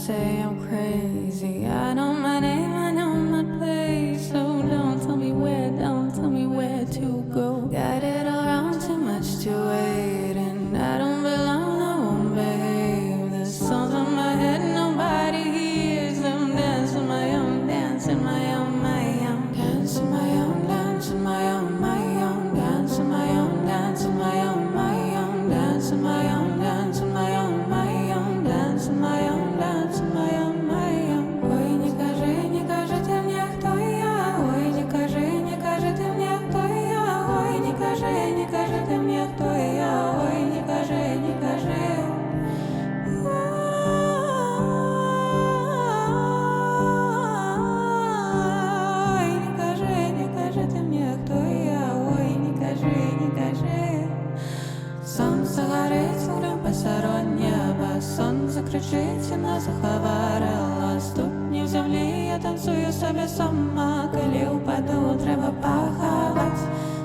say I'm crazy. I know my name, I know my place. So don't tell me where, don't tell me where to go. Got it all wrong, too much to wait. And I don't belong, I won't behave. The songs on my head, nobody hears them. Dance in my own, dance in my own, my own. Dance in my own, dance in my own, my own. Dance in my own, dance in my own, my own. Dance in my own, dance in my own, my own. Dance in my own, dance in my own, my own. Ой, не кажи ты мне, кто я. Ой, не кажи ты мне, кто я. Ой, не кажи ты мне, кто я. Ой, не кажи, не кажи. Ой, не кажи ты мне, кто я. Ой, не кажи, не кажи. Сонце горить, сурем посеред неба. Сонце кричить, і нас заховарила. Ступні в землі, я танцюю собі сама. Коли упаду, треба поховать.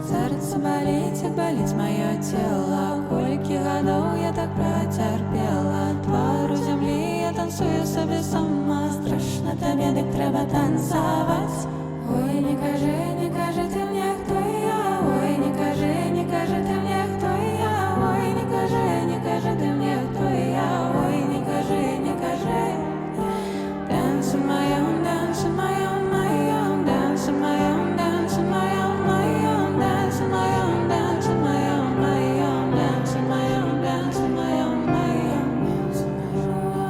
Серце болить, як болить моє тіло. Кольки годов я так протерпіла. Твару землі, я танцюю собі сама. Страшно тобі, так треба танцевать. Ой, не кажи ти мені, хто я. Ой, не кажи ти мені, хто я. Ой, не кажи ти мені, хто я. Ой, не кажи, не кажи. Dance in my own, dance in my own, my own. Dance in my own, dance in my own, my own. Dance in my own, dance in my own, my own. Dance in my own, dance in my own, my own. Dance in my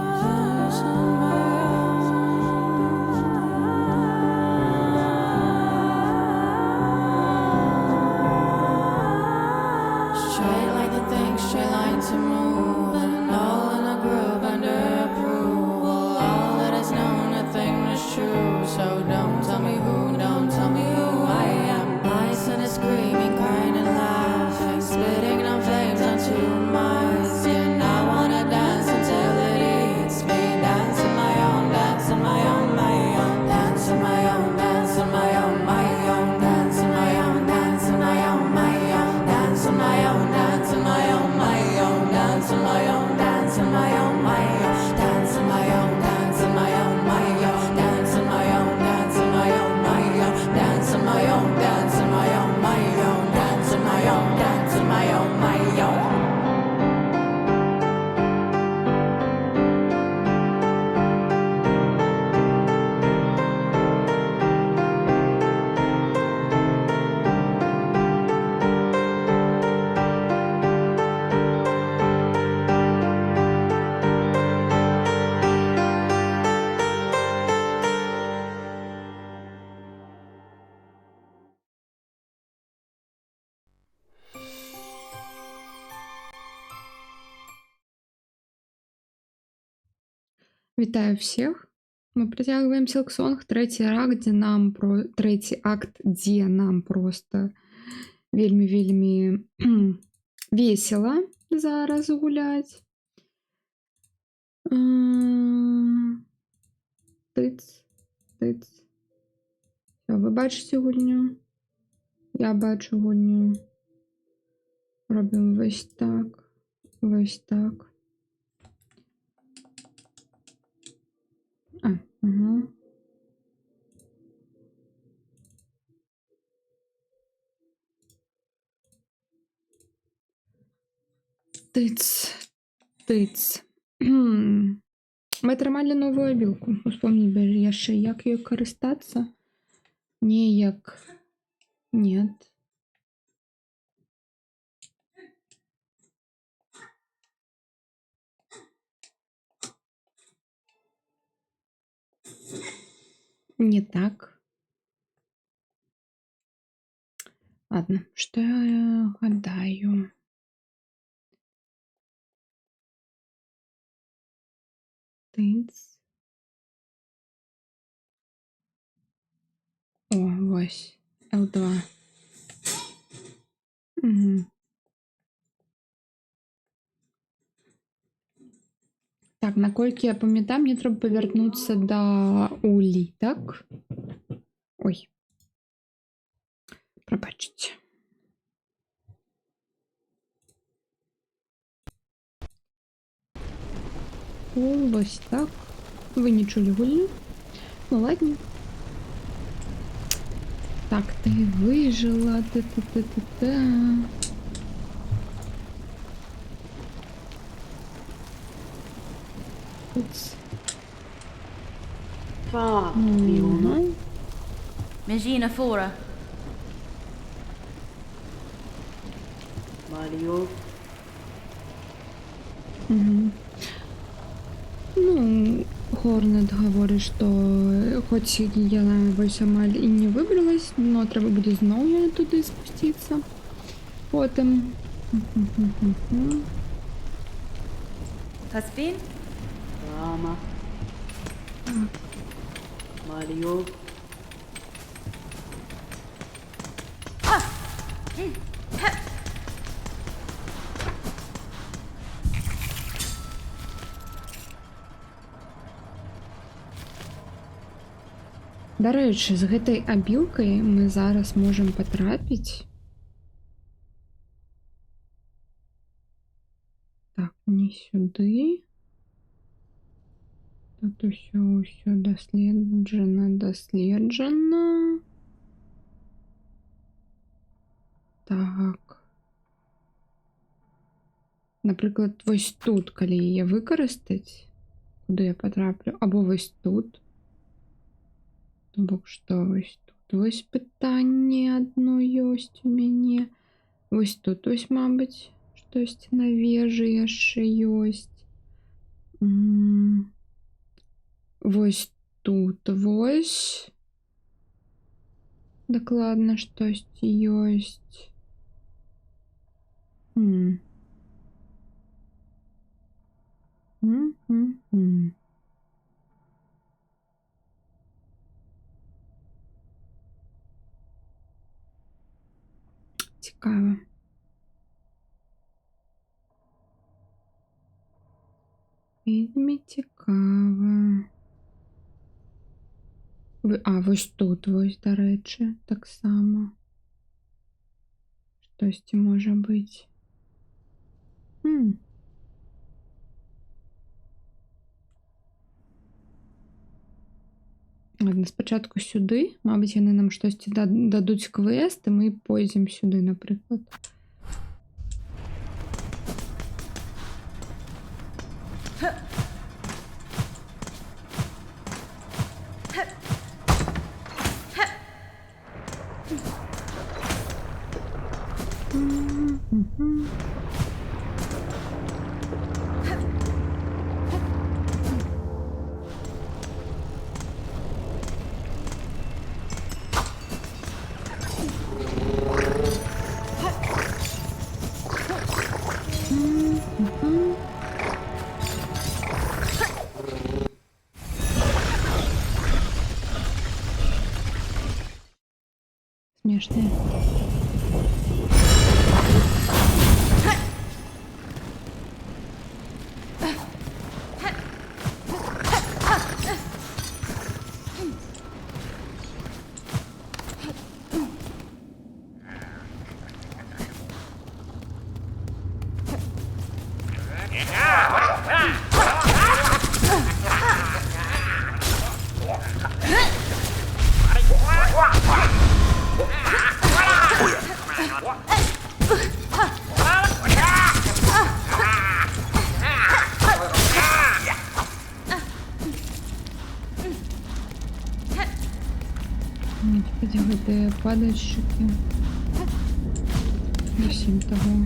straight like the thing, straight line to move. And all in a groove under approval. All that is known, nothing is true. So don't tell me who, don't tell me who I am. My son is screaming, crying and laughing, spitting on flames onto my skin. I wanna dance until it eats me. Dance in my own, dance in my own, my own. Dance in my own, dance in my own, my own. Dance in my own, dance in my own, my own. Dance in my own, dance in my own, my own. Dance in my own, dance in my own, my own. Dance in my own, dance in my own, my own. Dance in my own, dance in my own, my own. Dance in my own, dance in my own, my own. Dance in my own, dance in my own, my own. Вітаю всіх! Ми притягуємо Silksong, третій акт, де нам просто вельми весело зараз гулять. Тиц. Все, ви бачите гульню? Я бачу гульню. Робимо ось так, ось так. Угу. Тиц. Ми тримали нову обілку. Успомніть, я ще як її користатися? Ніяк. Нет. Не так. Ладно, что я гадаю? Тиц. О, ось. L2. Угу. Так, наколькі я пам'ятаю, мені треба повернутися до Улі, так? Ой. Пробачте. Ось так. Вы не чули гульню? Ну ладно. Так, ты выжила. Та-та-та-та-та. Уц. Fiona. Magina Fora. Mario. Мгм. Ну, Хорнет говорит, что хоть я ось сама і не вибралась, но треба буде знову туди спуститися. Потім. Мгм. Tasbin. Rama. Mario. До рэчы, з гэтай абілкай мы зараз можам патрапіць. Так, не сюды. Тут усё даследжана. Так. Напрыклад, вось тут, калі яе выкарыстаць, куды я патраплю, або вось тут. То бок, што вось тут вось пытанне адно ёсць у мяне. Вось тут вось, мабыць, штосьці на вежы яшчэ ёсць. Вось тут вось. Дакладна штосьці ёсць. Цікава. Вельмі цікава. Вось тут вось, дарэчы, таксама. Штосьці можа быць. Ладно, спачатку сюды. Мабыць, яны нам штосьці дадуць квест, і мы пойдзем сюды, напрыклад. Смешные. Господи, гэтыя падальшчыкі. Усім таго.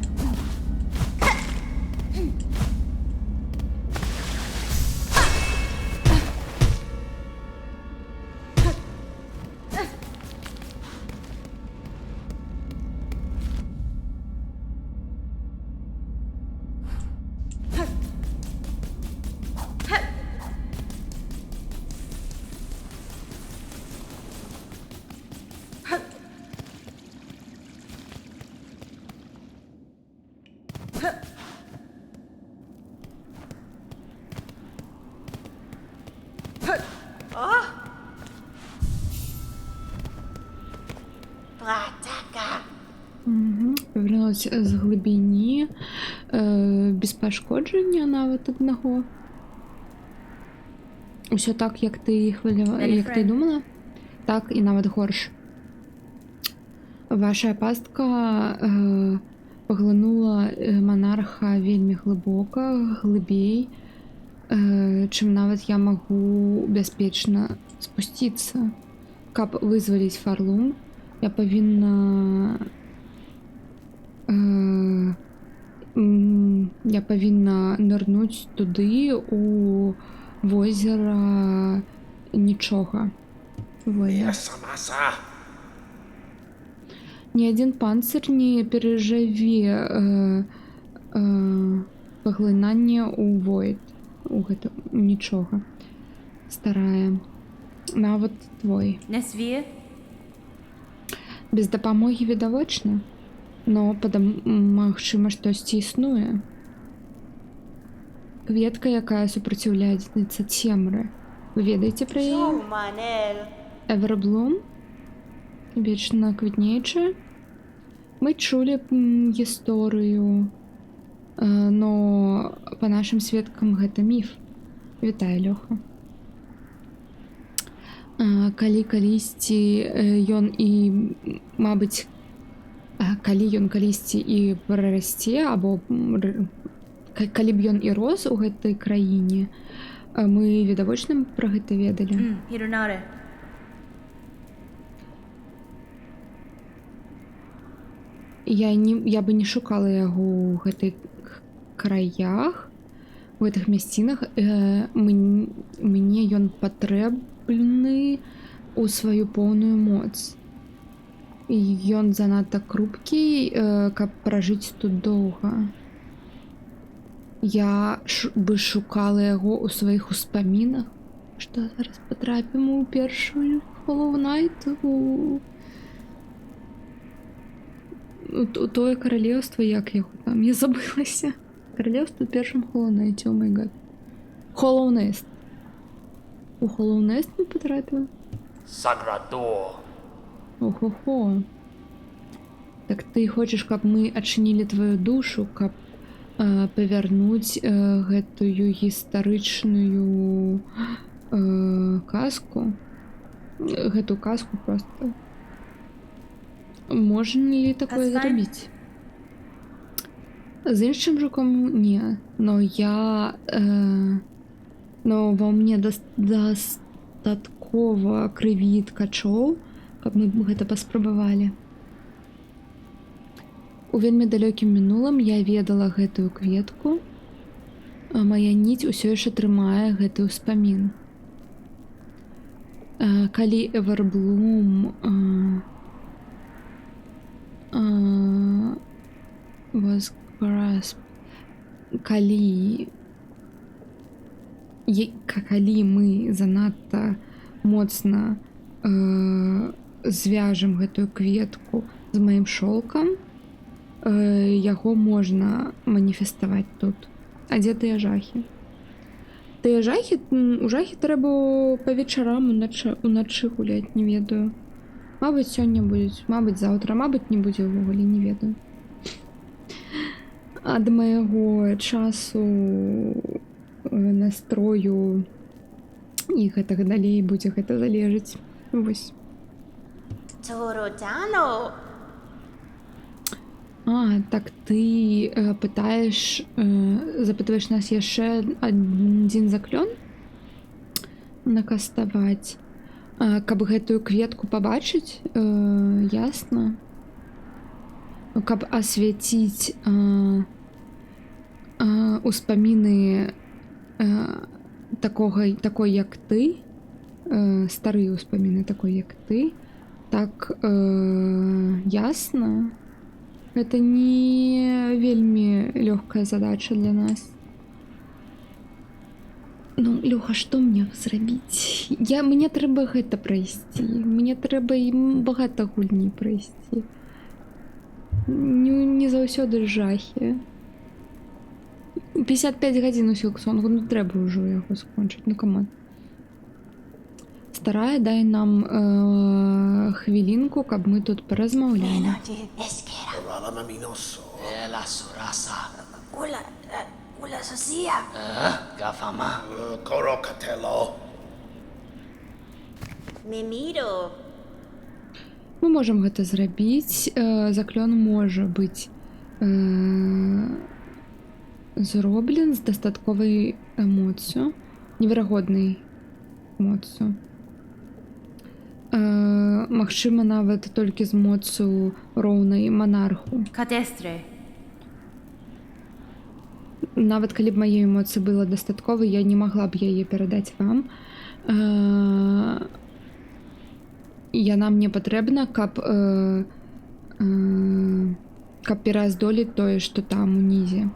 Повернулась з глибіні, без пашкодження навіть одного. Усё так, як ти як ти думала? Так, і нават горш. Ваша пастка паглынула манарха вельмі глыбока, глыбей, чым нават я магу бяспечна спусціцца. Каб вызваліць Фарлум, я павінна нырнуць туды у возера нічога. Ні адзін панцыр не перажыве паглынанне ў Void, у гэта нічога. Старая. Нават твой. Nesvir? Без дапамогі відавочна, но магчыма, штосьці існуе. Кветка, якая супраціўляецца цемры. Вы ведаеце пра яе? Эверблум? Вечна квітнеючая? Мы чулі гісторыю, но па нашым сведкам гэта міф. Вітаю, Лёха. Калі калісьці ён і, мабыць, калі ён калісьці і прарасце, або калі б ён і рос у гэтай краіне, мы відавочна пра гэта ведалі. Hironare. Я бы не шукала яго ў гэтых краях, у гэтых мясцінах. Мне ён патрэбны ў сваю поўную моц. Ён занадта крупкі, каб пражыць тут доўга. Я бы шукала яго ў сваіх успамінах. Што зараз патрапім у першую Hollow Knight, у тое каралеўства, як яго там, я забылася. Каралеўства ў першым Hollow Knight, о май гад. Hollow Nest. У Hollow Nest мы патрапілі? Саградо. Охо-хо. Так ты хочаш, каб мы адчынілі твою душу, каб павярнуць гэтую гістарычную казку? Гэту казку проста. Можна ли такое зрабіць? З іншым жуком не, но но ва мне дастаткова крыві ткачоў, каб мы гэта паспрабавалі. У вельмі далёкім мінулым я ведала гэтую кветку, а мая ніць усё яшчэ трымае гэты ўспамін. Калі Эверблум was grasped, калі мы занадта моцна звяжам гэтую кветку з маім шоўкам, яго можна маніфеставаць тут. А дзе тыя жахі? Тыя жахі, у жахі трэба па вечарам уначы гуляць, не ведаю. Мабыць, сёння будуць, мабыць, заўтра, мабыць, не будзе ўвогуле, не ведаю. Ад майго часу, настрою і гэтага далей будзе гэта залежыць. Вось. Так ты запытваеш нас яшчэ адзін заклён накаставаць, каб гэтую кветку пабачыць, ясна. Каб асвяціць успаміны такой, як ты, старыя ўспаміны такой, як ты, так ясна. Гэта не вельмі лёгкая задача для нас. Ну, Лёха, што мне зрабіць? Мне трэба гэта прайсці. Мне трэба і багата гульні прайсці. Не заўсёды жахі. 55 гадзін у Сілксонгу, ну трэба ўжо яго скончыць, ну камон. Старая, дай нам хвілінку, каб мы тут паразмаўлялі. Gafama. Korokatelo. Mimiro. Мы можам гэта зрабіць. Заклён можа быць зроблен з дастатковай эмоцыю, неверагоднай эмоцыю. Магчыма, нават толькі з моцу роўнай монарху. Cadestre. Нават калі б мае эмоцыі было дастаткова, я не магла б яе перадаць вам. Яна мне патрэбна, каб перааздолець тое, што там унізе.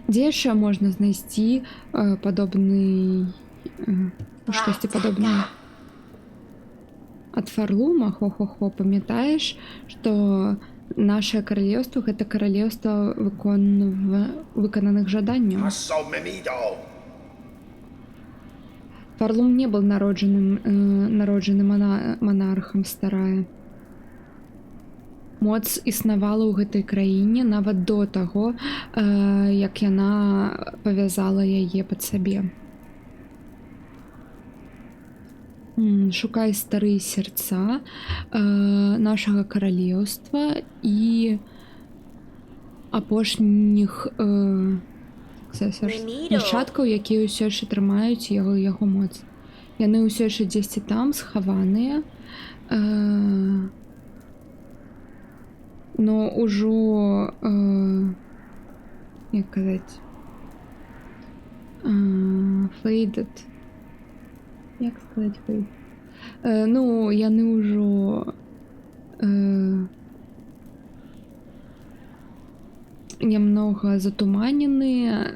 Дзе яшчэ можна знайсці падобны штосьці падобнае? Ад Фарлума, хо-хо-хо, памятаеш, што наше каралеўства гэта каралеўства выкананых жаданняў. Фарлум не быў народжаны монархам, старая. Моц існавала ў гэтай краіне нават до таго, як яна павязала яе пад сабе. Шукай старыя сэрца нашага каралеўства і апошніх нашчадкаў, якія ўсё яшчэ трымаюць яго моц. Яны ўсё яшчэ дзесьці там схаваныя, но ўжо, як казаць, faded. Як сказаць faded? Ну, яны ўжо нямнога затуманеныя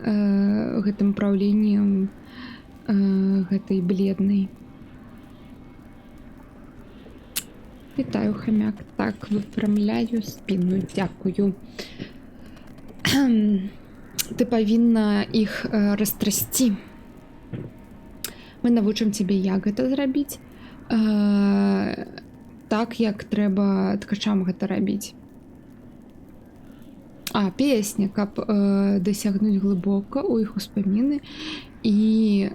гэтым праўленнем гэтай бледнай. Вітаю, хамяк. Так, выпрамляю спіну. Дзякую. Ты павінна іх растрасці. Мы навучым цябе, як гэта зрабіць. Так, як трэба ткачам гэта рабіць. Песня, каб дасягнуць глыбока ў іх успаміны і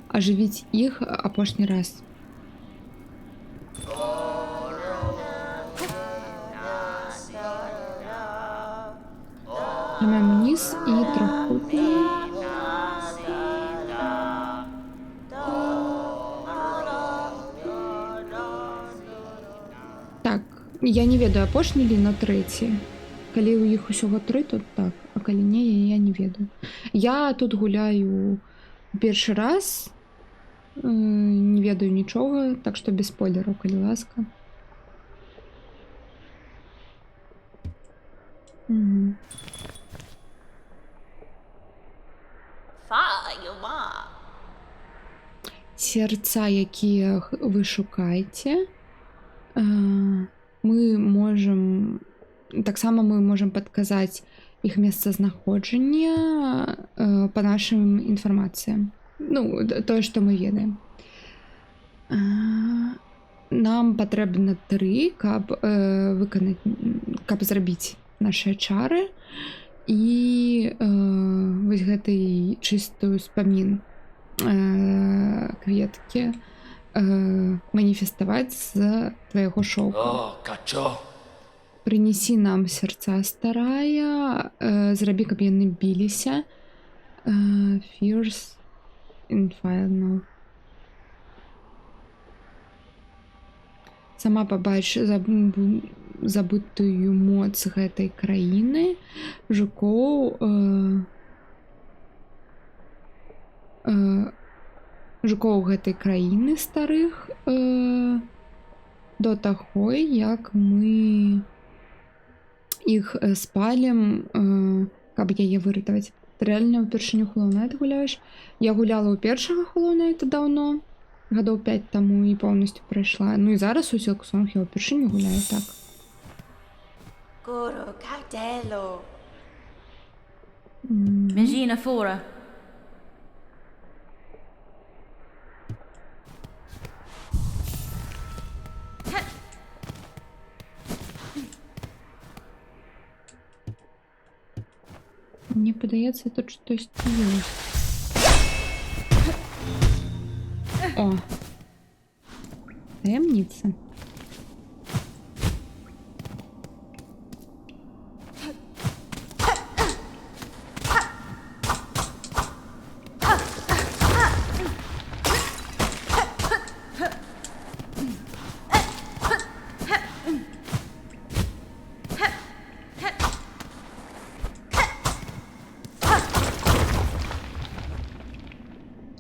ажывіць іх апошні раз. Нажимаем униз и трохутно. Так, я не ведаю, апошні ли на трэці. Калі у іх усього 3, то так, а калі не, я не ведаю. Я тут гуляю першы раз, не ведаю нічога, так што без спойлераў, калі ласка. Сердца, якія вы шукаеце, мы можам, таксама мы можам падказаць іх месцазнаходжанне па нашым інфармацыям. Ну, тое, што мы ведаем. Нам патрэбна 3, каб выканаць, каб зрабіць нашыя чары і вось гэтай чыстую спамін кветкі маніфеставаць з твайго шоўку. О, качо! Прынесі нам сэрца, старая, зрабі, каб яны біліся. Fierce Inferno. Сама пабач забытую моц гэтай краіны, жукоў, жукоў гэтай краіны старых, до таго, як мы іх спалім, каб яе выратаваць. Ты рэальна ўпершыню Hollow Knight гуляеш? Я гуляла ў першага Hollow Knight даўно, гадоў 5 таму і поўнасцю прайшла. Ну і зараз у Silk Song я ўпершыню гуляю, так. Mangina Fora. Мне падаецца, тут штосьці ёсць. О! Таємниця.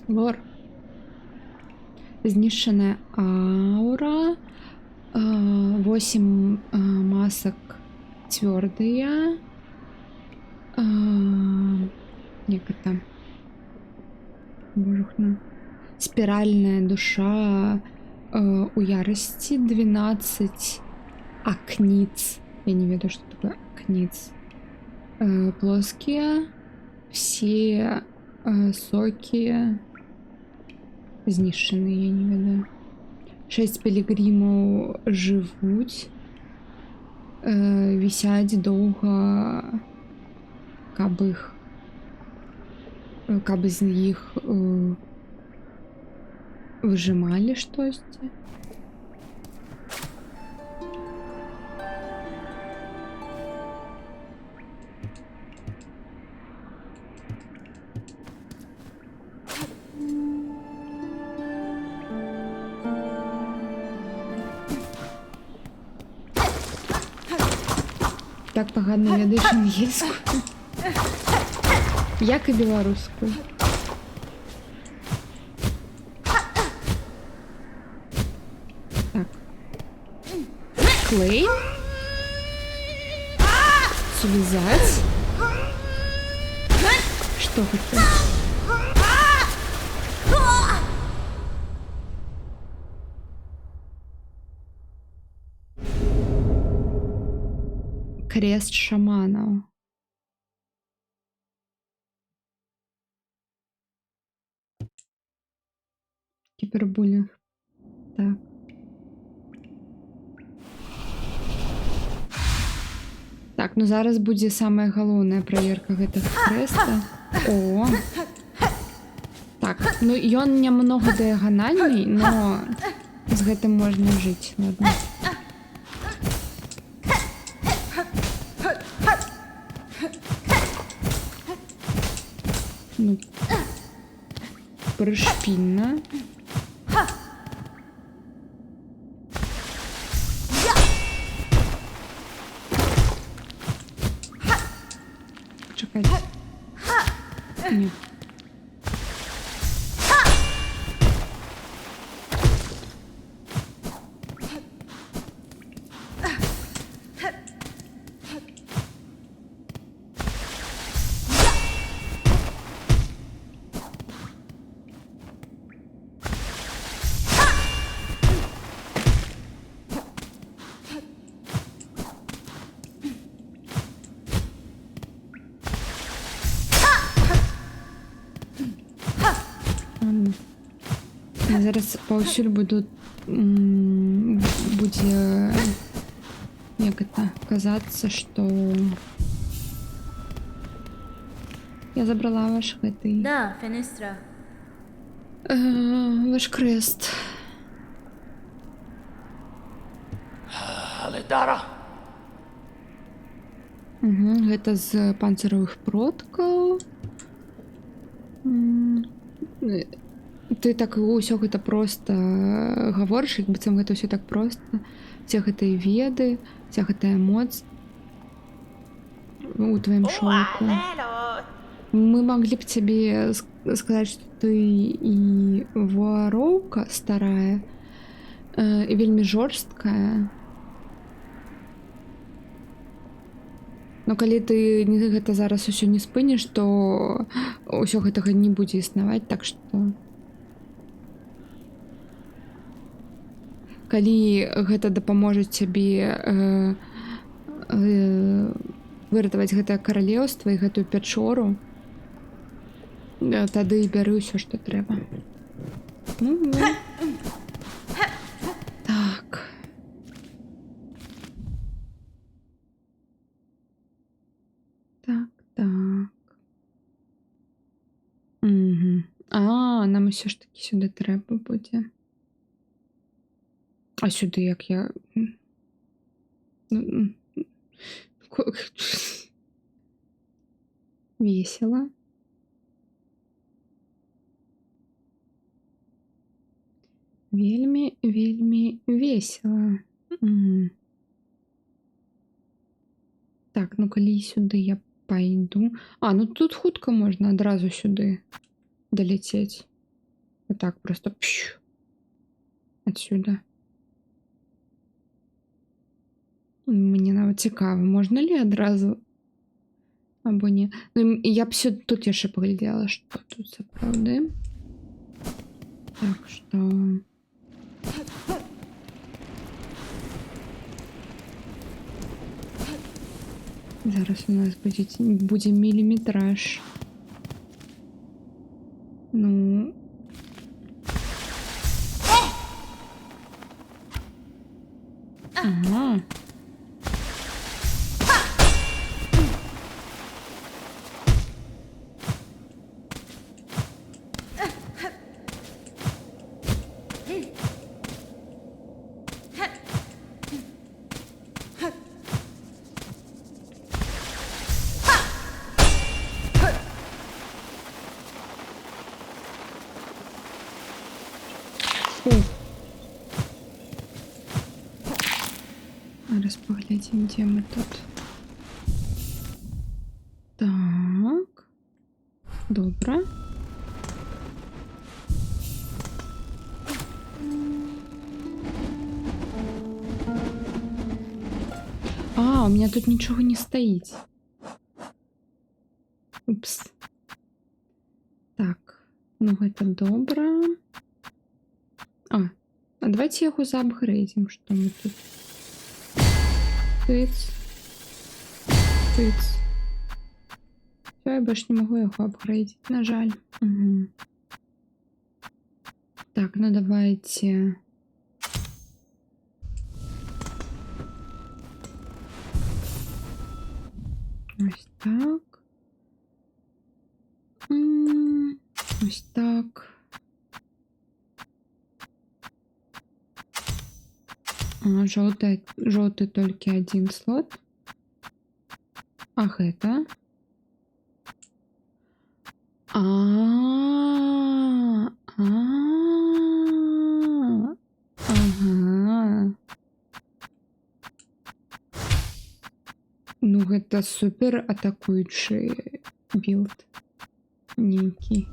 Лор. Знищена аура. 8 масок твердые. Як это? Божухна. Спиральная душа у ярости. 12 акниц. Я не веду, что такое акниц. Плоские. Все соки знішченыя, я не ведаю. 6 пілігрімаў жывуць, вісяць доўга, каб з іх выжималі штосьці. Так погано ведаеш ангельскую. Як і беларускую. Так. Клей. Связать. Что хотел? Крест шаманаў. Кібербулінг. Так. Так, ну зараз будзе самая галоўная праверка гэтага крэста. О! Так, ну ён нямнога дыяганальны, но з гэтым можна жыць, ладно. Ну, прышпільна. Чакайце. Не. Зараз паўсюль будзе як это казацца, што я забрала ваш гэты Да, Фенестра. ваш крест. Алидара. Гэта з панцыравых продкаў. Ты так ўсё гэта проста гаворыш, як быццам гэта ўсё так проста. Усе гэтыя веды, вся гэтая моц у тваім шоўку. Мы маглі б цябе сказаць, што ты і вароўка старая, і вельмі жорсткая. Но калі ты гэта зараз усё не спыніш, то ўсё гэтага не будзе існаваць, так што калі гэта дапаможа цябе выратаваць гэтае каралеўства і гэтую пячору, тады бяры ўсё, што трэба. Ну, так. Так. нам все ж таки сюди треба буде. А сюди як я. Ну, весело. Вельми, вельми весело. Угу. Так, ну коли сюди я пойду. А, ну тут хутко можна одразу сюди долететь. Вот так просто пщу. Отсюда. Мені навіть цікаво, можна ли одразу? Або ні. Ну, я б сюди, тут я ще поглядела, що тут це правда. Так що... Зараз у нас буде міліметраж. Ну... Ага. Зараз поглядим, где мы тут. Так. Добре. А, у меня тут ничего не стоит. Упс. Так. Ну, это добре. А давайте його заапгрейдим, що ми тут. Тыц. Тыц. Все, я больше не могу его апгрейдить, на жаль. Угу. Так, ну давайте... Ось так. Ось так. А, желтый только один слот. Ах, это. Ага. Ну, это супер атакующий билд. Некий.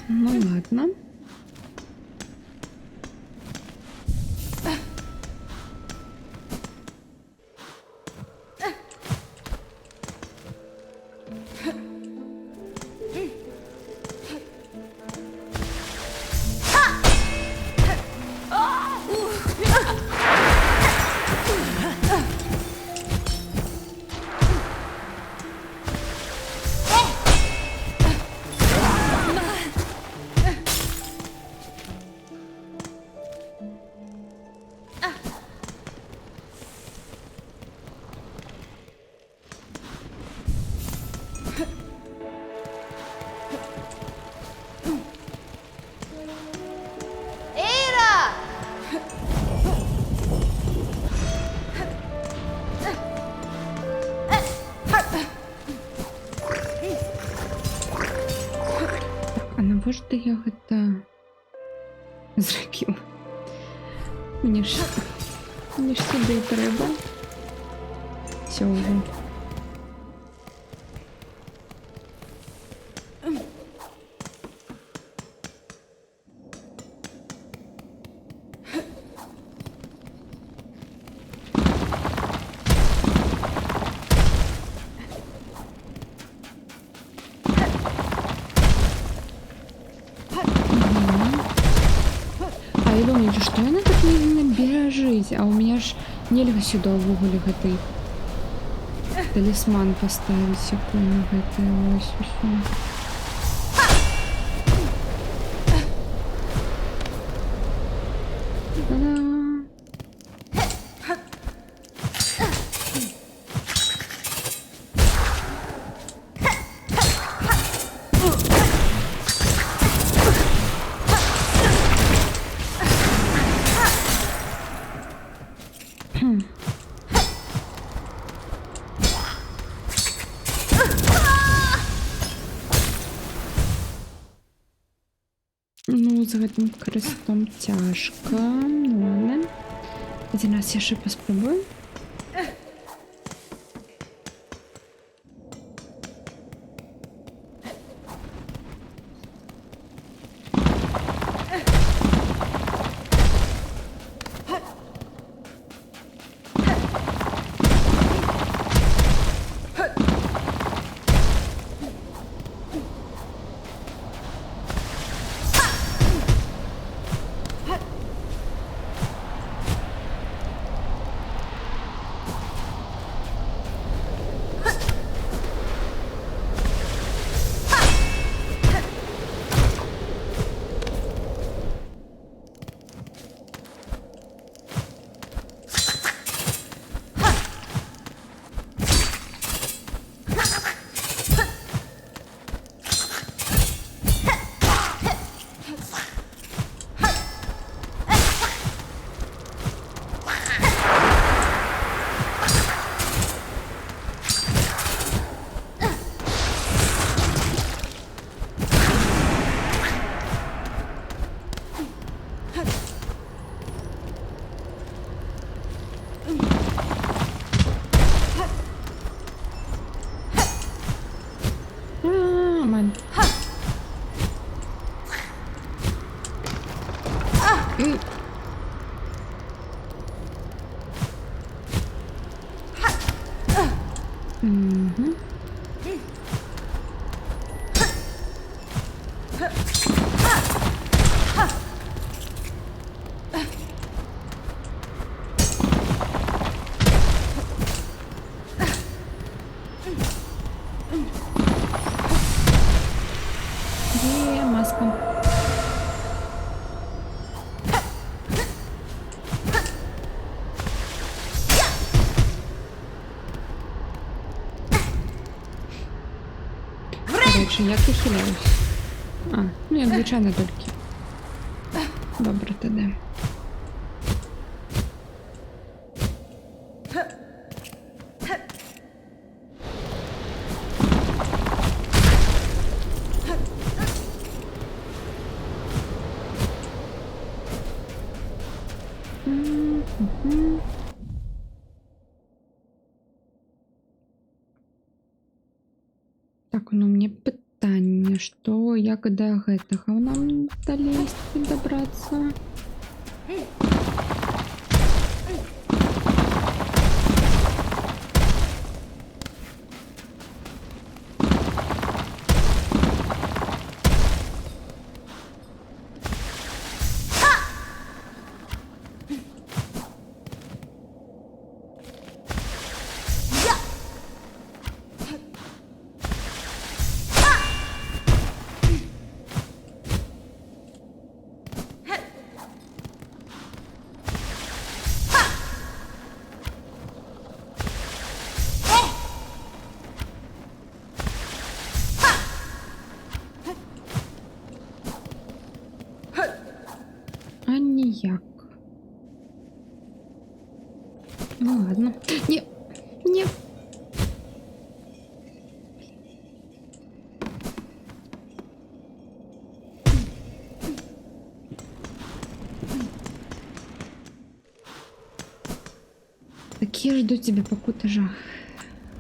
Ну ладно. А навошта я гэта зрабіла? Мне ж сюди трэба. Все уже. А я думаю, что она так медленно бежит, а у меня ж нельга сюда увогуле гэты талисман поставить, якой на гэтае ось усё. Та-да! Ну, з гэтым крыстом цяжка. Ну, ладно. Адзін раз яшчэ паспрабую. Ман. Угу. Є маска. Короче, як я хиляюсь? А, ну як звичайно тільки. Добре, тоді. Мгм. Так, ну мне пытанне, што як да гэтага нам далезці дабрацца? А ніяк. Ну ладно. Не, не. Такі ждуть тебе пакутажа.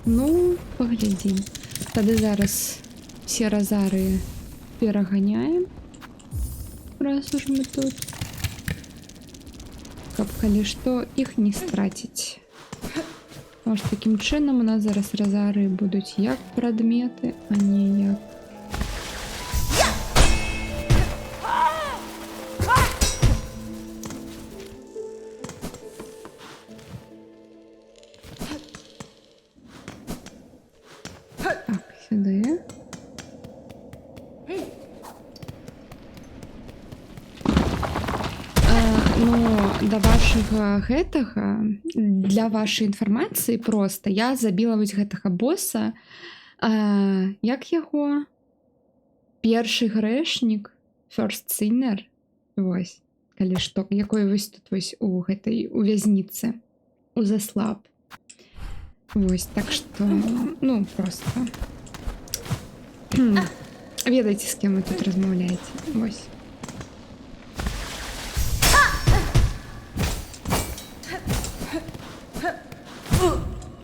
Ну, паглядзім. Тады зараз все разары пераганяем. Раз уж мы тут. Каб калі што, іх не страціць. Аж такім чынам у нас зараз разары будуць як прадметы, а не як. Так, сюди. Ну, да вашага гэтага, для вашай інфармацыі проста я забіла вось гэтага боса. Як яго? Першы грэшнік, first sinner. Вось, калі што, якой вось тут вось у гэтай у вязніцы, у заслаб. Вось, так што, ну, проста. Ведаеце, з кім вы тут размаўляеце. Вось.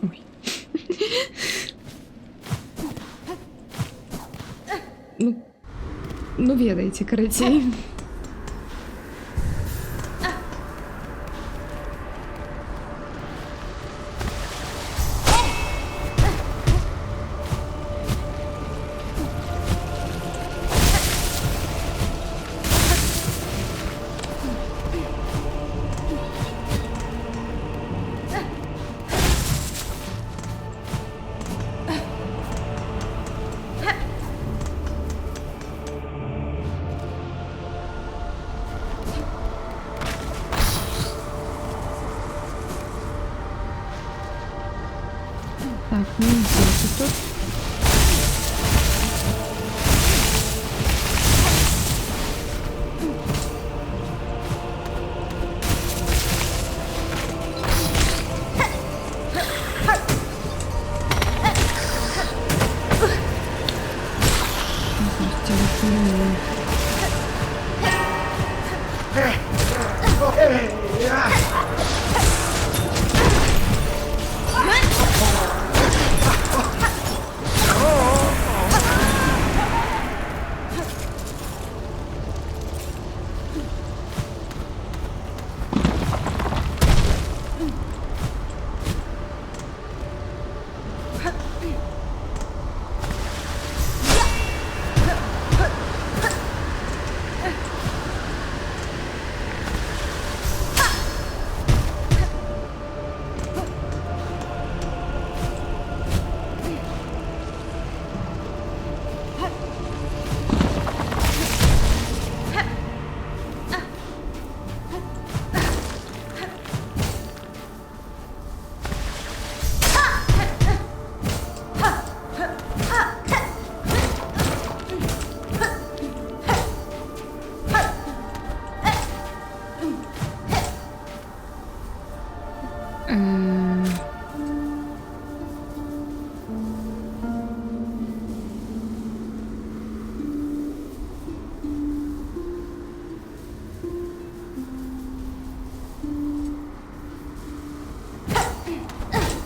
Ой. Ну, ведаеце, карацей. Так, ну идите тут.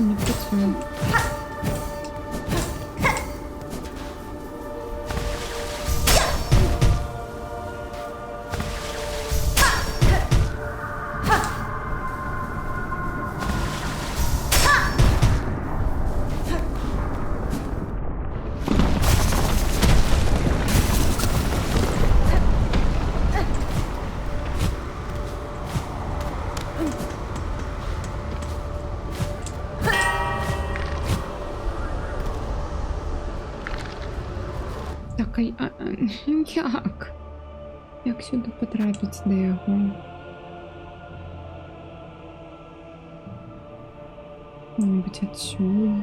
Не працює. Так, як? Як сюди потрапити до його? Мабуть, отсюда.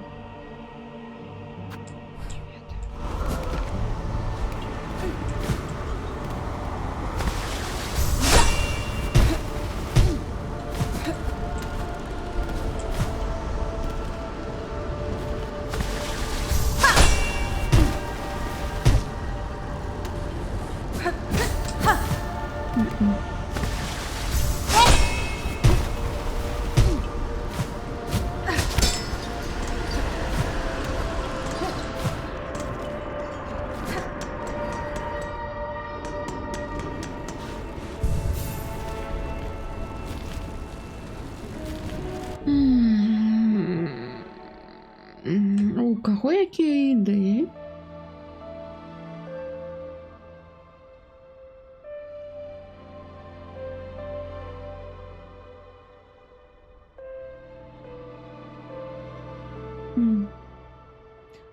Ого, які ідеї.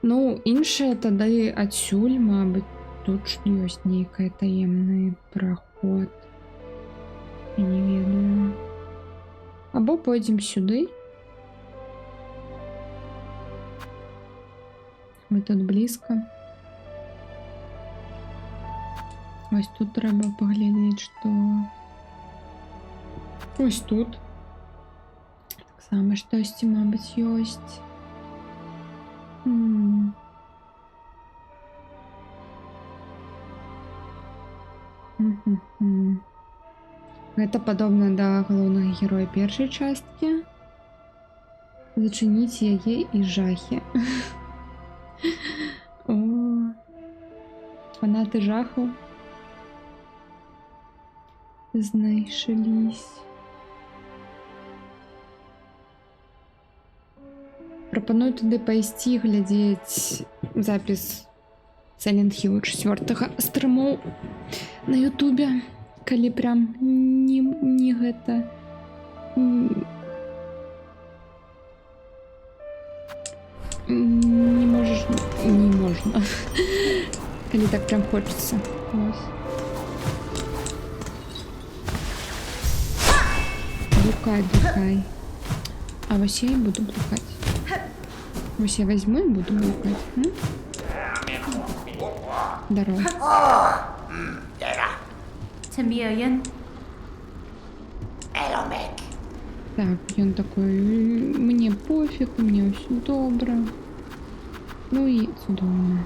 Ну, інше тады адсюль, мабыць, тут ж ёсць нейкая таемны праход. Я не ведаю. Або пойдзем сюды. Мы тут блізка. Ось тут трэба паглядзець, што... Ось тут. Таксама штосьці, мабыць, ёсць. Гэта падобна да галоўнага героя першай часткі. Зачыніць яе і жахі. О, фанаты жаху знайшліся. Прапаную туды пайсці глядзець запіс Silent Hill 4 стрымоў на Ютубе, калі прям не гэта не можна. Калі так прям хочется. Ось. Блукай. А вось я і буду блукать. Вось я возьму и буду блукать. Здорово. Тимирин. Так, ён такой, мне пофиг, у меня все добро. Ну и цудоўна.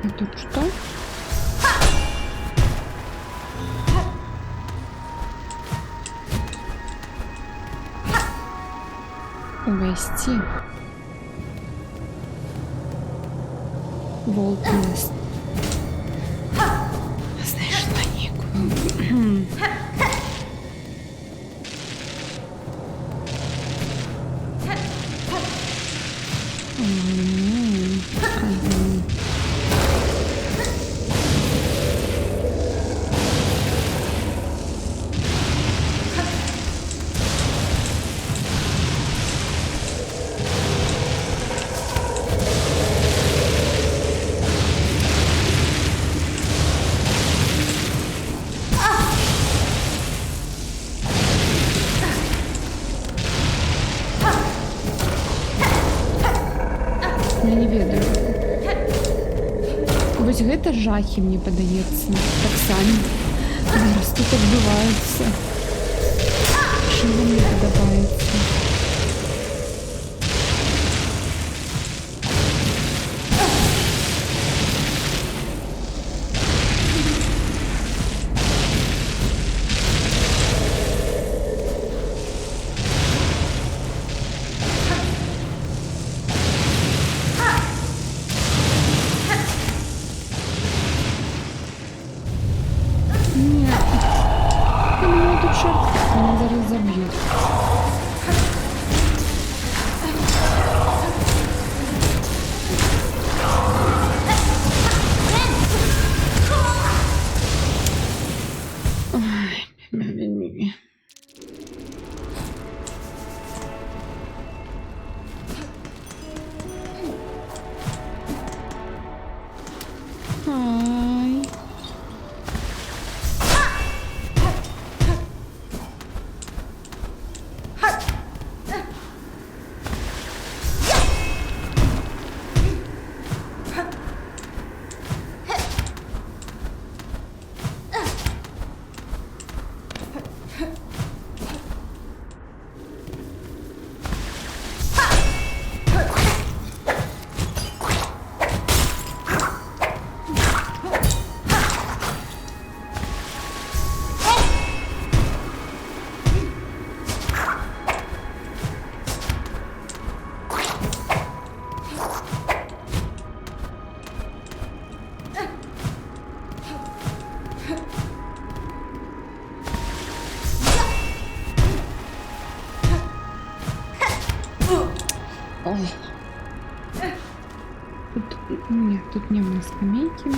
А тут что? Увести. Волк-нест. Знайшла некую. Я не ведаю. Вось гэта жахі, мне падаецца. Так самі. Зараз тут адбываецца. Што мне падабаецца. чорт, мене зараз заб'ють. Ой, мі-мі-мі. Ай. О. Тут, нет, тут нема скамейки.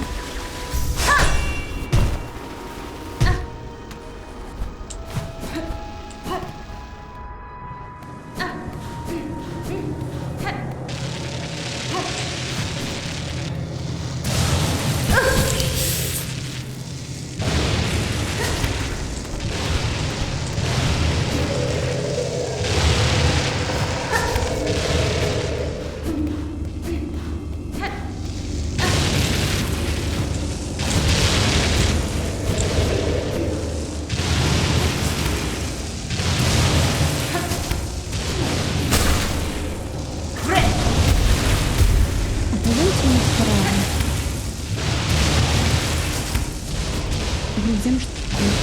Глядим, что тут.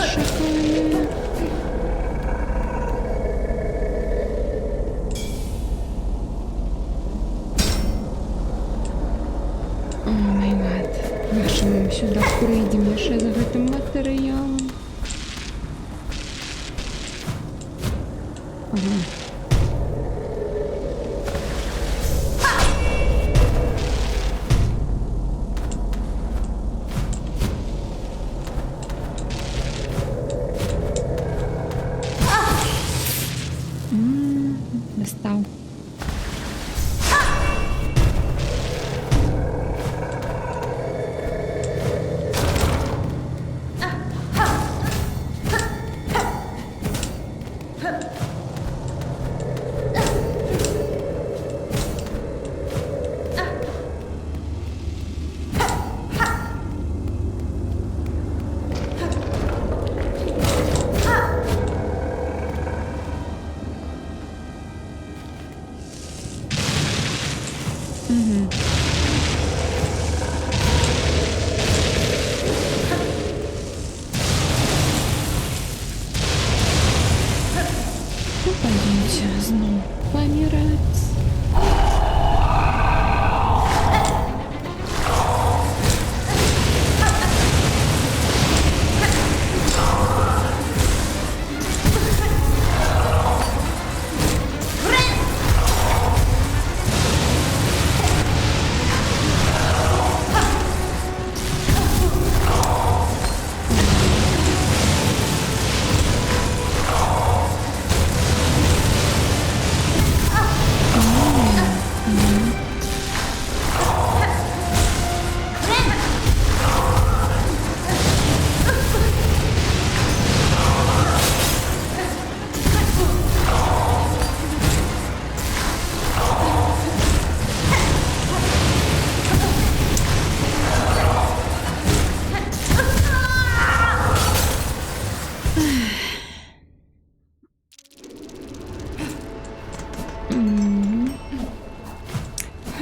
Шикарно. О май гад. Наша мы сюда прыйдем яшчэ за гэтым матэрыялам. Ага. Достал. Угу. Ну, пойдемте снова помирать.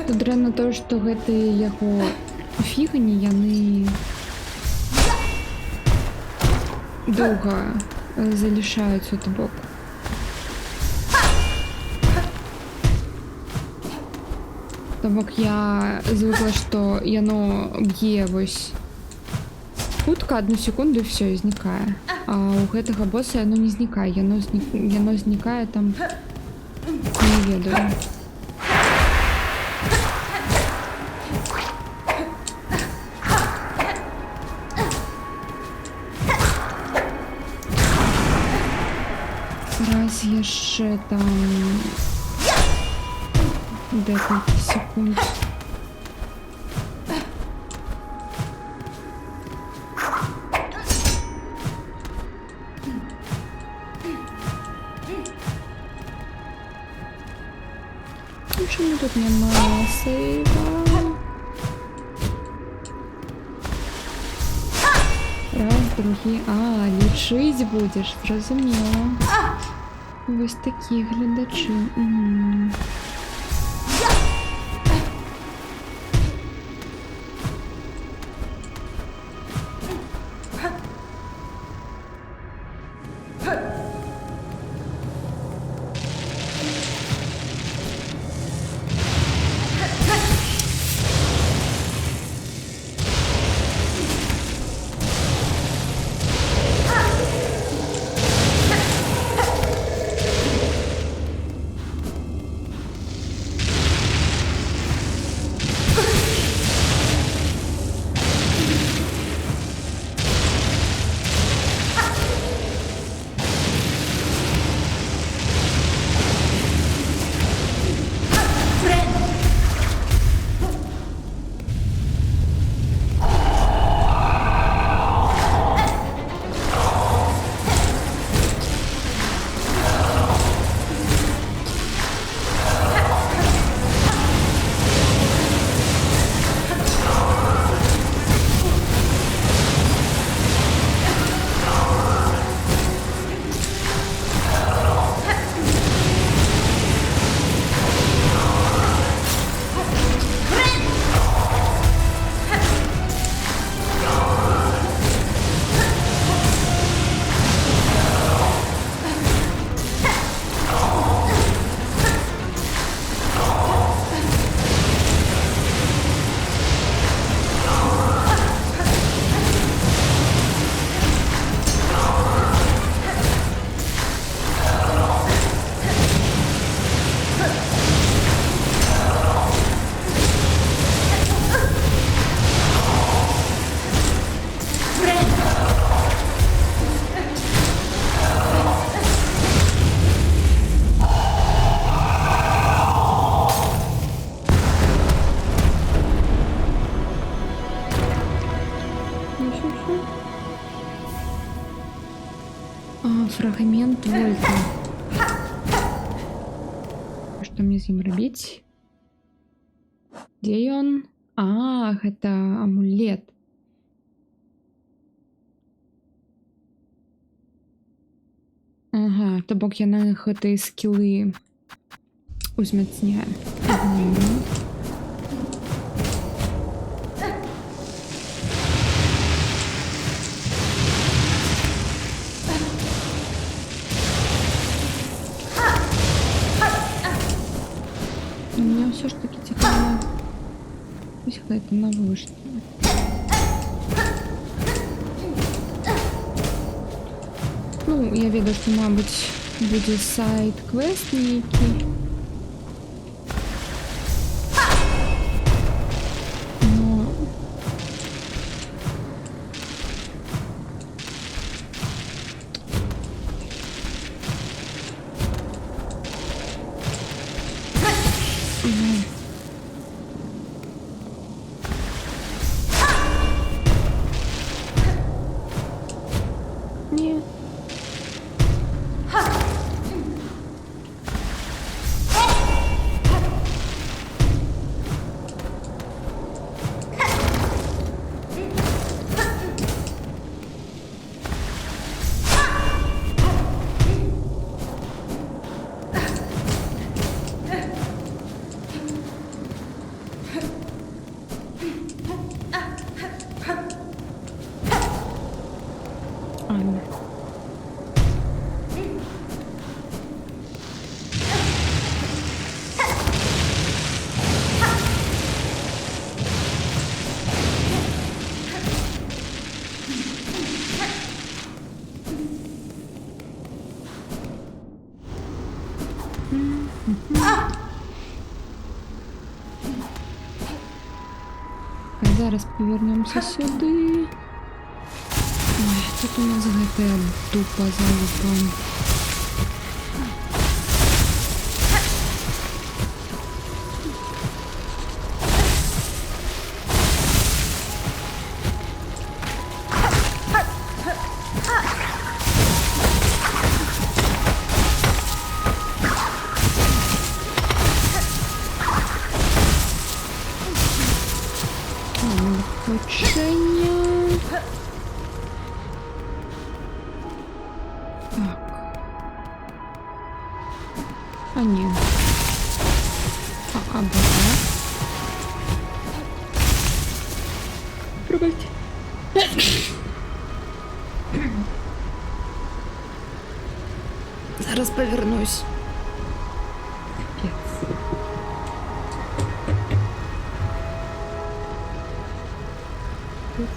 Тут дрэнна тое, што гэтыя яго фігані, яны доўга залішаюцца то бок. То бок я звыкла, што яно б'е вось хутка 1 секунду і все, і знікае. А у гэтага боса яно не знікае, яно знікае там, не ведаю. Раз яшчэ там декілька секунд. Чому тут немає сейва? Раз, другий. А, лічить будеш, зрозуміло. Ось такі глядачі. Угу. Фрагмент Вольта. Што мне з ім рабіць? Дзе ён? А, гэта амулет. Ага, то бок яна гэтыя скілы узмацняе. Мне все ж таки цікаво. Ось гэта навушники. Ну, я ведаю, што, мабыць, будзе сайт-квест нейкі. Но... Ні. Анна. Зараз повернемося сюди. Ой, тут у нас ГТ дупа залупа. Влучення. Так. А ні. Або так. Пробачте. Зараз повернусь. Капець.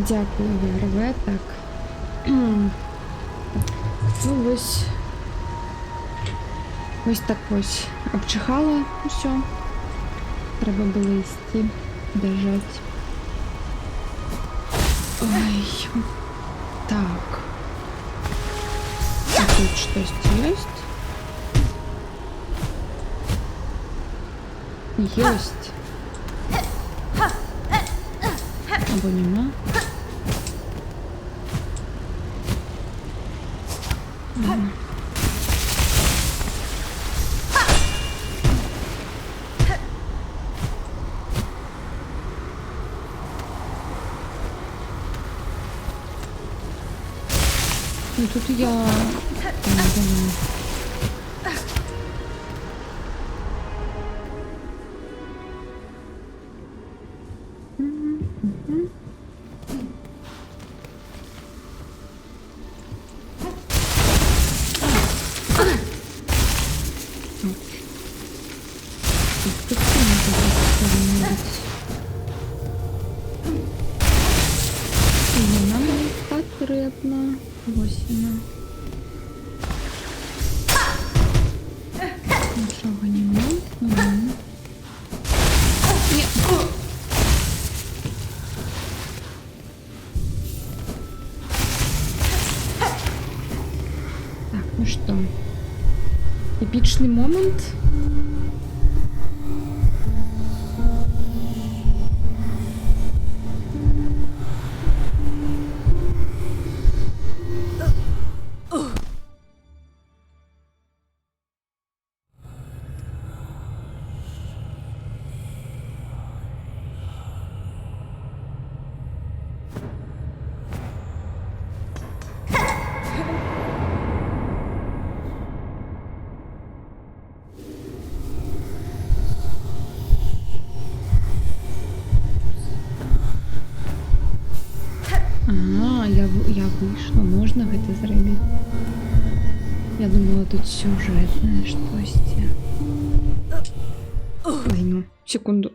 Дякую, ВРВ. Так. Ну, ось так ось обчихала все. Треба було йти, держать. Ой. Так. А тут щось есть? Есть. Або нема. Ладно. Ну тут я не знаю. Нам потрібно 8. Нічого нема. Ні. Так, ну что? Эпичный момент. вышло, можно гэта зрабіць. Я думала, тут сюжетное штосьці. Ой, ну, секунду.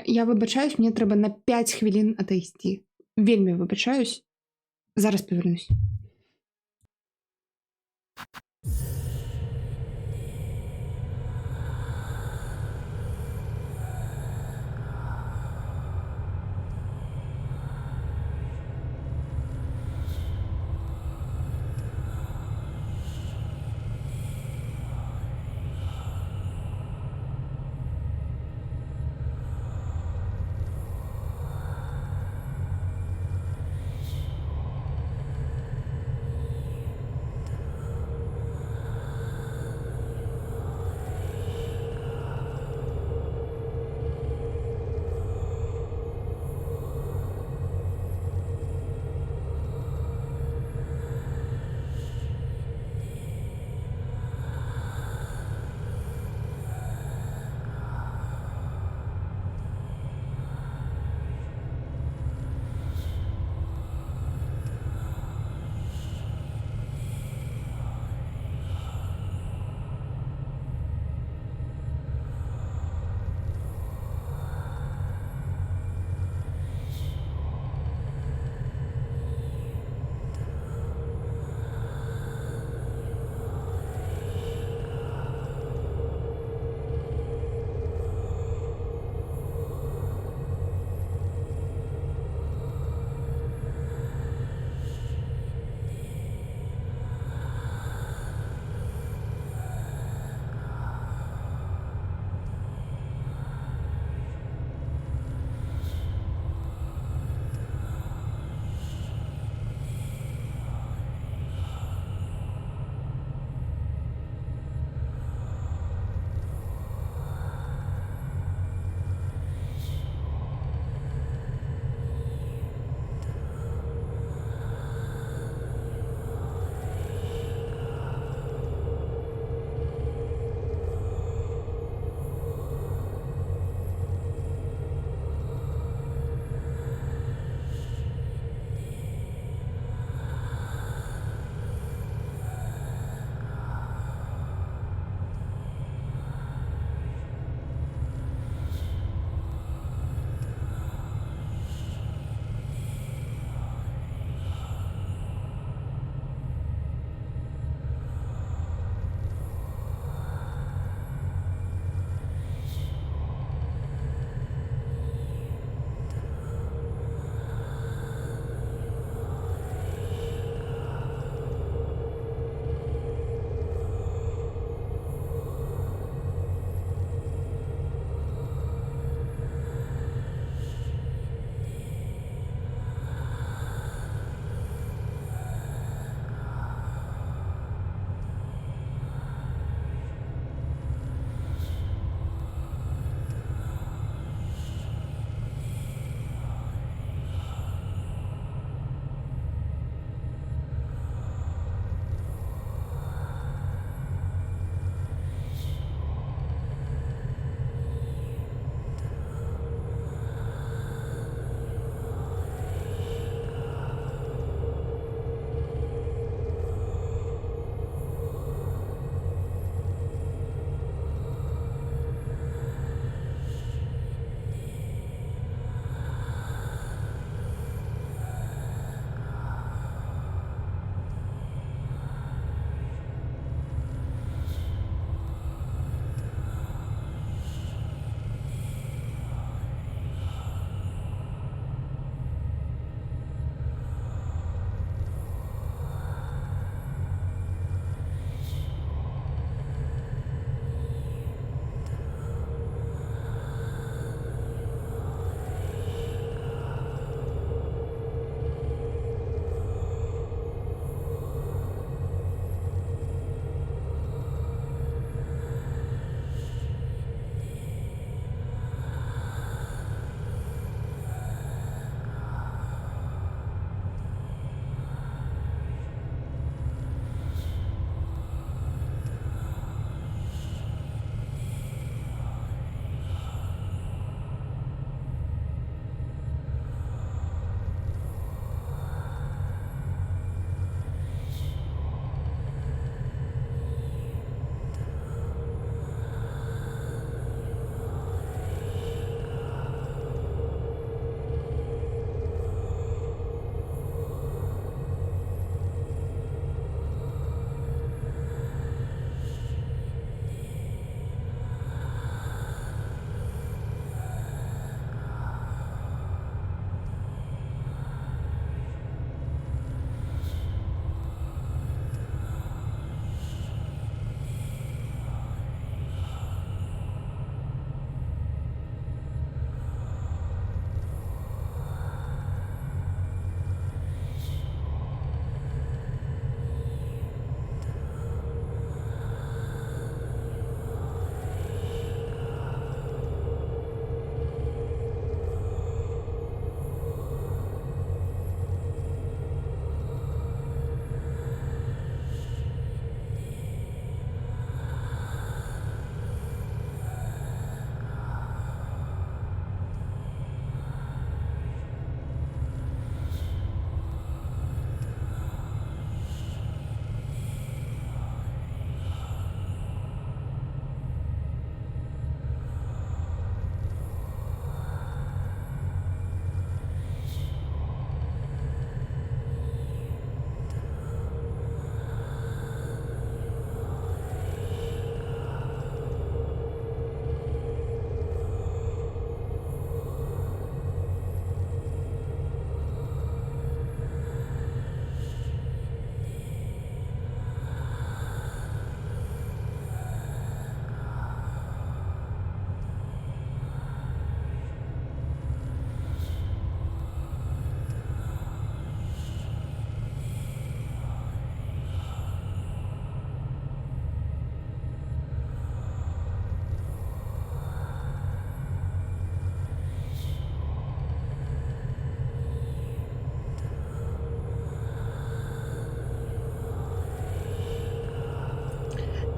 Я вибачаюсь, мені треба на 5 хвилин отойти. Вельми вибачаюсь. Зараз повернусь.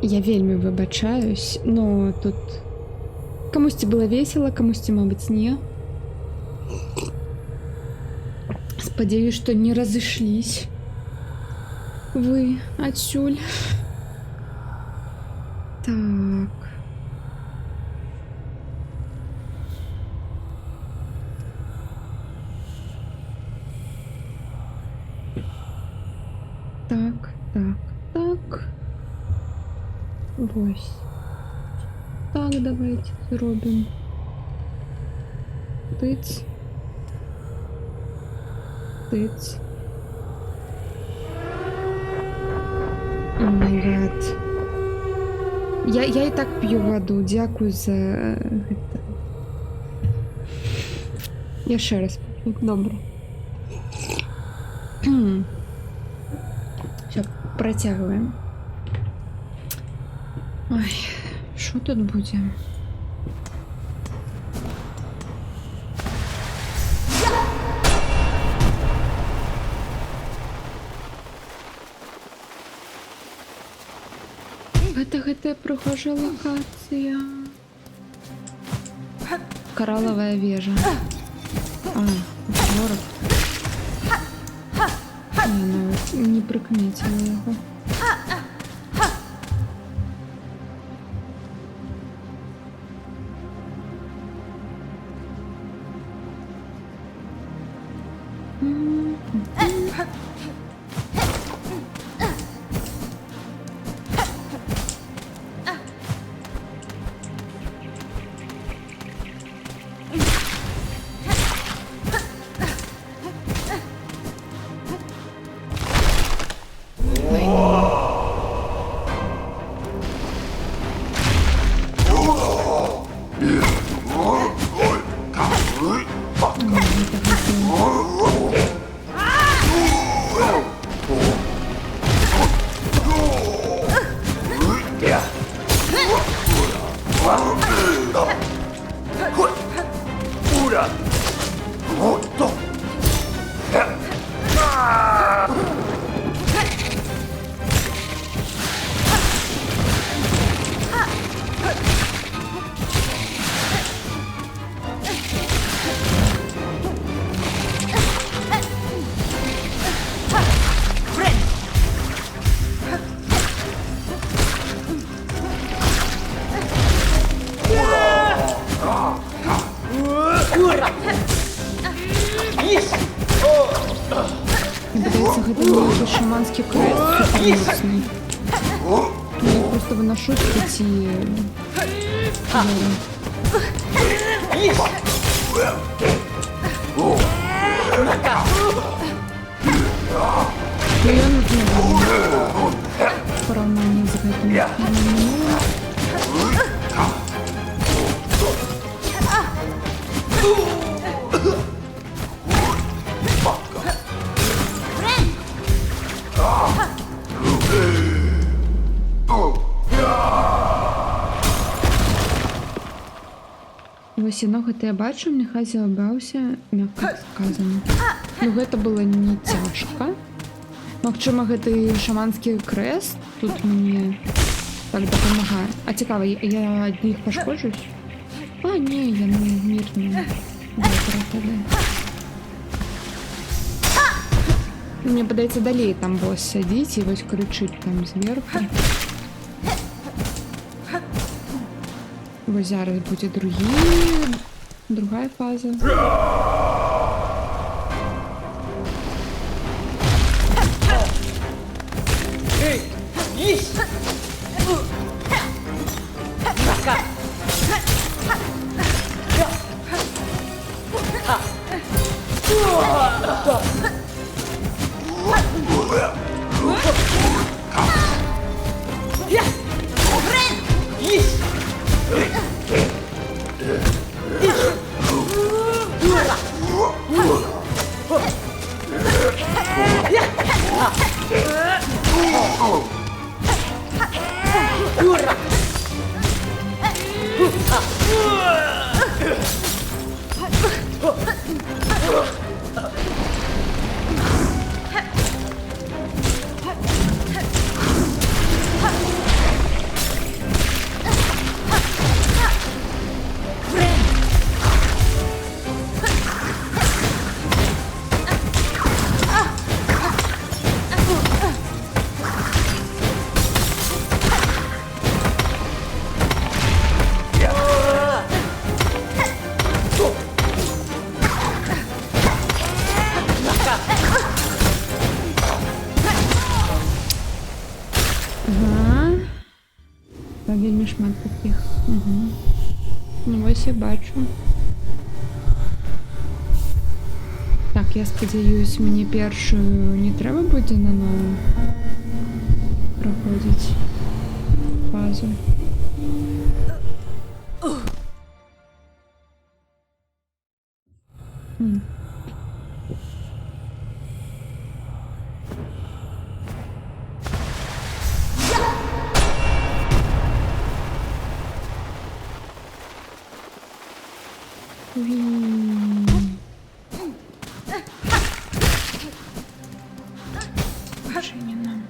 Я вельмі выбачаюсь, но тут камусьці было весело, камусьці, мабыць, не. Спадзяюсь, што не разышлись вы адсюль. Так. Так, так, так. Вось. Так, давайте зробім. Тыц. Тыц. О май гад. Я і так п'ю воду. Дзякую за гэта. Яшчэ раз поп'ю. Добра. Все, працягваем. Ой, що тут будзе? Гэта прыхожая локацыя. Каралавая вежа. А, город. Я нават не прыкмеціла яго. Здається, гэта нейкі шаманскі крест супермоцны. Я просто выношу ці... Ну, я не знаю. Параўнанне з гэтым. Вось яно гэта я бачу, мне хазі абаўся, мякка сказана. Ну гэта было не цяжка. Магчыма, гэты шаманскі крэст тут мне так дапамагае. А цікава, я ад іх пашкоджусь? А, не, яны мірныя. Добра, тады. Мне падаецца, далей там босс сядзіць і вось крычыць там зверху. Вось зараз будзе другая фаза. Ага. Там вельми шмат таких. Угу. Ну ось я бачу. Так, я сподіваюсь, мені першу не треба буде на нову проходити фазу. Хм. Уи. Боже, не нам.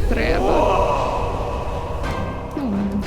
Треба. Ну ладно.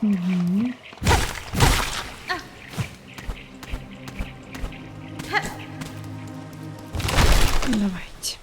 Мгм. Давайте.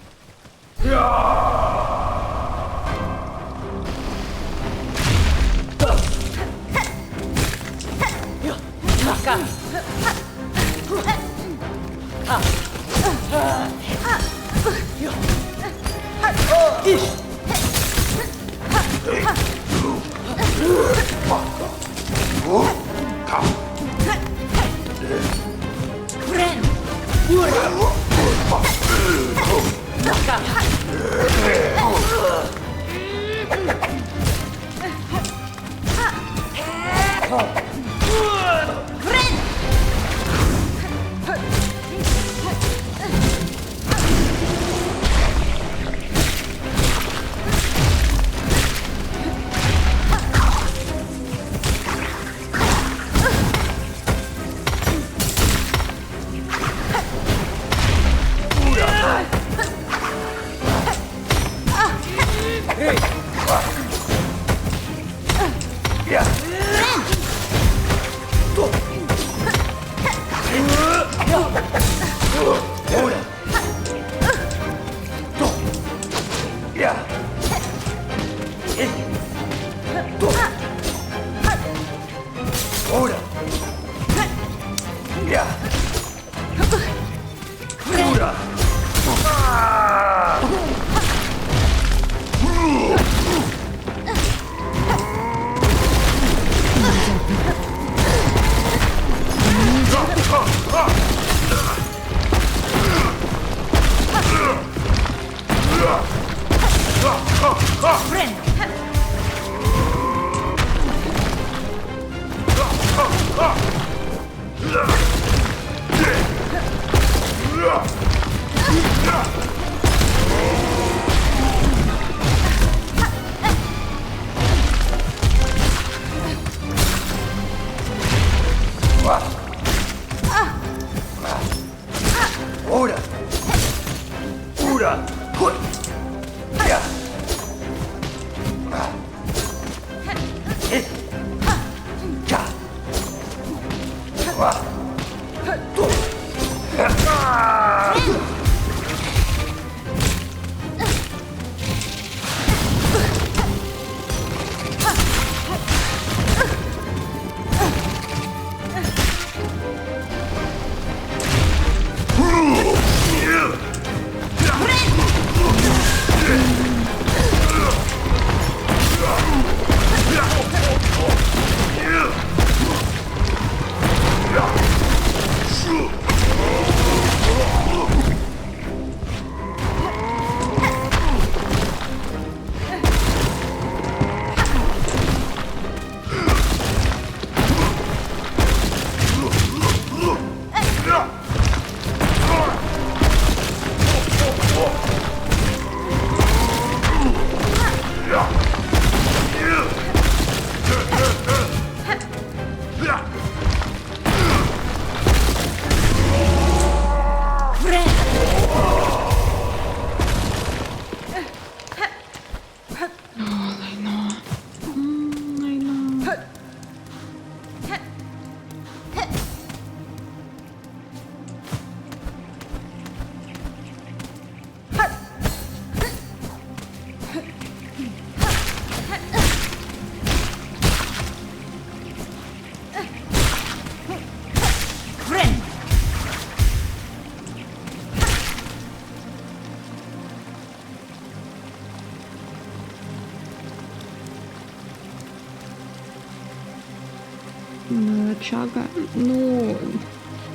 Чага. Ну,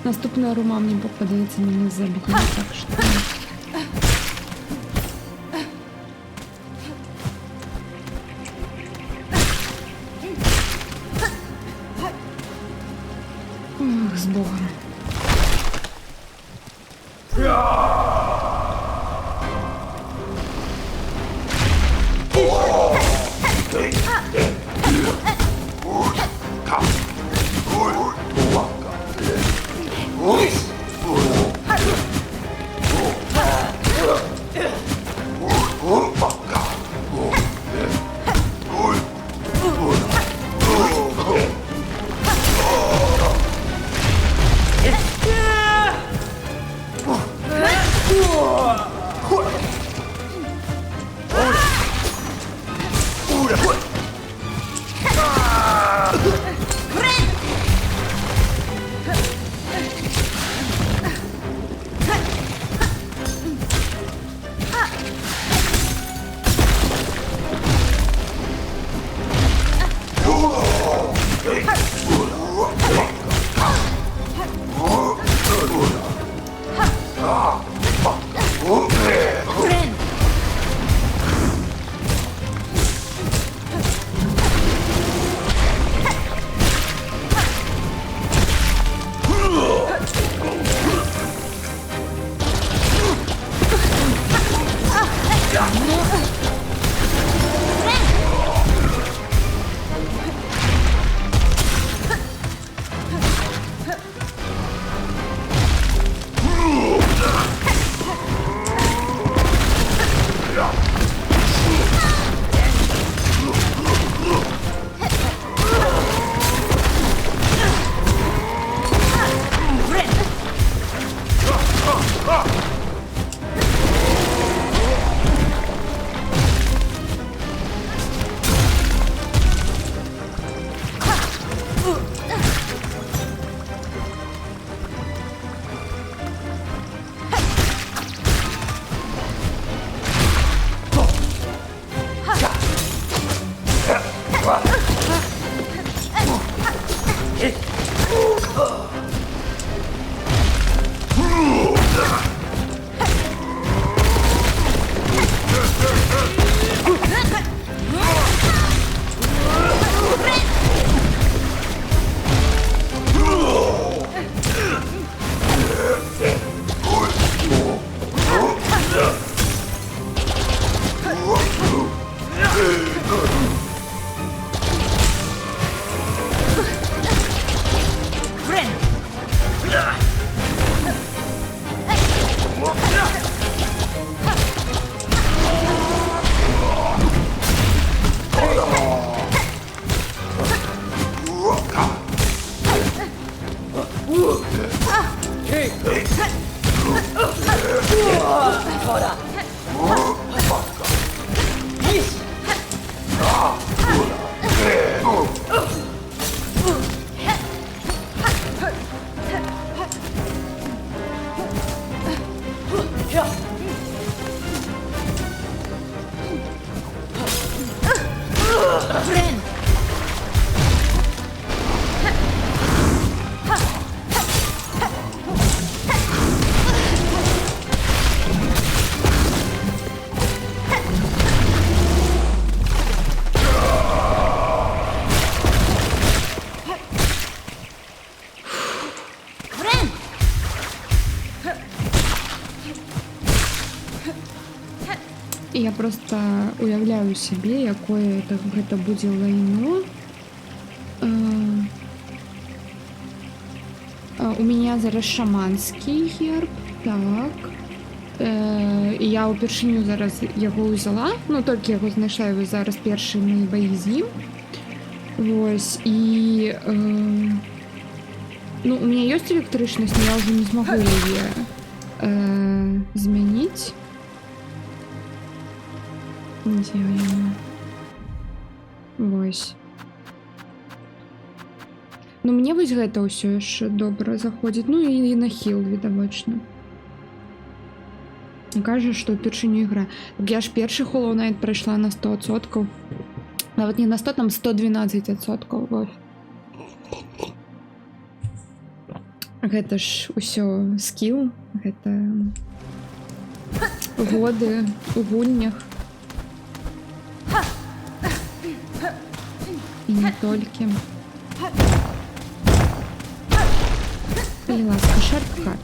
наступна рума мені попадається, мене заб'є, так що... Ох, з Богом. Я просто уявляю себе, якое гэта будзе лайно. У меня зараз шаманскі герб, так. І я упершыню зараз яго ўзяла, ну толькі яго знайшла, і зараз першыя мои баі з ім. Вось, і ну, у меня ёсць электрычнасць, но я ўжо не змагу яе змяніць. Дзе яна? Вось. Ну, мне вось гэта ўсё яшчэ добра заходзіць. Ну, і нахіл, відавочна. Кажа, што ўпершыню ігра. Так я ж першы Hollow Knight прайшла на 100%. Нават не на 100, там 112%. Вот. Гэта ж усё скіл, гэта годы у гульнях. І не толькі. Калі ласка, шорткат.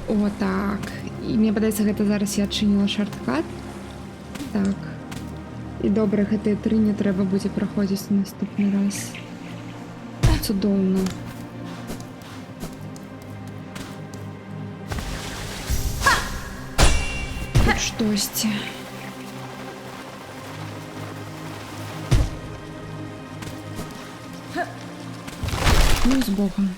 О, так. І мне падаецца, гэта зараз я адчыніла шорткат. Так. І добра, гэтыя 3 не трэба будзе праходзіць у наступны раз. Цудоўна. Тут штосьці. Ну, з Богом.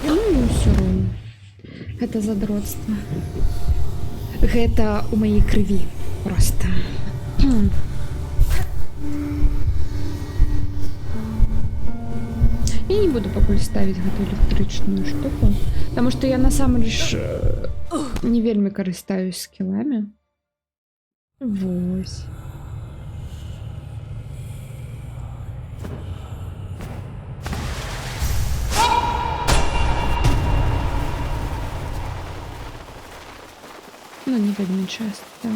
Ну, ўсё роўна. Гэта задротства. Гэта у маёй крыві. Проста. Я не буду пакуль ставіць гэту электрычную штуку, таму што я насамрэч не вельмі карыстаюсь скілламі. Вось. Ну, не вельмі часто.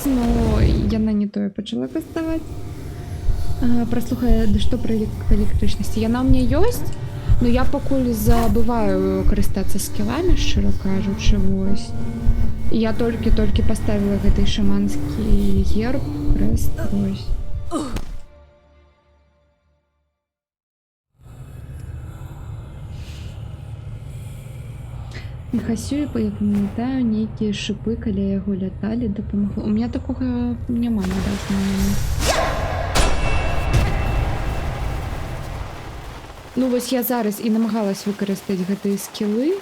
Но яна не тое пачала каставаць. Праслухай, да што пра электрычнасці. Яна ў мяне ёсць, но я пакуль забываю карыстацца скілламі, шчыра кажучы, вось. Я толькі паставіла гэты шаманскі герб, крэст, вось. Хасюю, я памятаю, нейкія шыпы каля яго ляталі, дапамагло. У меня такога няма на дадзены момент. Ну, ось я зараз і намагалась використати гэты скілы,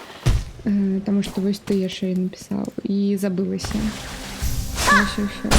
тому що ось ти я ще й написав, і забилася. Ось і все.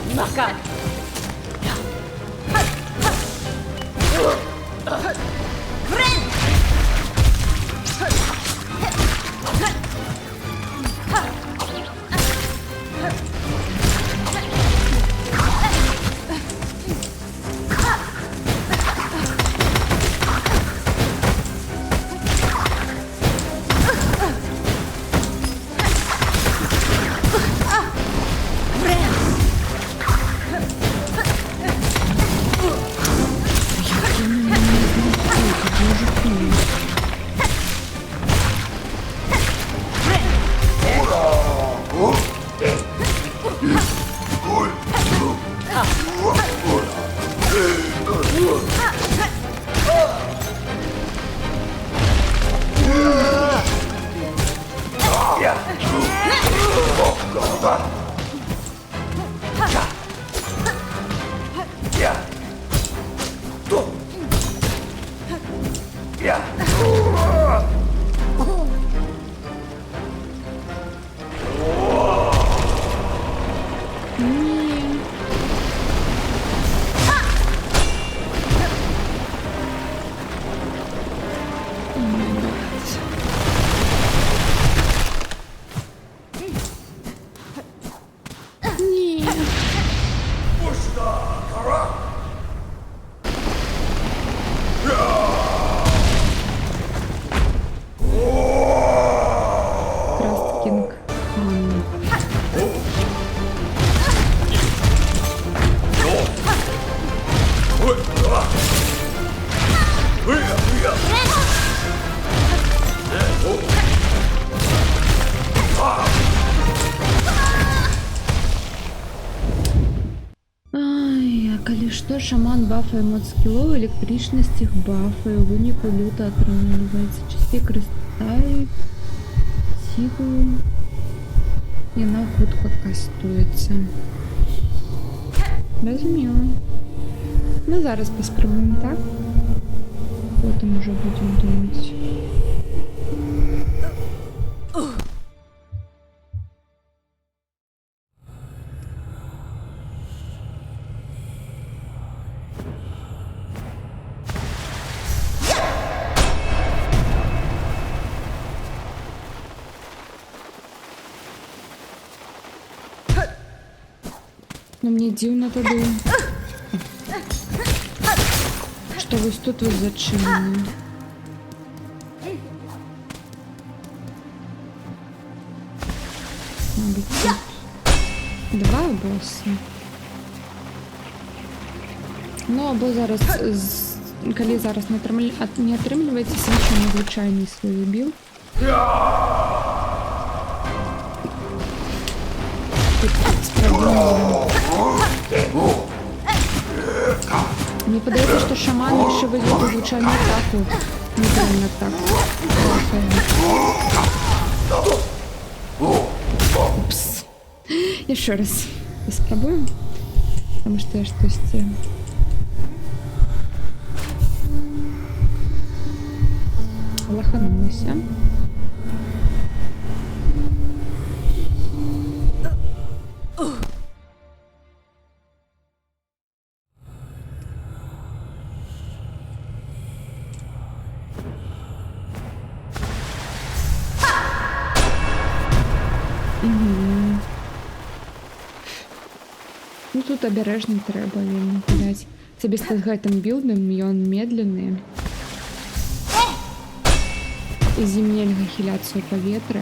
Красткінг Хан. Ай, а калі што, шаман бафае моц скілоў, электрычнасць іх бафае, у выніку люта атрымліваецца. Часцей карыстае сілу. Яна хутка кастуецца. Разумела. Ну, зараз паспрабуем так. Потым ужо будзем думаць. Ну, мне дзіўна тады, што вось тут вось зачынены. Мабыць, тут два босса. Ну, або зараз, калі зараз не атрымліваецца самчым звычайны свой біл. Мне подается, что шаман еще выйдет звучальную атаку. Неправильно так. Упс. Еще раз попробуем. Потому что я что-то лоханулась. Ну тут абережна трэба вельмі гуляць. Сабе з гэтым білдам ён медленны. І з ім нельга хіляцца ў паветра.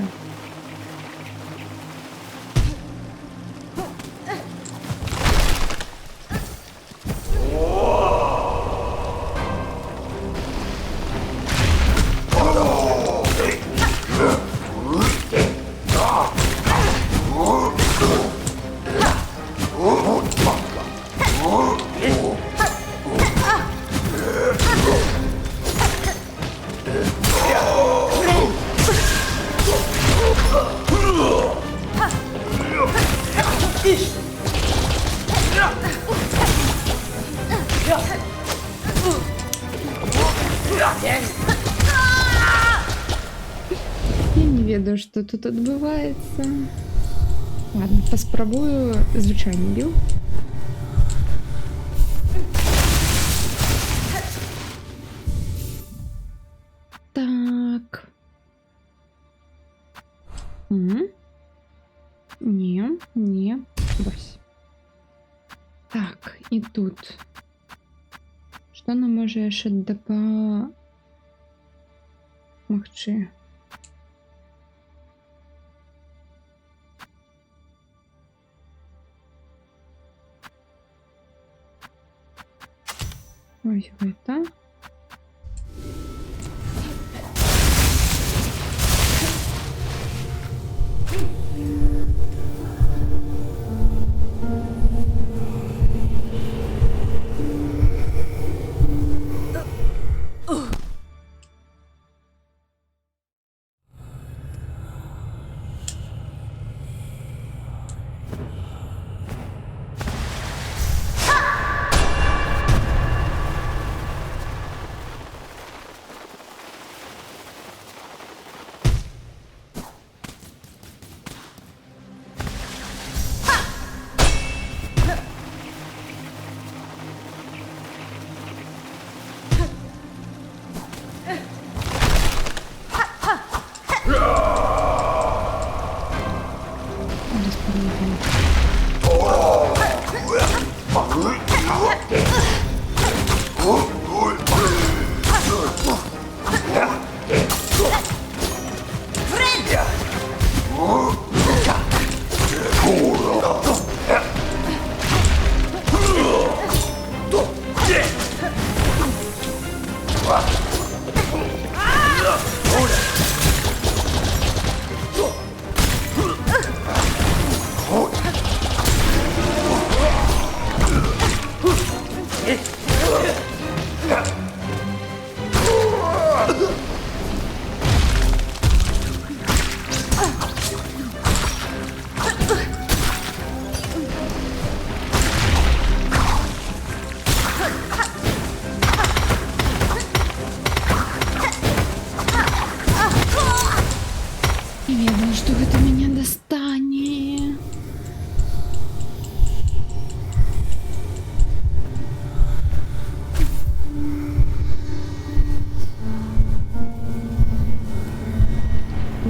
Я не ведаю, что тут отбывается. Ладно, поспробую звичайний біл. Так. Не, ось. Так, і тут. Що нам може ще допомогти? Ось это. Не ведаю, что это меня достанет.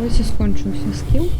Ось і скончився скіл.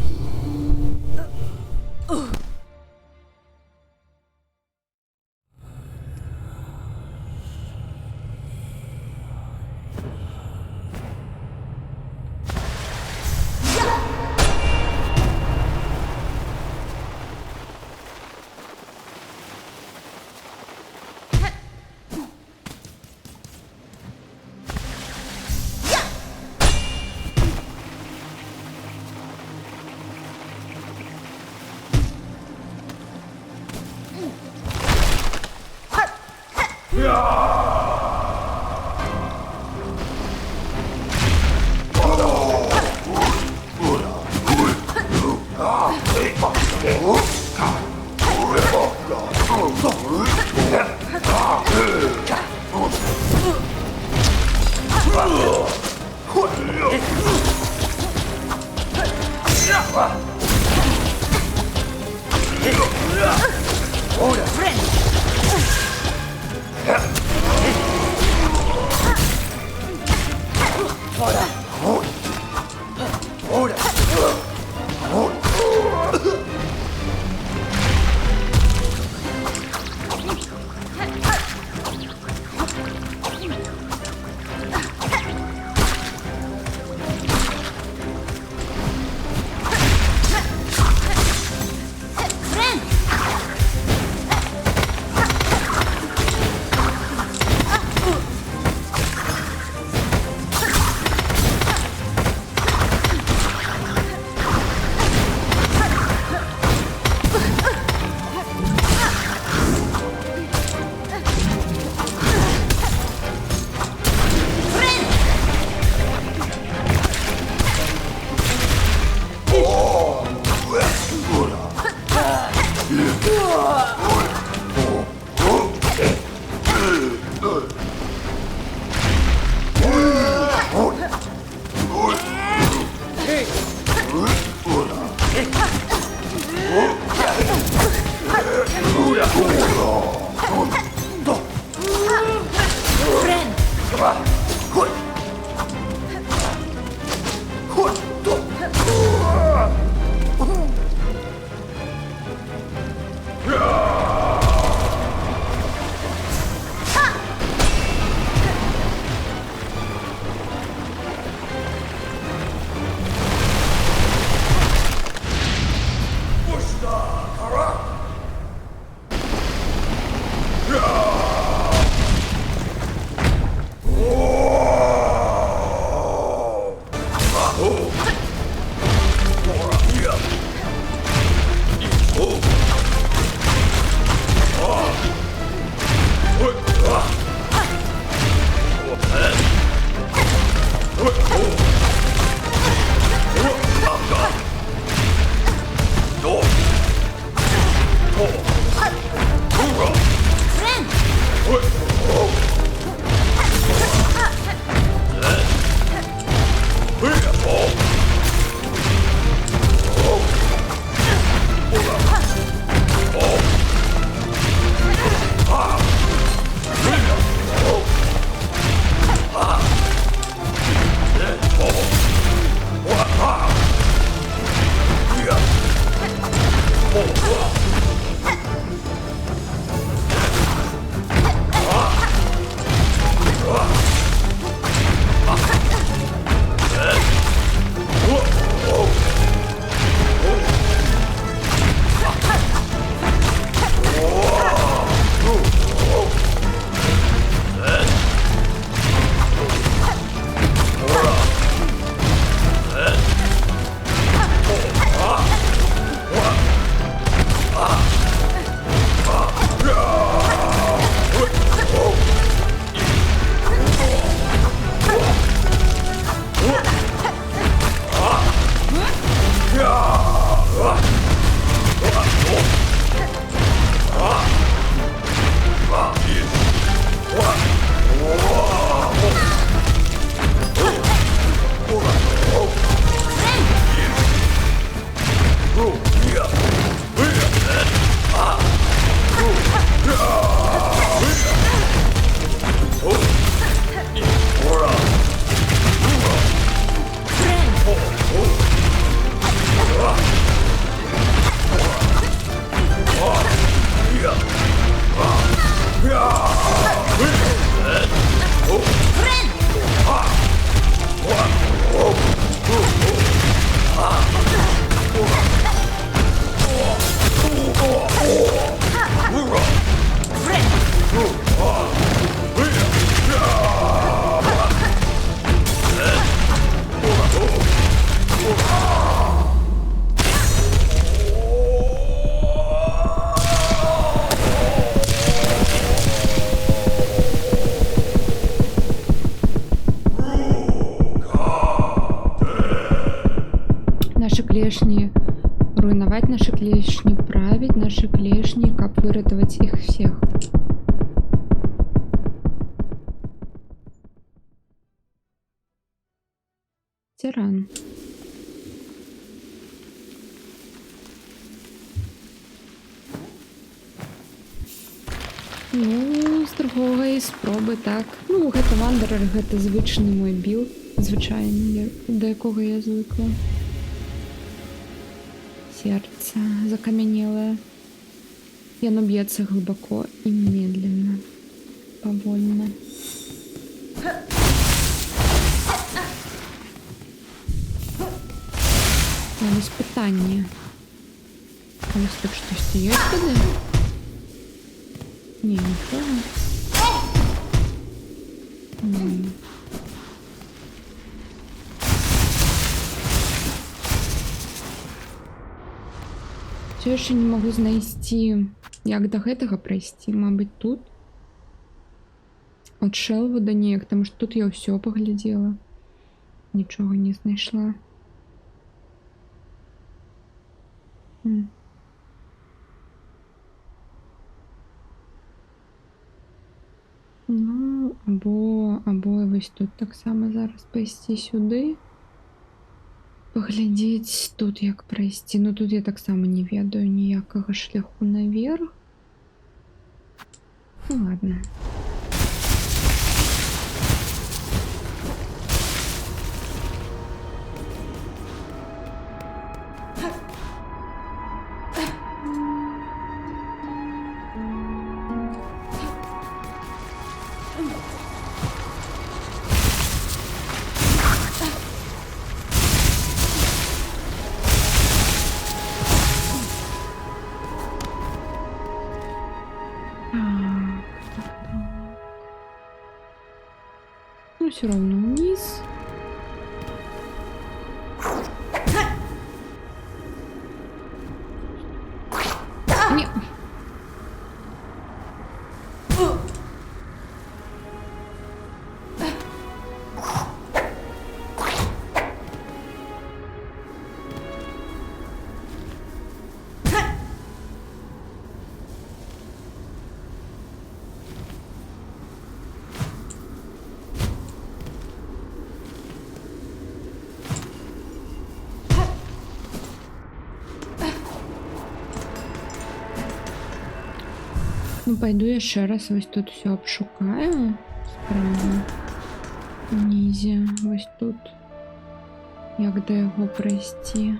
Наши клешни руйнаваць, наши клешни править, наши клешни, каб выратаваць іх всех. Тиран. Ну, з другой спробы так. Ну, гэта вандерер, гэта звычны мой білд, звычайны, да якога я звыкла. Сердце закаменелое. Яно бьется глубоко и медленно, повольно. Там испытание. А ось тут щось є туди? Ні, нічого. Ні. Все еще не могу знайсці, як до гэтага прайсці, мабыць, тут. От Шелвуда неяк, тому що тут я ўсё паглядзела. Нічога не знайшла. Ну, або вось тут таксама зараз пайсці сюды. Паглядзець тут як прайсці. Ну тут я таксама не ведаю ніякага шляху наверх. Ну ладно. Ну, все равно вниз. Не. Ну, пойду еще раз ось тут все обшукаю. Справа. Низе. Ось тут. Як до його пройти.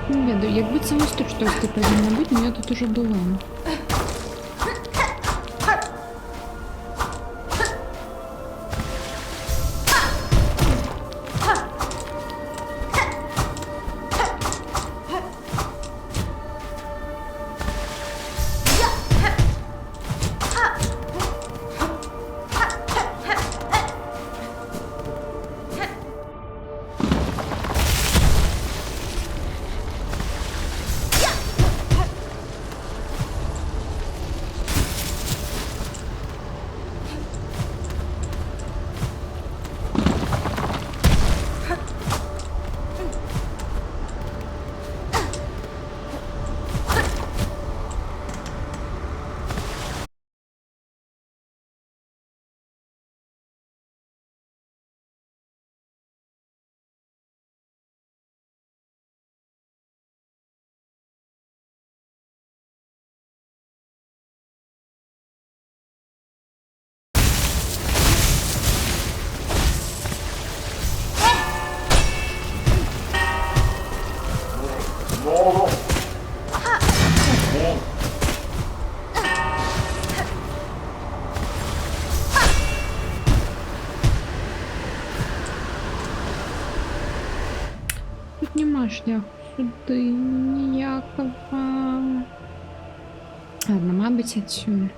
Не ведаю, якби це ось тут щось повинно бути, но я тут уже була. нема шляху сюди ніякого. Ладно, мабуть, отсюда.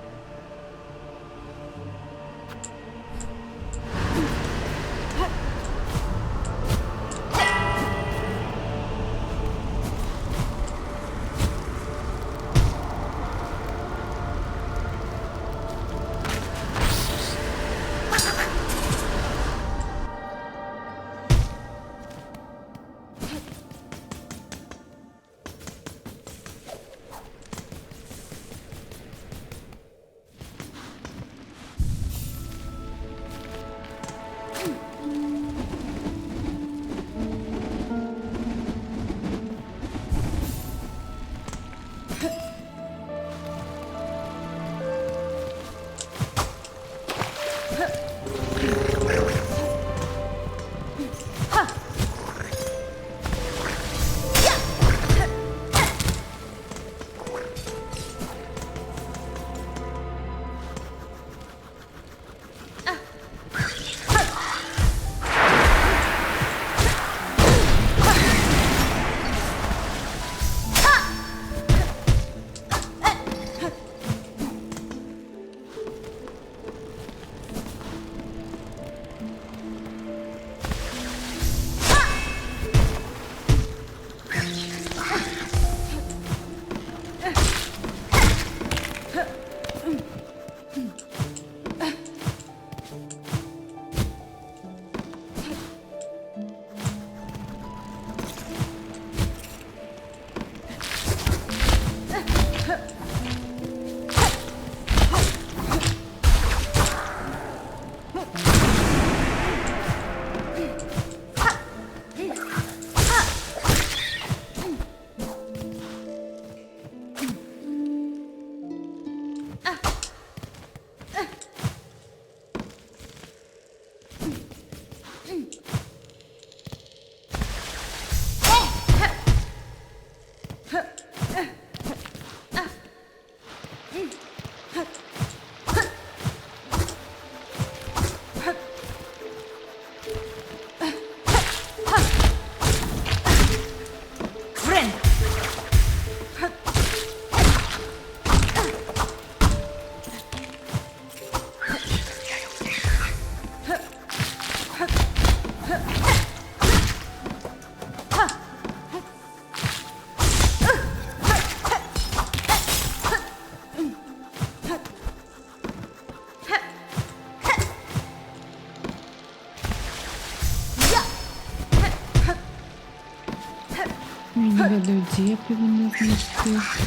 Я не веду, де я повинна знайти шлях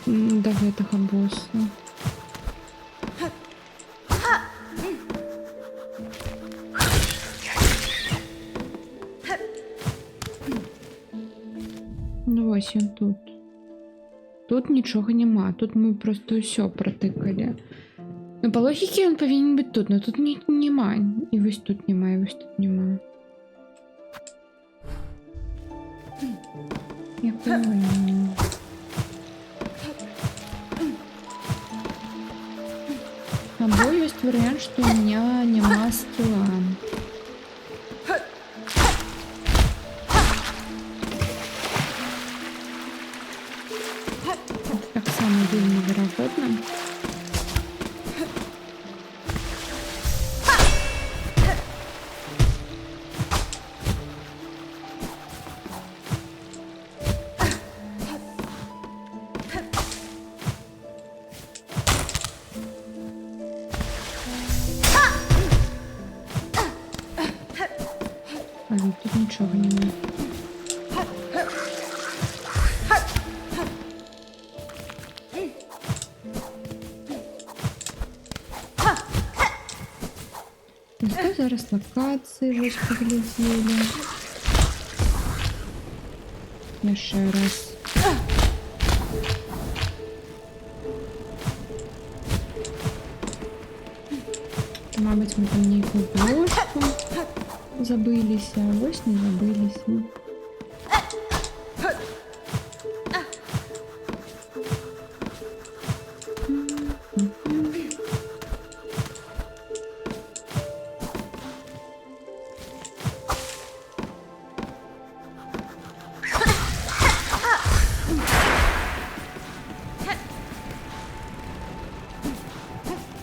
до гэтага боса. Ну ось він тут. Тут нічого нема, тут ми просто все протикали. Ну, по логіці він повинен бути тут, но тут нема. І ось тут нема, і ось тут нема. Я понимаю. Або есть вариант, что у меня нема скилла. Это так само вельми вероятно. Тут нічого немає. Зато зараз локації вже погляділи. Я ще раз. Мабуть, ми там ніяку дошку забилися, а ось не забилися.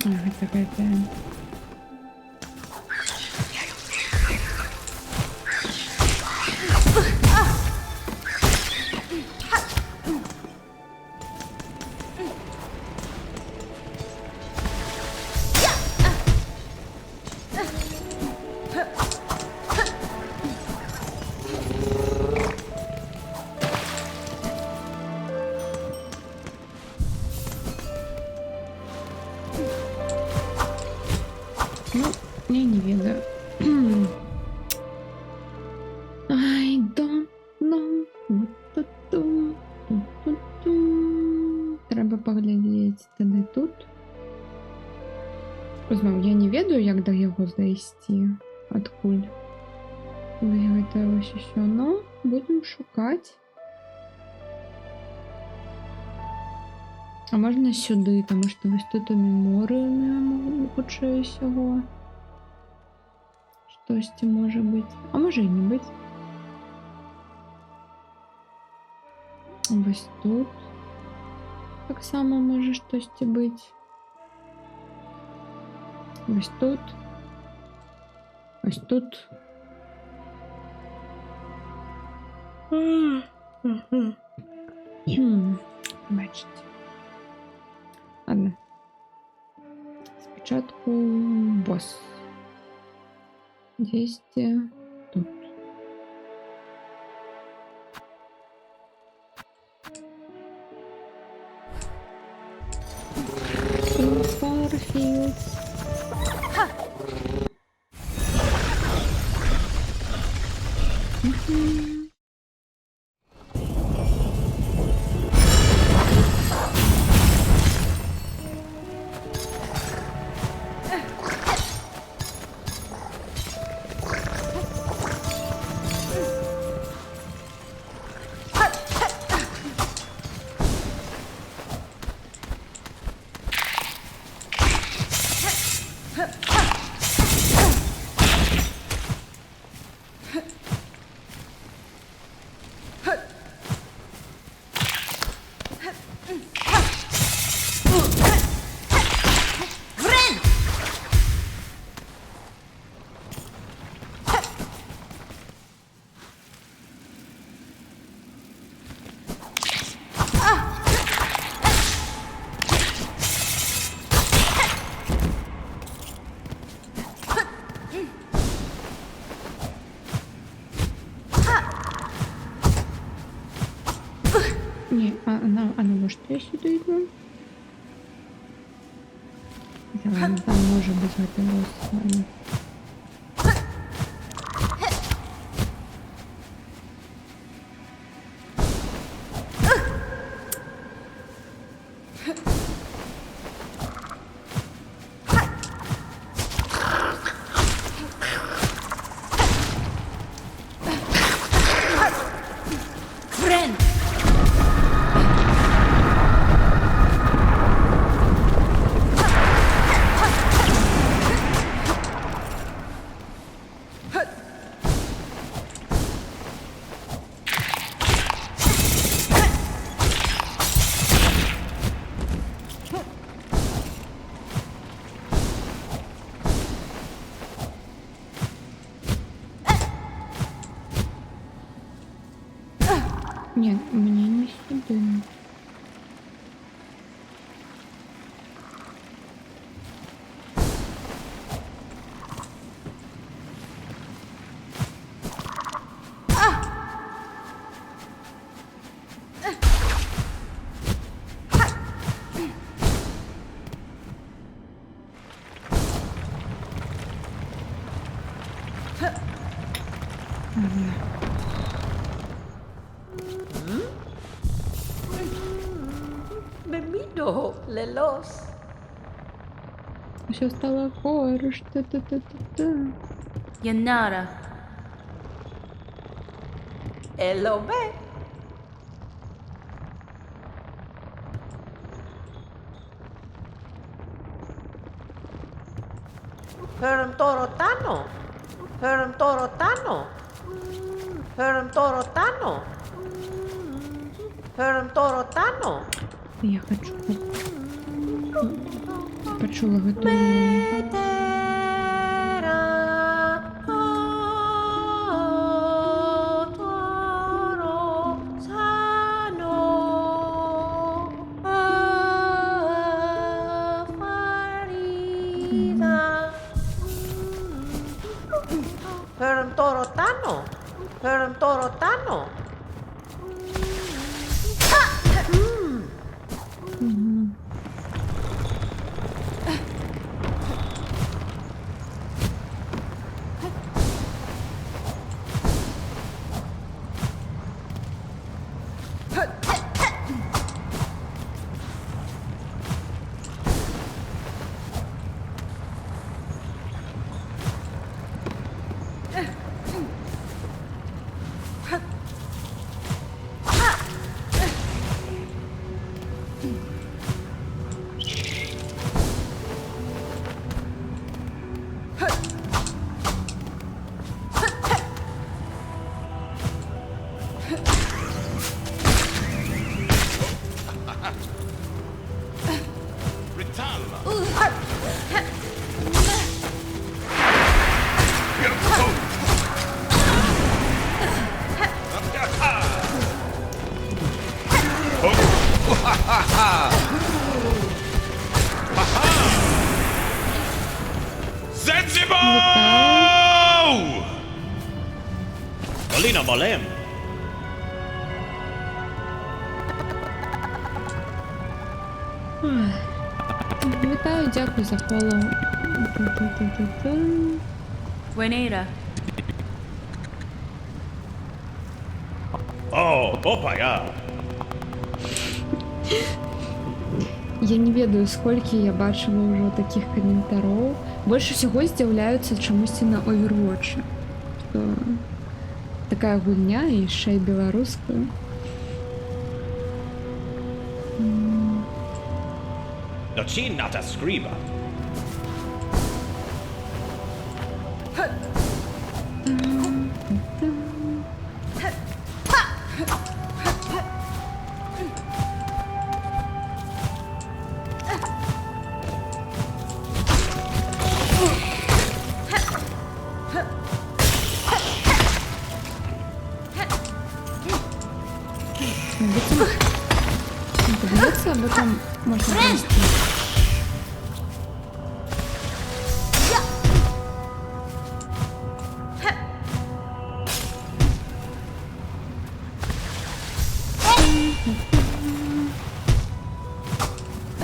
Гэта. Ну, я не ведаю. I don't know what to do. Ту-ту-ту. Треба поглядіти тоді тут. Знову, я не ведаю, як до його зайти. Откуль. Виграти ось ще, но будемо шукати. А можна сюди, тому що ось тут у меморіумі лучше всього. Щось це може бути. А може і не бути. Ось тут. Так само може щось бути. Ось тут. Ось тут. Бачите. Ладно. Спочатку босс. Действие тут. Farfield. Не, она может я сюда иду? Да, там может быть в этом месте. Нет, мне не сюда. Bembido, Lelos. Все стало хорошо. Та-та-та-та-та. Yanara. Elobe. Herm Torotano. Herm Torotano. Herm Torotano. Herm Torotano. Я хочу почула гэту мелодію. Torotano. Torotano. Мгм. Sensible! Molina Molem. Вітаю, дякую за фоллоу. Ту-ту-ту-ту-ту. Buenera. О, опа, я. Я не ведаю, сколькі я бачила ўжо такіх каментароў. Больш усяго здзіўляюцца чамусьці на Overwatch. Што такая гульня і яшчэ і беларуская. No ci nata scriba. Подивіться, або там можна просто...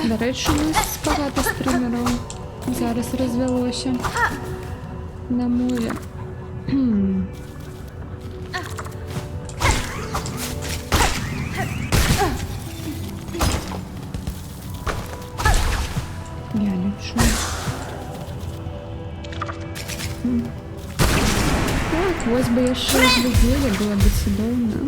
До речі, у нас багато стримерів зараз розвелося на мові. Я лечу. Так, ось би ще розвезли, було б чудовно.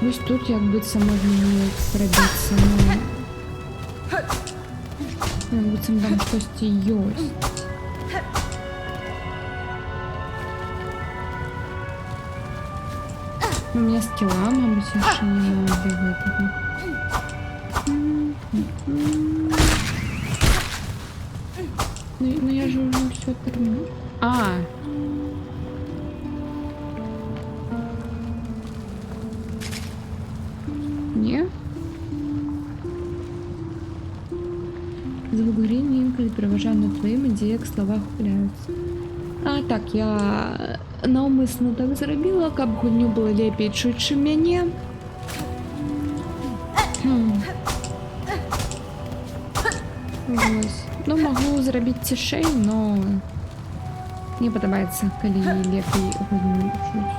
Ось тут якби це можна було пробитися, ну... Якби це там хтось єсть. У меня скилла, мабуть, ще немає для этого. Ну я же уже все терминал. А! Не? Звук горіння інколи переважає над твоїми, де як слова хвиляються. А так, я навмисно так зробила, каб гульню було лепей чуть, чим мяне. Ось. Ну, могу зрабіць цішэй, но мне падабаецца, калі лепей гульню чуць.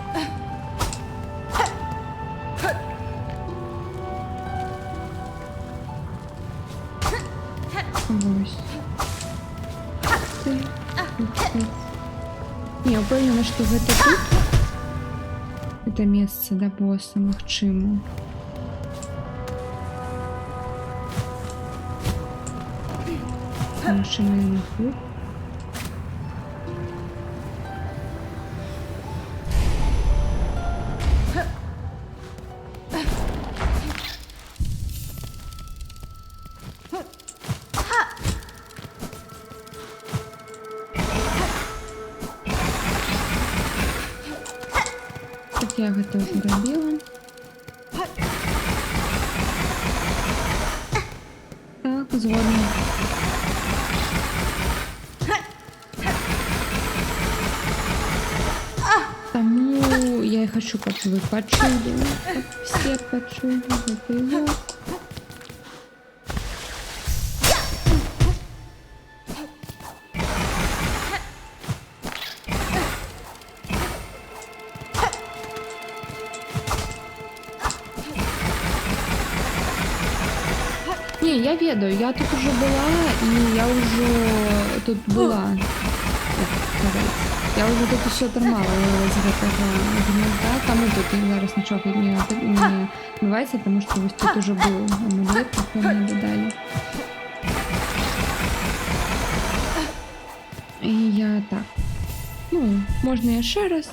Ось. Не, упэўнена, што гэта тут. Это месца да боса, магчыма. Машина на тут. Я гэта ўжо рабіла. Так, згодна. Таму я і хачу, каб вы пачулі, каб все пачулі гэты гук. Не, я ведаю, я тут уже была, и я уже тут была. Так сказать. Я уже тут все тормала з гэтага гнезда, таму тут зараз нічога не бываецца, потому что вось тут уже был амулет, який мне додали. И я так. Ну, можна яшчэ раз.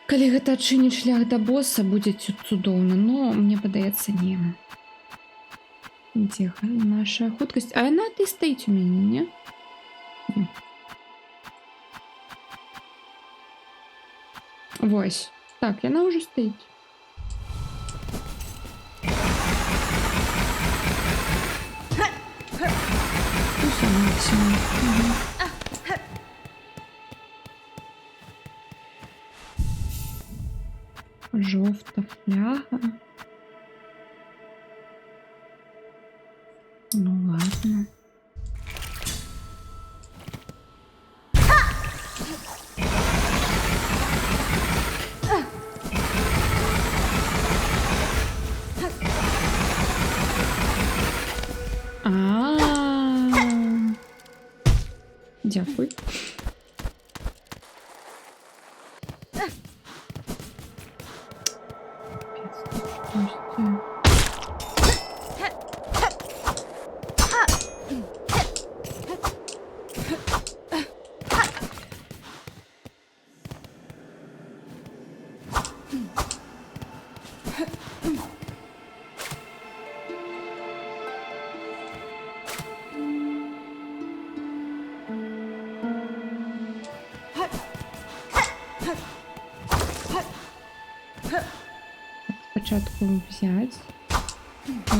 Калі гэта адчыніць шлях да босса, будзе цудоўна, но мне падаецца не. Дзе наша хуткасць? А яна ты стаіць у мяне, не? Не. Вось. Так, яна ўжо стаіць. Усё максимум. Жовта фляга. Ну ладно. Дякую. Спочатку взять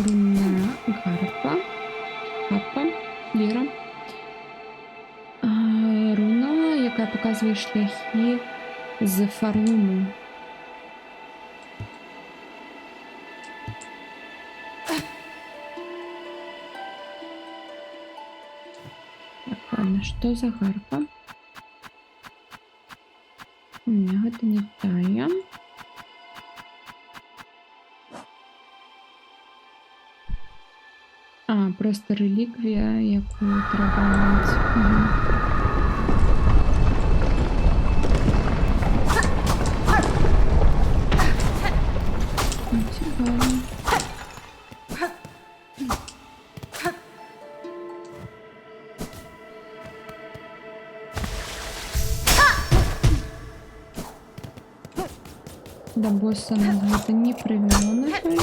руна гарпа, ліра. Руна, яка показує шляхи з фаруму. Так, ладно, что за гарпа? У меня это не тая. А, просто реліквія, яку треба мати. Цікаво. До босса нас гэта не привело, на жаль.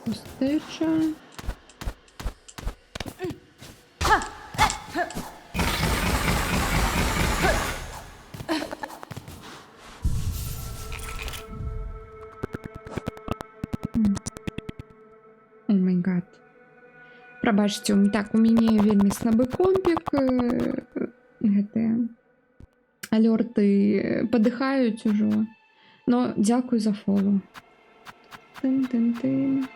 Пустеча. О май гад. Прабачце, так, у мяне вельмі слабы компік. Гэтыя алёрты падыхаюць ужо. Но дзякуй за фолу. Тын-тын-тын.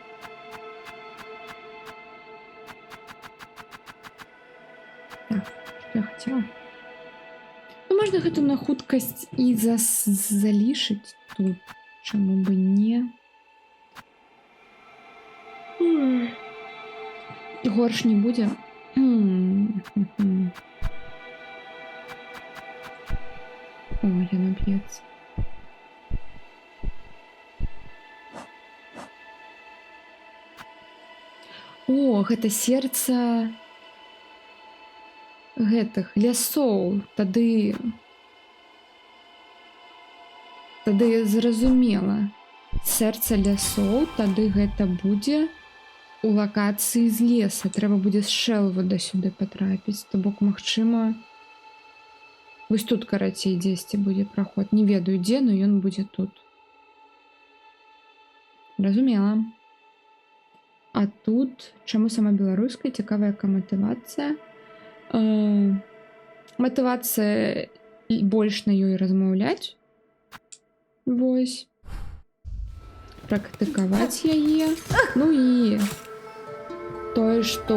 Так, што я хацела? Ну, можна гэту на хуткасць і залішыць тут. Чаму бы не? Горш не будзе. О, яна б'ецца. О, гэта сердце гэтых лясоў. Тады зразумела. Сэрца лясоў, тады гэта будзе у лакацыі з леса. Трэба будзе з Шэлвуда сюды патрапіць. То бок, магчыма, вось тут, карацей, дзесьці будзе праход. Не ведаю дзе, но ён будзе тут. Разумела. А тут, чаму сама беларуская, цікавая яка матывацыя. Матывацыя больш на ёй размаўляць. Вось. Практыкаваць яе. Ну і тое, што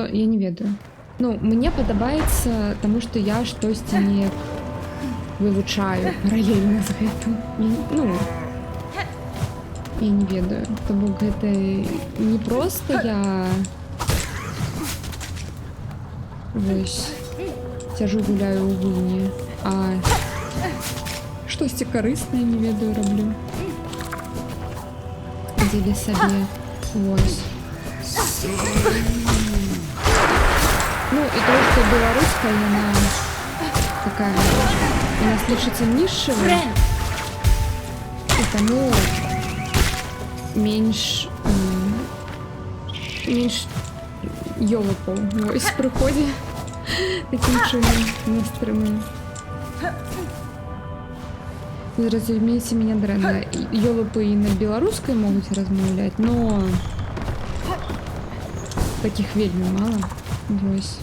я не ведаю. Ну, мне падабаецца, таму што я штосьці не вывучаю паралельна з гэтым. Ну, я не ведаю. То бок гэта не проста я вось сяжу гуляю ў гульні, а штосьці карыснае, не ведаю, раблю. Дзеля сабе. Вось. Ну, і тое, што беларуская, яна такая, у нас лічыцца нішавая, і таму менш ёлапаў вось прыходзе такім чынам на стрымы. Зразумейце мяне дрэнна. Ёлапы і на беларускай могуць размаўляць, но такіх вельмі мала. Вось.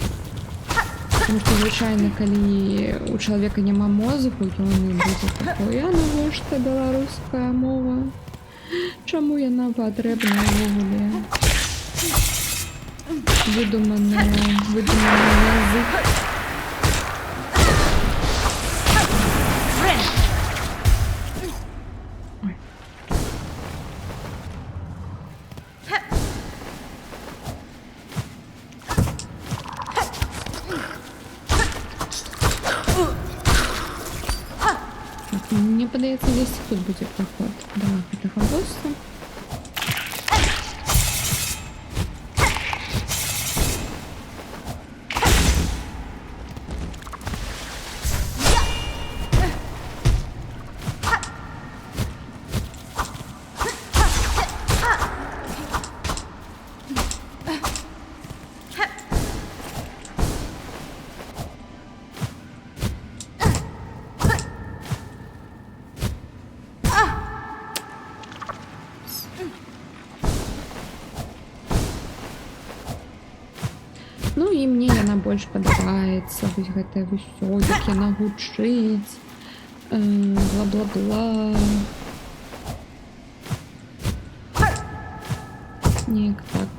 Тому што, звычайна, калі у чалавека няма мозгу, ён і будзе такой, а навошта беларуская мова? Чаму яна патрэбна ўвогуле? Выдуманы язык. Мне падаецца, здесь тут будзе проход. Давай гэтага босса. Ну і мне яна больш падабаецца, вось гэтае ўсё, як яна гучыць, бла-бла-бла. Неяк так.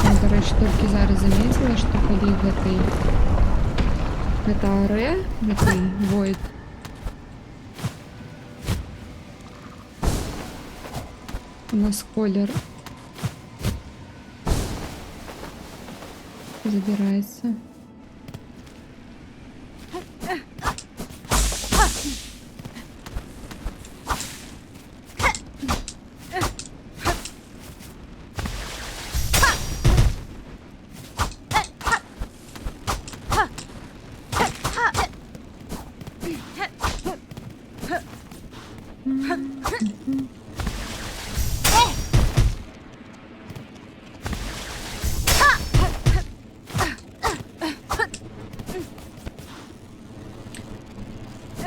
Я, дарэчы, толькі зараз заметила, што калі гэта арэ, гэтай Void, у нас колер забирается.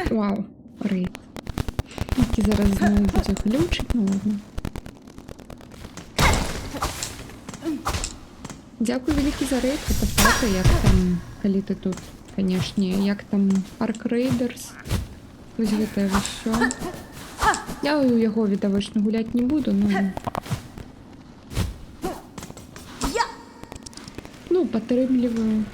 Вау, рейд. Який зараз знову буде глючить, ну ладно. Дякую великий за рейд, это фото, як там, коли ти тут, конечно, як там Ark Raiders. Ось гэта ўсё. Я у яго відавочна гуляць не буду, но... Ну, падтрымліваю.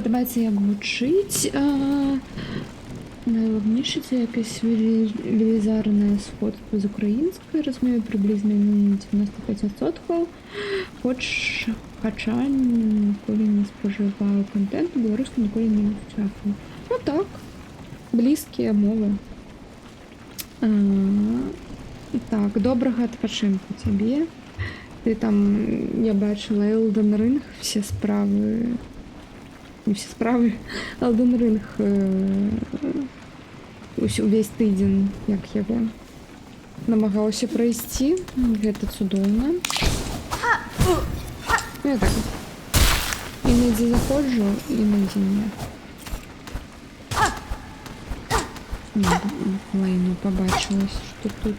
подобається, як гучить. Найголовніше це якесь велізарне сходство з українською, розумію, приблизно на 95%. Хоча ніколи не споживаю контенту, білоруську ніколи не вивчаю. Ну так, близькі мови. Так, доброго відпочинку тобі. Ти там, я бачила, Elden Ring, всі справи... Не всі справи, Elden Ring увесь тиждень, як його, намагався пройти. Гэта цудоўна. Ну, я так іноді заходжу, іноді ні. Лайно побачилось, що тут.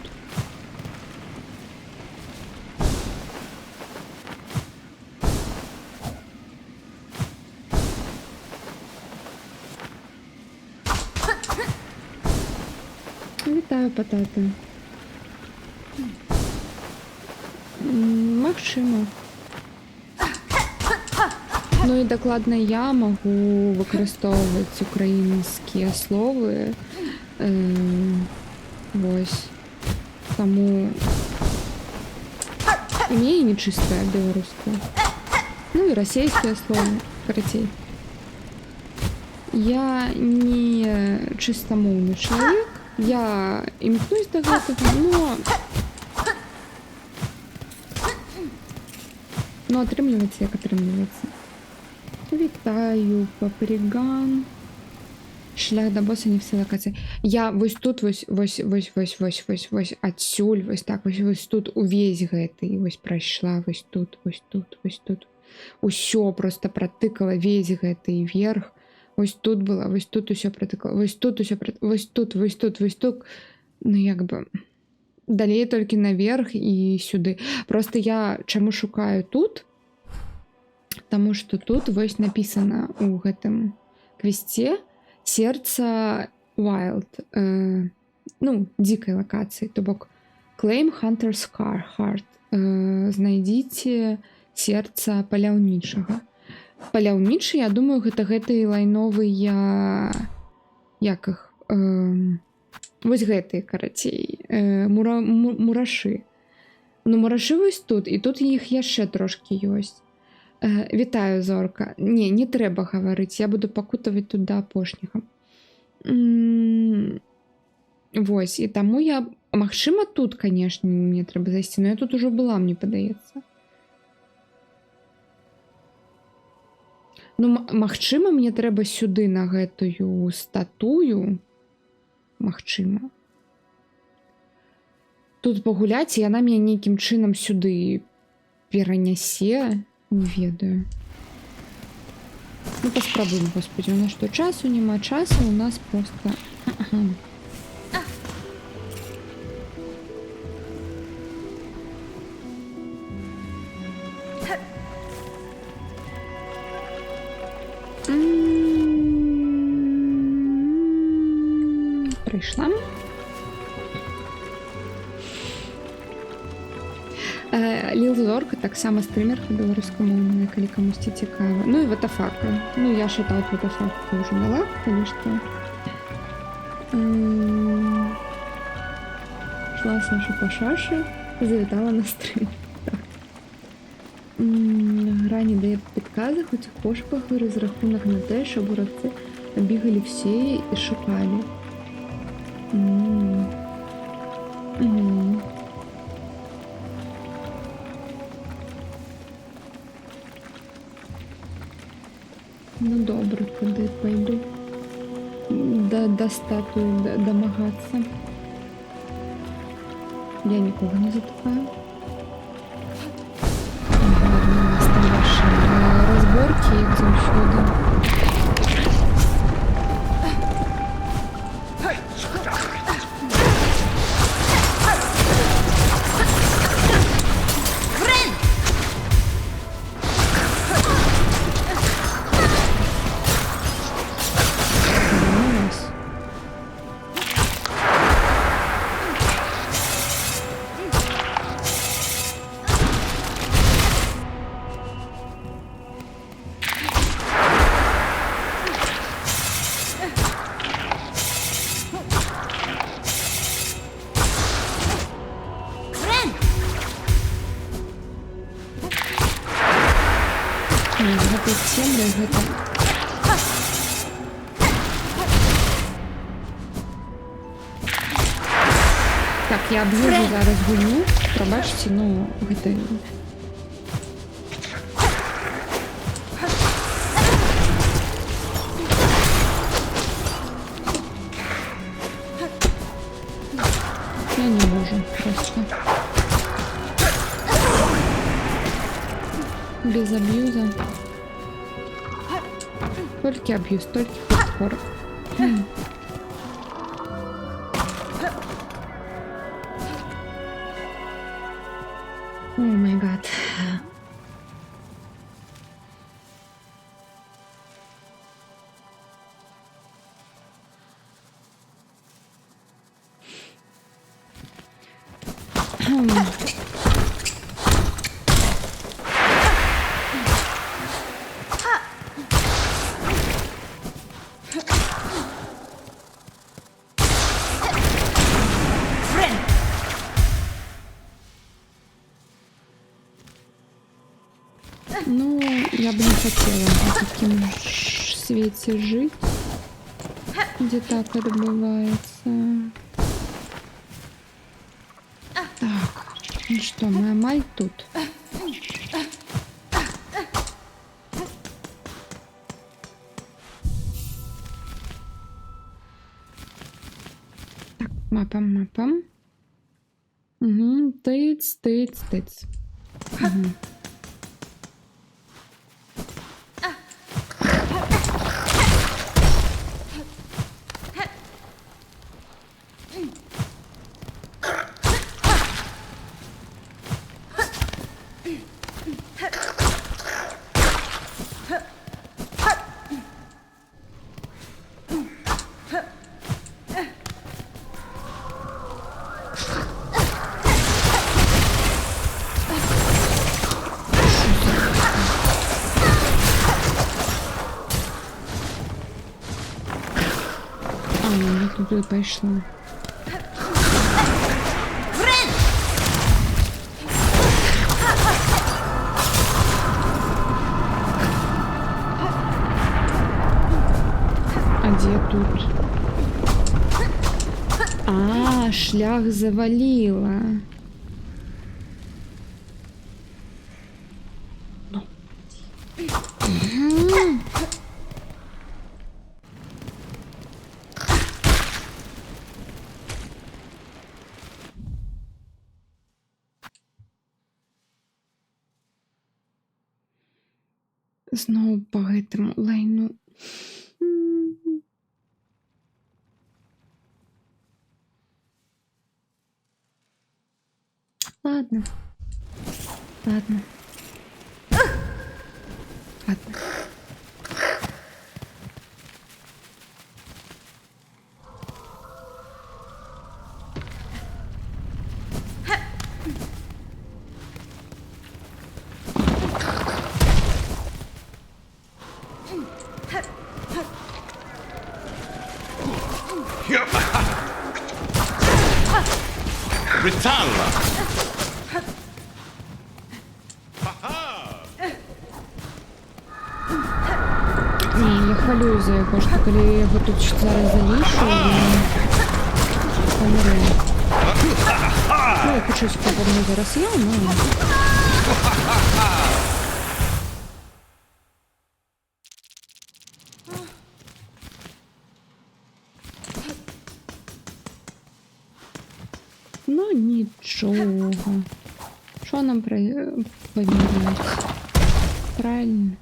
Вітаю, патати. Магчыма. Ну і дакладна я магу выкарыстоўваць украінскія словы. Вось. Таму і мне і нечыстая беларуская. Ну і расейскія словы, карацей. Я не чыстамоўны чалавек. Я імкнусь до гэтага, но атрымліваецца, як атрымліваецца. Вітаю, паприган. Шлях до босса не все локації. Я вось тут, вось адсюль, вось так, вось тут увесь гэты, вось прайшла, вось тут. Усё просто протыкала, весь гэты верх. Вось тут была, вось тут усё протыкала, вось тут усё протыкала, вось тут. Ну, як бы, далей толькі наверх і сюды. Просто я чаму шукаю тут? Таму што тут вось написано у гэтым квесце сердце Wild, ну, дзікай лакацыі, то бок Claim Hunter's Heart, знайдзіце сердце паляўнічага. Паляўнічы, я думаю, гэты лайновыя, як іх, вось гэтыя, карацей, мурашы. Ну, мурашы вось тут, і тут іх яшчэ трошкі ёсць. Вітаю, Зорка. Не трэба гаварыць, я буду пакутаваць тут да апошняга. Вось, і таму я... Магчыма, тут, канешне, мне трэба зайсці, но я тут ужо была, мне падаецца. Ну, магчыма, мне трэба сюды, на гэтую статую. Магчыма. Тут пагуляць, і яна мяне нейкім чынам сюды перанясе. Не ведаю. Ну, паспрабуем, господи. У нас што, часу няма? Часу у нас просто... Прийшла. Ліл Зорка, так само стрімерка беларускамоўная, калі камусьці цікава. Ну і ватафака. Ну, я шатал ватафаку уже дала, калі што. Шла Саша по шаше, завітала на стрім. Так. Гра не дає підкази, хоч у пошуках і розрахунок на те, щоб гравці бігали всі і шукали. Ну добре, куди пойду? До статуї домагатися. Я нікого не затикаю. Ладно, у нас там ваші розборки, як завжди. землю гэта. Так, я аб'южу зараз гульню. Прабачце, ну, гэта... Я не можу просто. Без аб'юза. Толькі аб'юз, толькі хардкор. О май гад. Ну, я бы не хотела в таком свете жить, где так отбывается. Так, ну что, моя маль тут. Так, мапа. Угу, тыц. Угу. Я туди пішла. А где тут? А, шлях завалила. Знову по гэтаму лайну. Ладно. Ritalla! Я хвалюю за його, що коли я його тут зараз залішу, він помре. Ну, я хочу спробувати зараз я, ну... Ну, нічого. Що нам подібне? Правильно.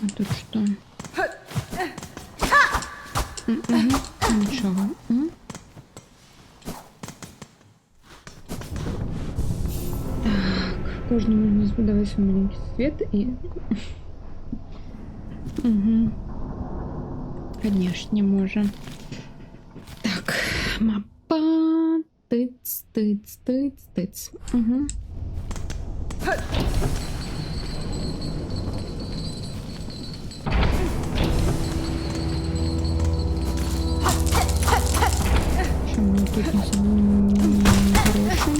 А тут что? Ничего. Так, кожному можна збудувати свій маленький світ і... Угу. Конечно, можем. Так, мапа. Тиц, тиц, тиц, тиц. Угу. Що мені тут не гроші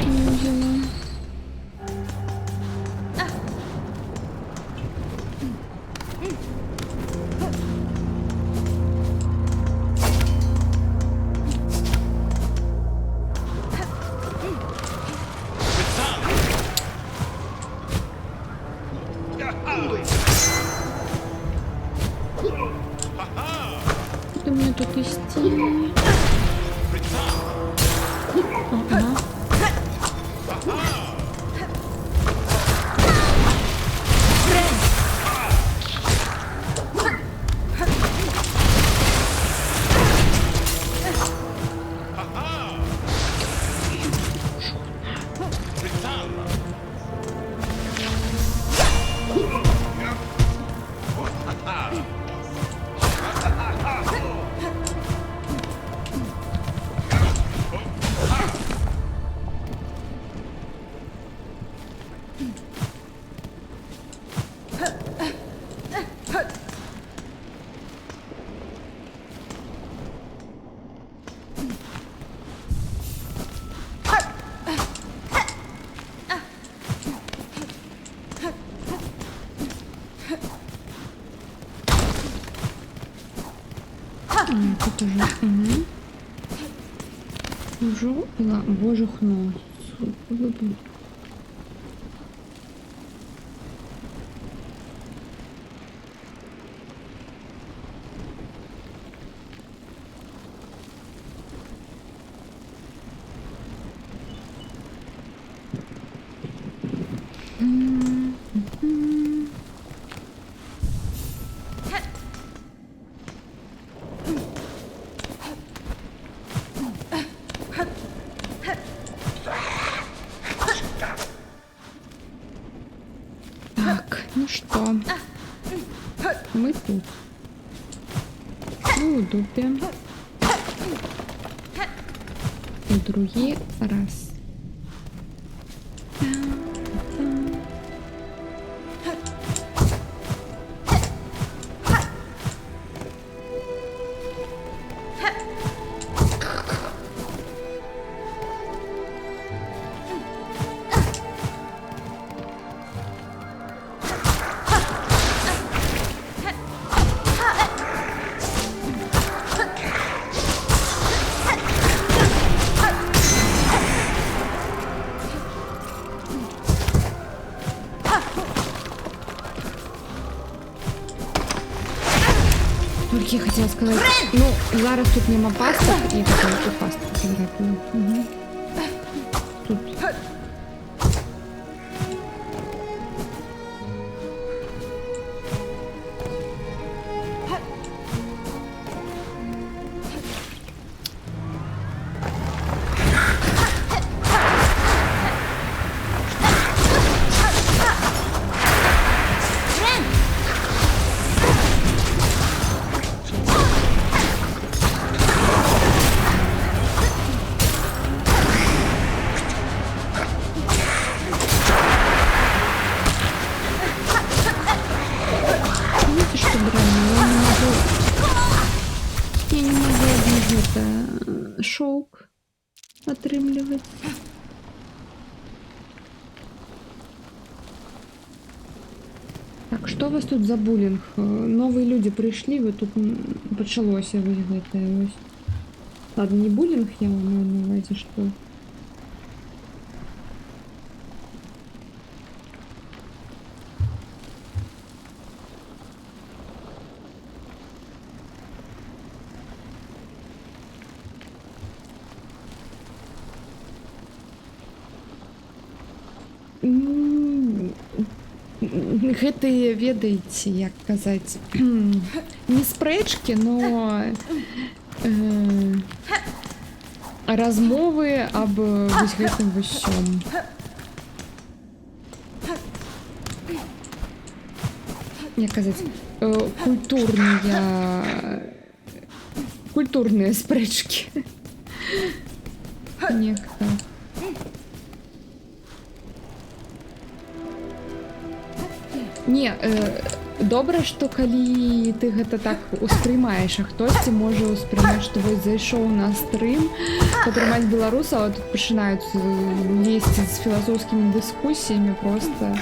не взяла? Ты мне тут исти. Ага. Тут уже. Угу. Уже божих нос. Так, ну что, мы тут. Мы в дупе. И другие раз. Только я хотела сказать, ну, зараз тут нема пасток і тут пасток згадую. Угу. Тут. Видите, что брали? Я не могу это шелк отрымливать. Так, что у вас тут за буллинг? Новые люди пришли, вы тут почалося вось гэтае ось. Ладно, не буллинг, я маю на увазі, что. Гэтыя, ведаеце, як казаць, не спрэчкі, но размовы аб вось гэтым усём. Як казаць, культурныя культурные спречки. Нехто. Не, добра, што калі ты гэта так успрымаеш, а хтосьці можа ўспрымаць, што вось зайшоў на стрым, падтрымаць беларусаў, а тут пачынаюць лезці з філасофскімі дыскусіямі проста.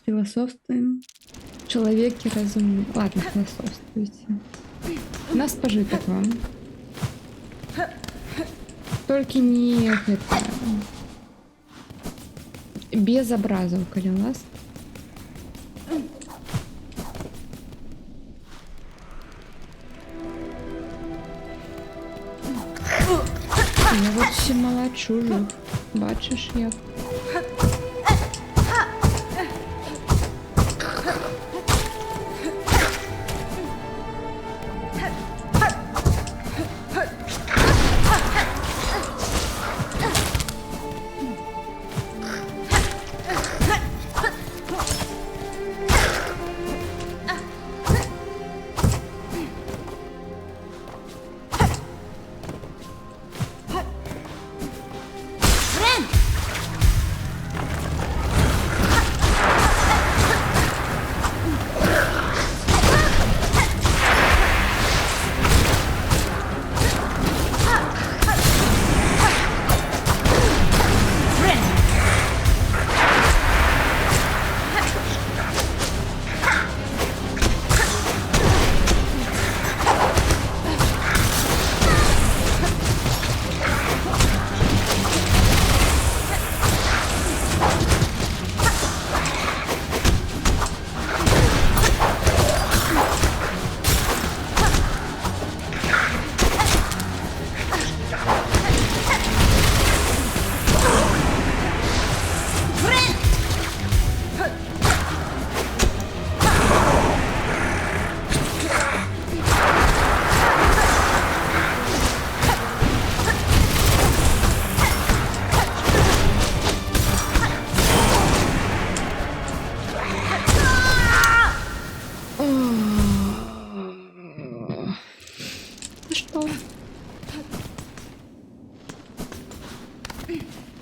Философствуем. Человеки разумные. Ладно, философствуйте. На спожиток вам. Только не это... без образов, коли ласка. Я вот все молодчу жив. Бачиш як.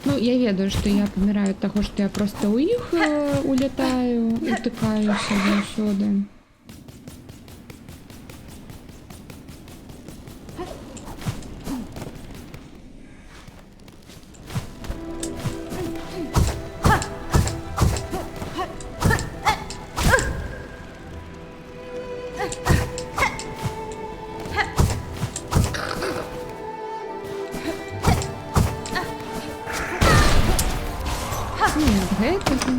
Ну, я ведаю, что я помираю от того, что я просто у них улетаю, утыкаюсь отсюда. Нет, это...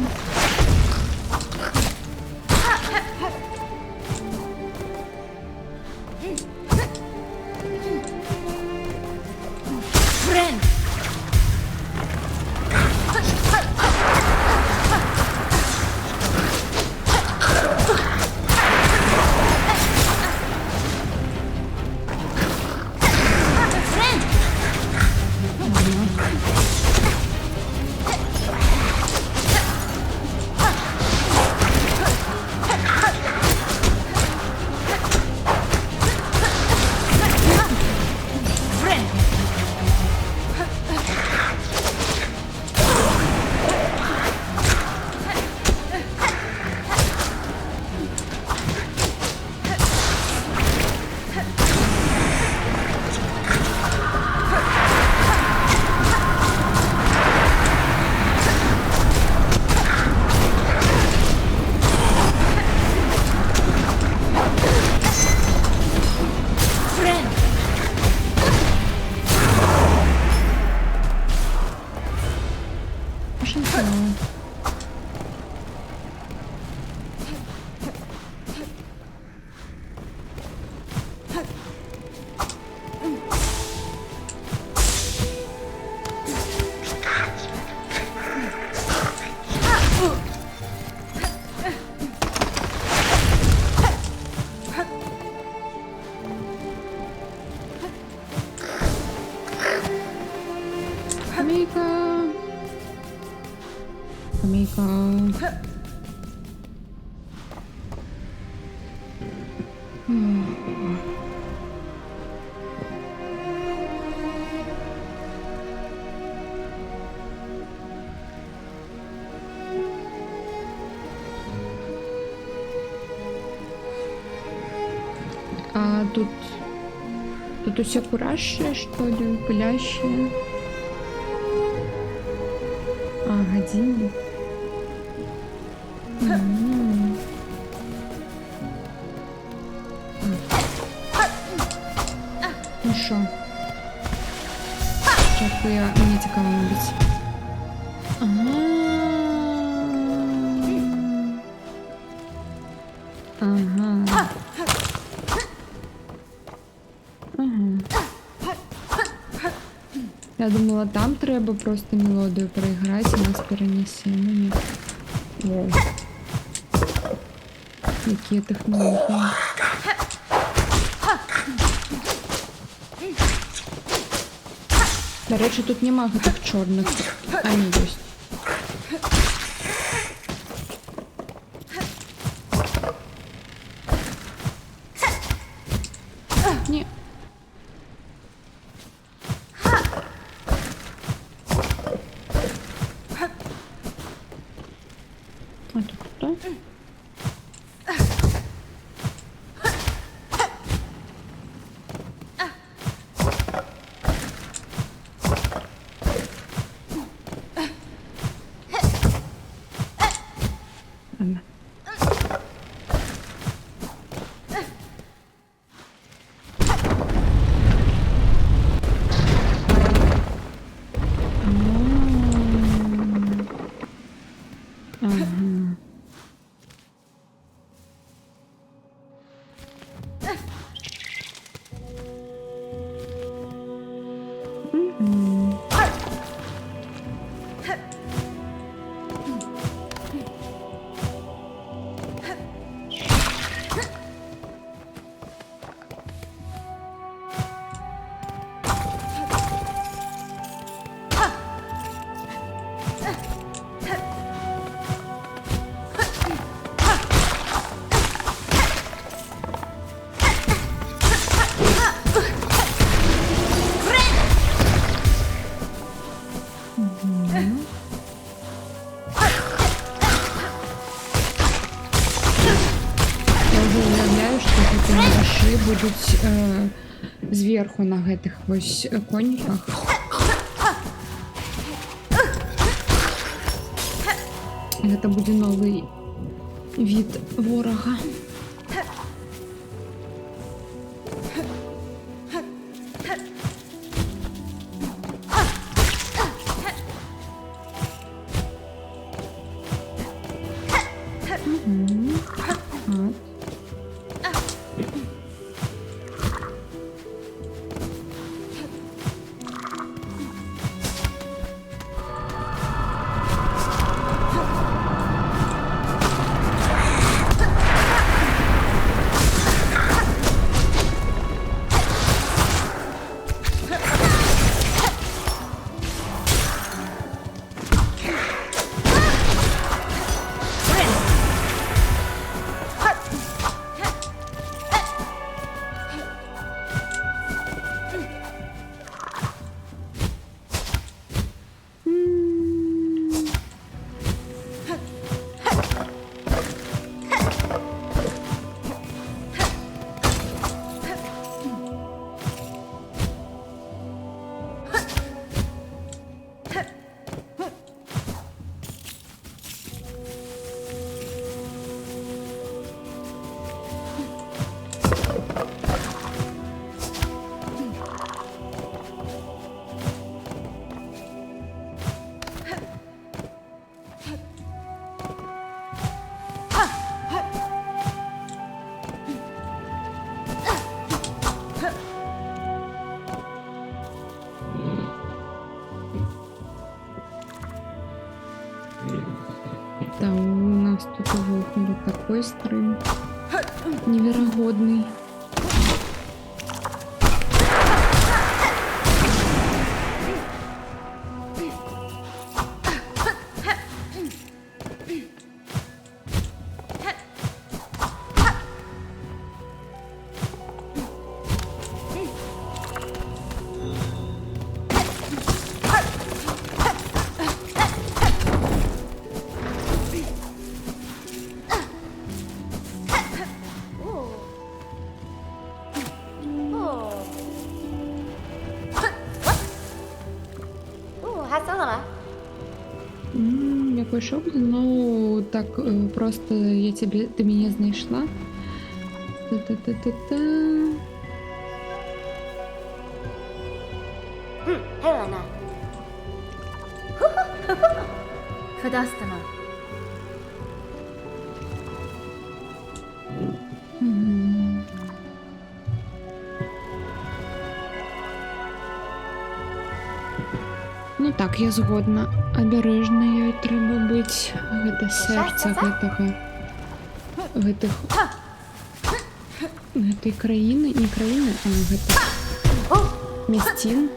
А тут усе курящее, что ли, пылящее? А, годинник. Ну що? Спочатку мені цікаво, мабуть. Ага. Я думала, там треба просто мелодію проіграти і нас перенесе. Ну ні. Воу. Які технології. До речі, тут нема тих чорних. А, ні, єсть. Ні. А тут хто? Ладно. Ага. Будуть зверху на гэтых вось коніках. Гэта будзе новый від ворага. Да, у нас тут вовнув такой стрим неверогодный. такой шок, ну так просто ты меня знайшла. Та-та-та-та-та. Helena. Fadastana. Мгм. Ну так, я згодна. Абережною треба бути. Гэта сэрца гэтай краіны, не краіны, а гэта мясцін.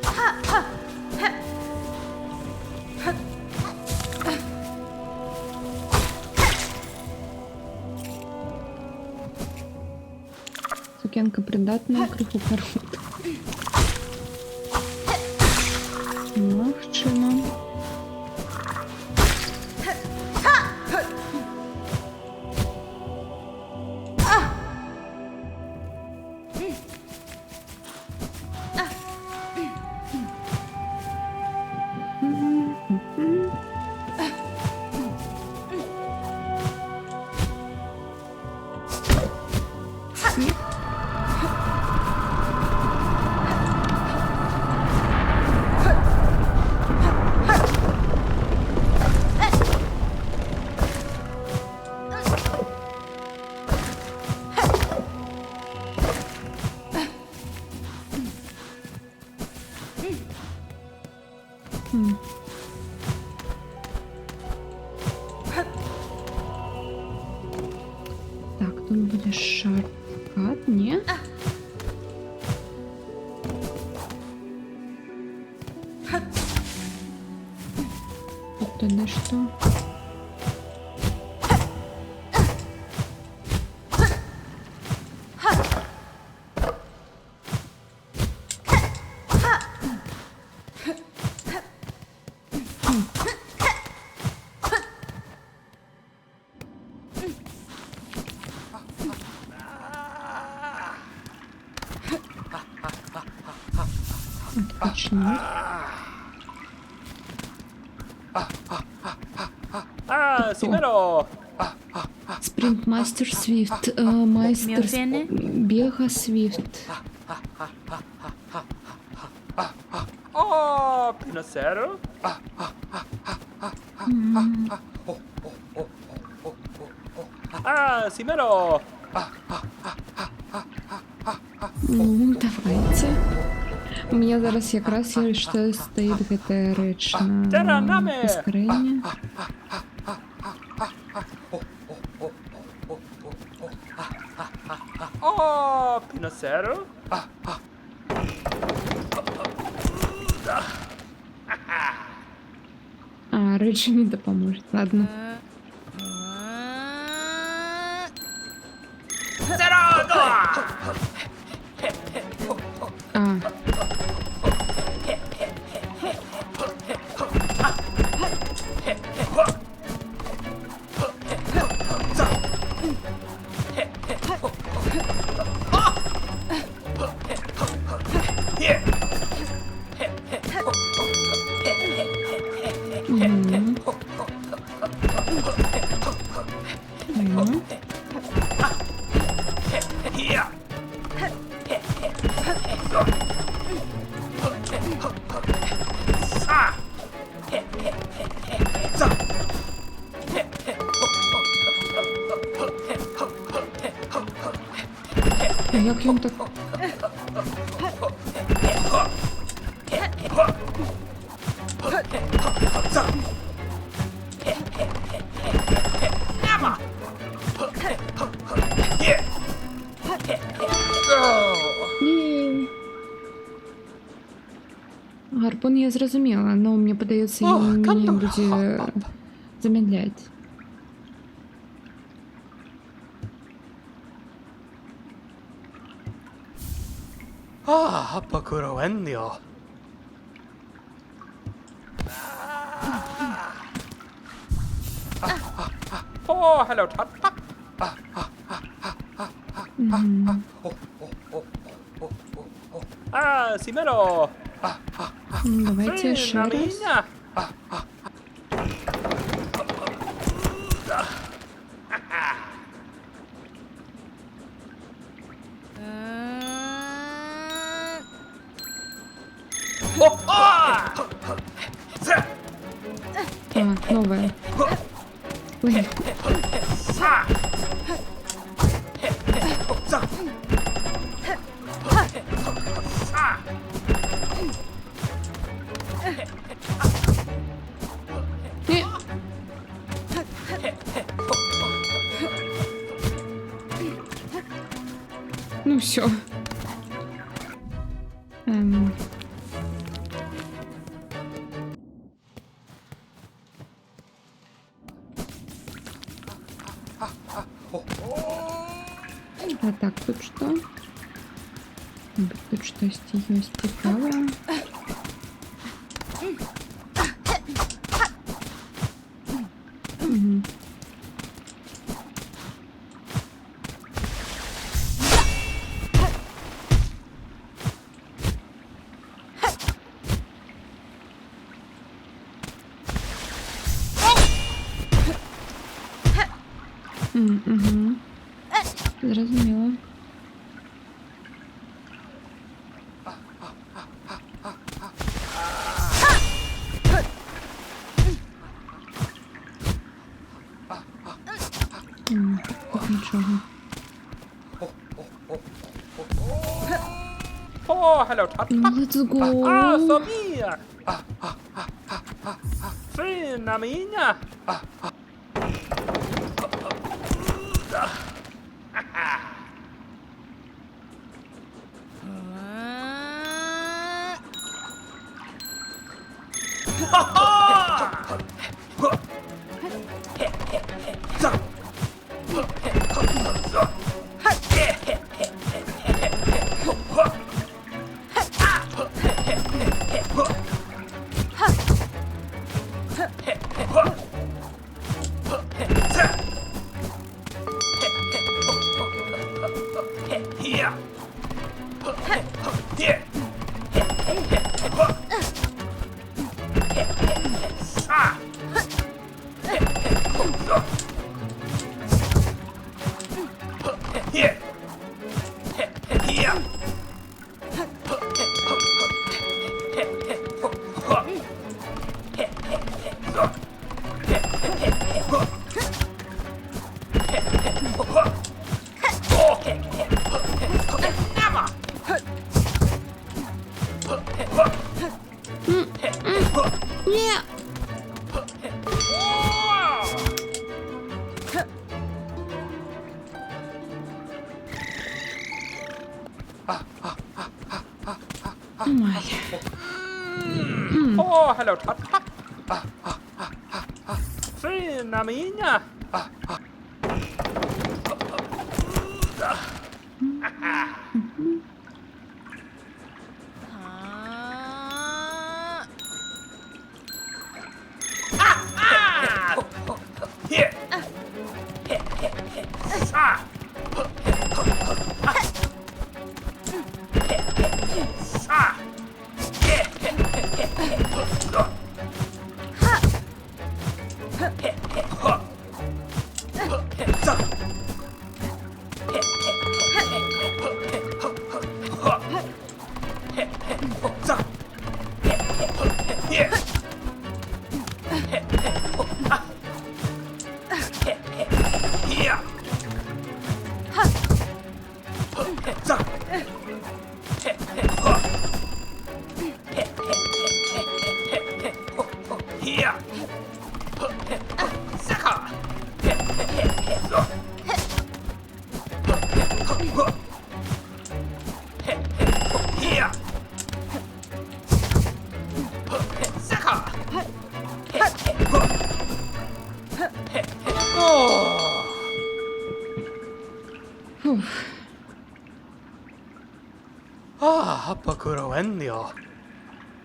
Сукенка придатная, крыху карот. Магчыма. Так, тут буде шорткат, ні? Тут тоді що? Отлично. Ah, Simero! Спринтмастер Свифт, майстер Мюрфене? бега Свифт. Oh, Pinocero! Ah, Simero! Ну, давайте. У меня зараз якраз є що стоїть гэтая рэч на паскарэнне. Oh, Pinocero! А, рэч не дапаможет, ладно. А. Мгм. Мгм. А як він так? Ні. Гарпун я зрозуміла, но мені подається, він мені буде замедляти. Ah, Pacuroendio! Oh, hello, Tot. Мгм. Ah, Simero! Давайте ще раз. Marina! А, новая. Ой, не. Ну все. А так, тут что? Тут что есть цікаве? Мгм. Мгм. Зрозуміло. Тут нічого. Oh, hello, Tata. Ну, let's go. Sabia. Fina minha. Ні. Нормально. Oh, hello, Tata. Fina minha. Фух. Happakuro endio.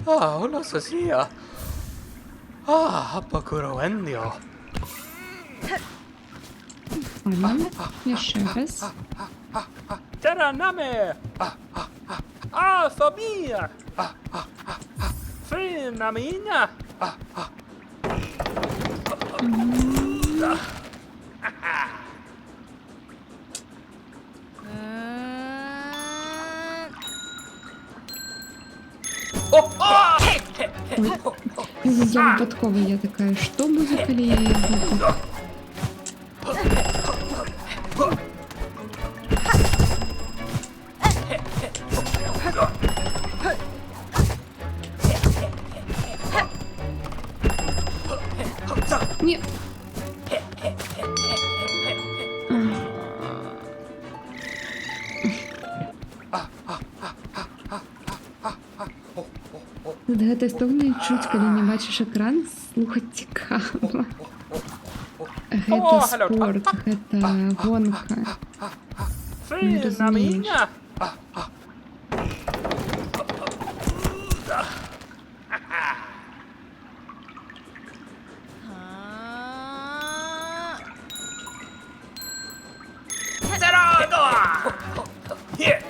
Olla så sia. Happakuro endio. Ладно, я ще раз. Terra name. Sabia. Fina minha. Oh, Ой, я випадково, я такая, що буде, коли я його тут... Ні. Тут гэта стогны чуць, калі не бачыш экран, слухаць цікава. Гэта спорт, гэта гонка. Fina minä. Tervetuloa! Here.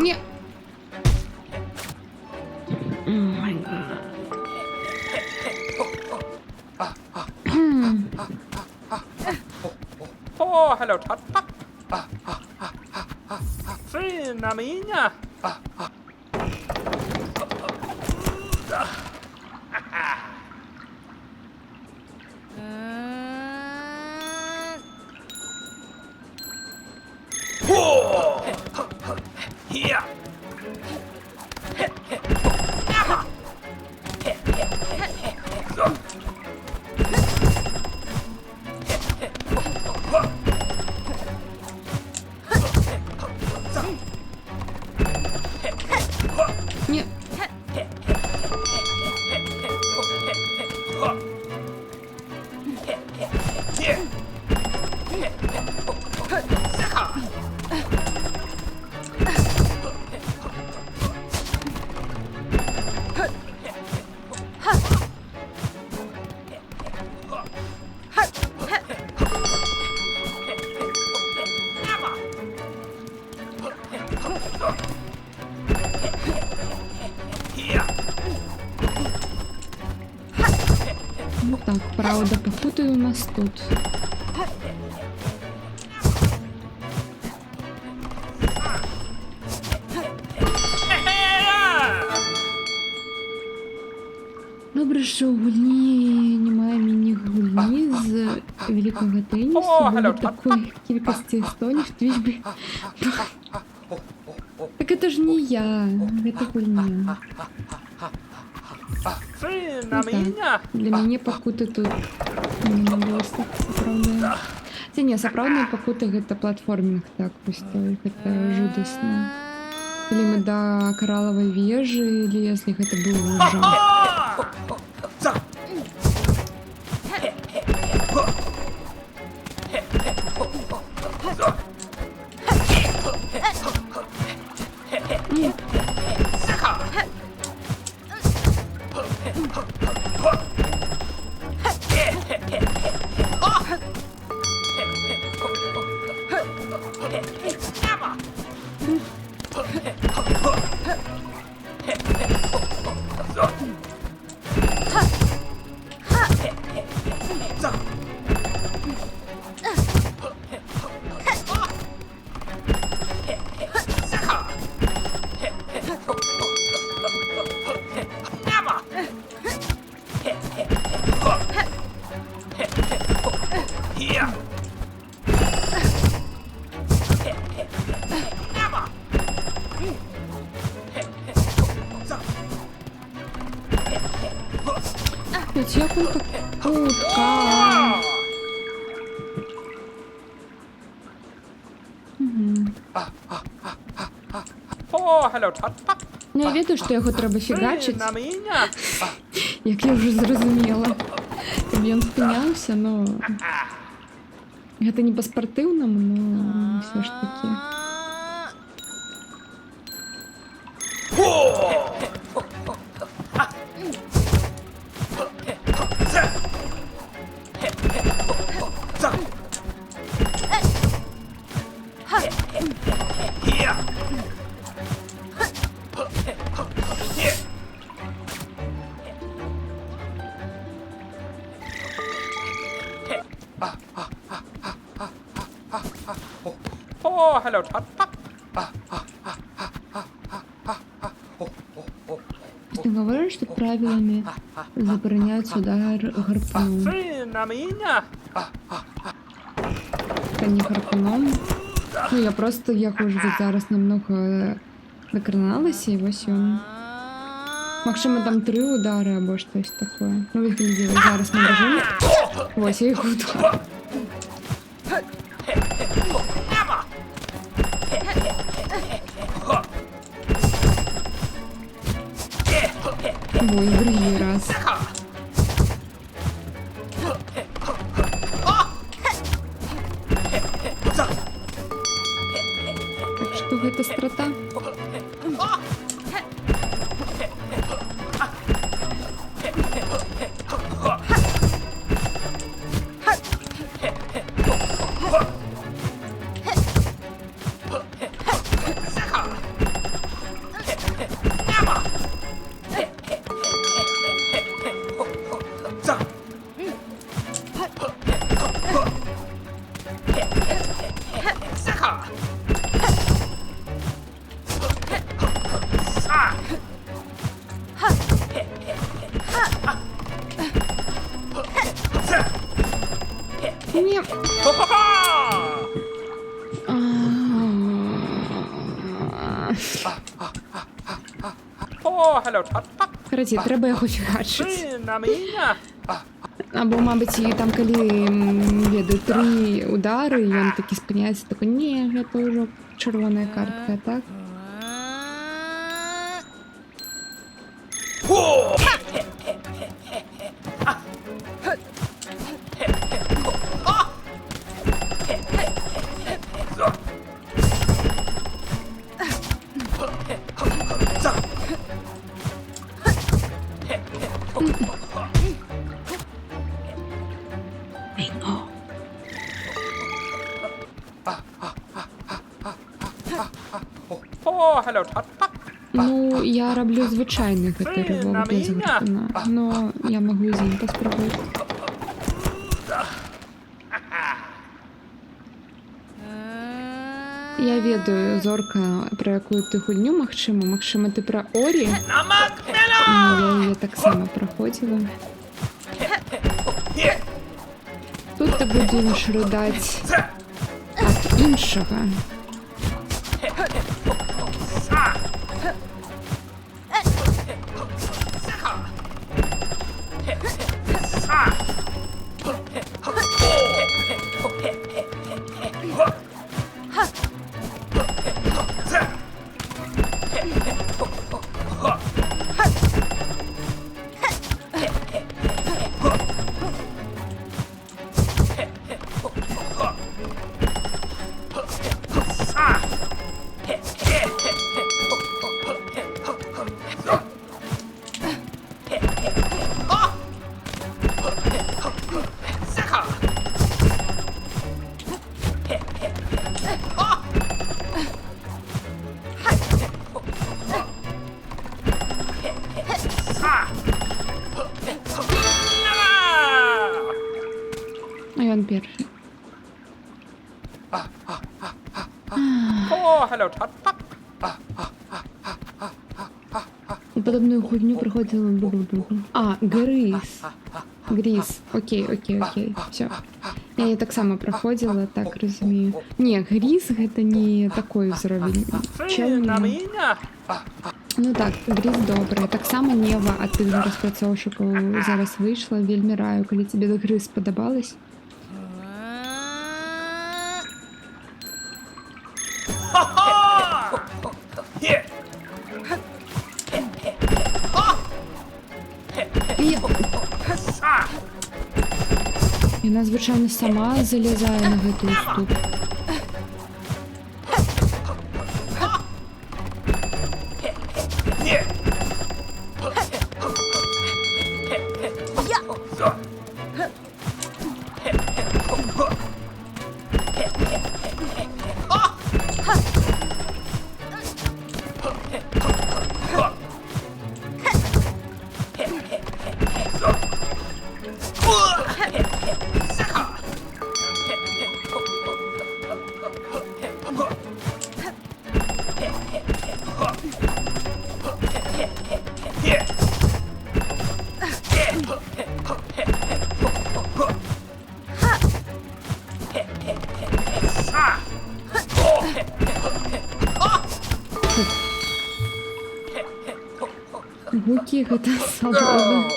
Ні. О май гад. Oh, hello, Tata. Fina minä. Here. Ні. Ну так, правда, попутаю у нас тут. Добре, що у гульні немає міні-гульні з великого тенісу, бо від такої кількості стонів твій би... Так это ж не я, это гульня. Fina Ну minä. так, для мяне пакуты тут досыць сапраўдныя. Ці не, сапраўдныя пакуты гэта платформінг, так, просто гэта жудасна. Калі мы да каралавай вежы лезлі, гэта было жах. Ведь як он так хутка. Oh, hello, Tata. Ну, я ведаю, што яго трэба фігачыць, Fina minä. як я ўжо зразумела. Каб ён спыняўся, но... Гэта не па-спартыўнаму, но ўсё ж такі. Oh, hello, Tata. Ты говоришь, что правилами забороняется удар гарпуном. Fina mina. Та не гарпуном. Ну, я хожу зараз намного докраналася, і ось він. Максимум там 3 удари або щось таке. Ну, вигляділо зараз на режимі. Ось, я їх удар. Ой, другий раз. Так что гэта страта? Ні. Oh, hello, Tata. Короче, треба його фігачити. Fina mina. Або, мабуть, і там, коли веду 3 удари, і він таки спиняється, такий, ні, це вже червона картка, так? Oh, hello, Tata. Ну, я роблю звичайний ривок без гарпуна, но я можу і з ним поспробувати. Я ведаю, Зорка, про яку ти гульню, Максима, ти про Орі? Ну, я її так само проходила. Тут ти будеш ридати від іншого. А ён перший. Oh, hello, Tata. І подобную хуйню проходила. А, Гріз. Окей. Все. Я її так само проходила, так розумію. Ні, Гріз гэта не такой уровень. Fina mina. Ну так, Гріз добре. Так само Нева ад тих же розпрацовщиків зараз вийшла. Вельмі раю, коли тобі Гріз сподобалась. Here. І вона, звичайно, сама залізає на гэту уступ. Гукі гэта свабода.